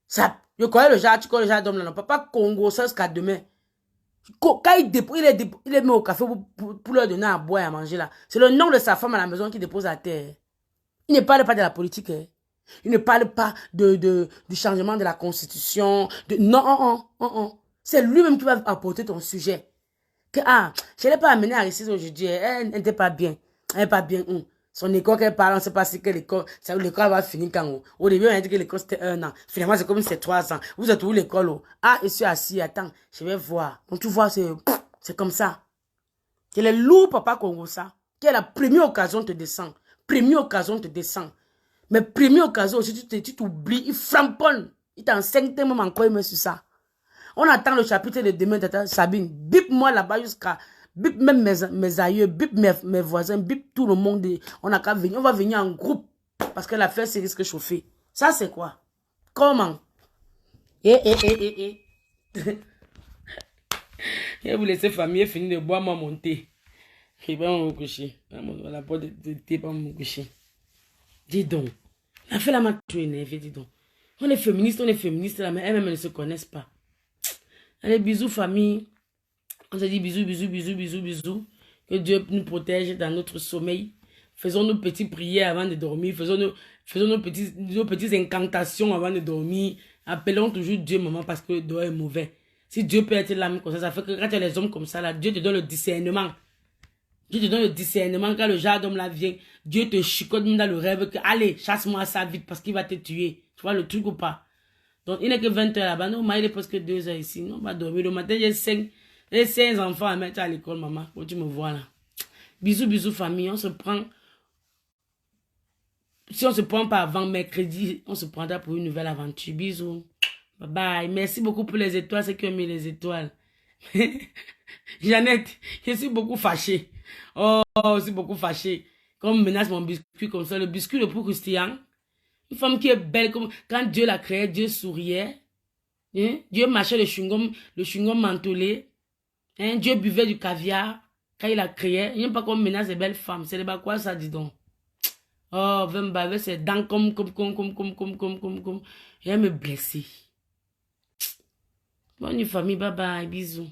Ça, je connais le genre, tu connais le genre d'homme là, non, papa Congo, ça jusqu'à demain. Quand il les met au café pour leur donner à boire et à manger là. C'est le nom de sa femme à la maison qui dépose à terre. Il ne parle pas de la politique. Hein. Il ne parle pas du changement de la constitution. Non. C'est lui-même qui va apporter ton sujet. Que, je ne l'ai pas amenée à Aristide aujourd'hui. Elle n'était pas bien. Elle n'est pas bien. Son école qu'elle parle, on ne sait pas si l'école va finir quand. Au début, on a dit que l'école c'était 1 an. Finalement, c'est comme si c'est 3 ans. Vous êtes où l'école? Je suis assis, attends, je vais voir. Donc tu vois, c'est comme ça. C'est le lourd papa Congo ça. Qui est la première occasion te descend. Première occasion te descend. Mais première occasion aussi, tu t'oublies, il framponne. Il t'enseigne tellement encore, il met sur ça. On attend le chapitre de demain, Sabine. Bip moi là-bas jusqu'à... Bip même mes aïeux, bip mes voisins, bip tout le monde. On a qu'à venir. On va venir en groupe. Parce que l'affaire, c'est risque de chauffer. Ça, c'est quoi? Comment? Je vais vous laisser famille finir de boire moi mon thé. Je vais me coucher. La porte de thé, pas me coucher. Dis donc. L'affaire là m'a tout énervé, dis donc. On est féministe là, mais elles-mêmes ne se connaissent pas. Allez, bisous famille. On se dit bisous. Que Dieu nous protège dans notre sommeil. Faisons nos petites prières avant de dormir. Faisons nos petites incantations avant de dormir. Appelons toujours Dieu, maman, parce que le doigt est mauvais. Si Dieu peut être l'âme comme ça fait que quand tu as les hommes comme ça, là, Dieu te donne le discernement. Dieu te donne le discernement. Quand le genre d'homme là vient, Dieu te chicote dans le rêve que, allez, chasse-moi ça vite parce qu'il va te tuer. Tu vois le truc ou pas? Donc, il n'est que 20 h là-bas. Non, il est presque 2 h ici. Non, on va dormir. Le matin, j'ai 5 enfants à mettre à l'école, maman. Quand tu me vois là. Bisous, famille. On se prend. Si on se prend pas avant mercredi, on se prendra pour une nouvelle aventure. Bisous. Bye bye. Merci beaucoup pour les étoiles. C'est qui ont mis les étoiles. Jeannette, je suis beaucoup fâchée. Oh, je suis beaucoup fâchée. Comme on menace mon biscuit comme ça. Le biscuit de pour Christian. Une femme qui est belle, comme quand Dieu l'a créée, Dieu souriait. Hein? Dieu mâchait le chewing-gum mentholé. Hein? Dieu buvait du caviar quand il a créé. Il n'y a pas comme menace de belles femmes. C'est de quoi ça, dis donc. Oh, va me baver ses dents comme. Il va me blesser. Bonne nuit, famille. Bye bye. Bisous.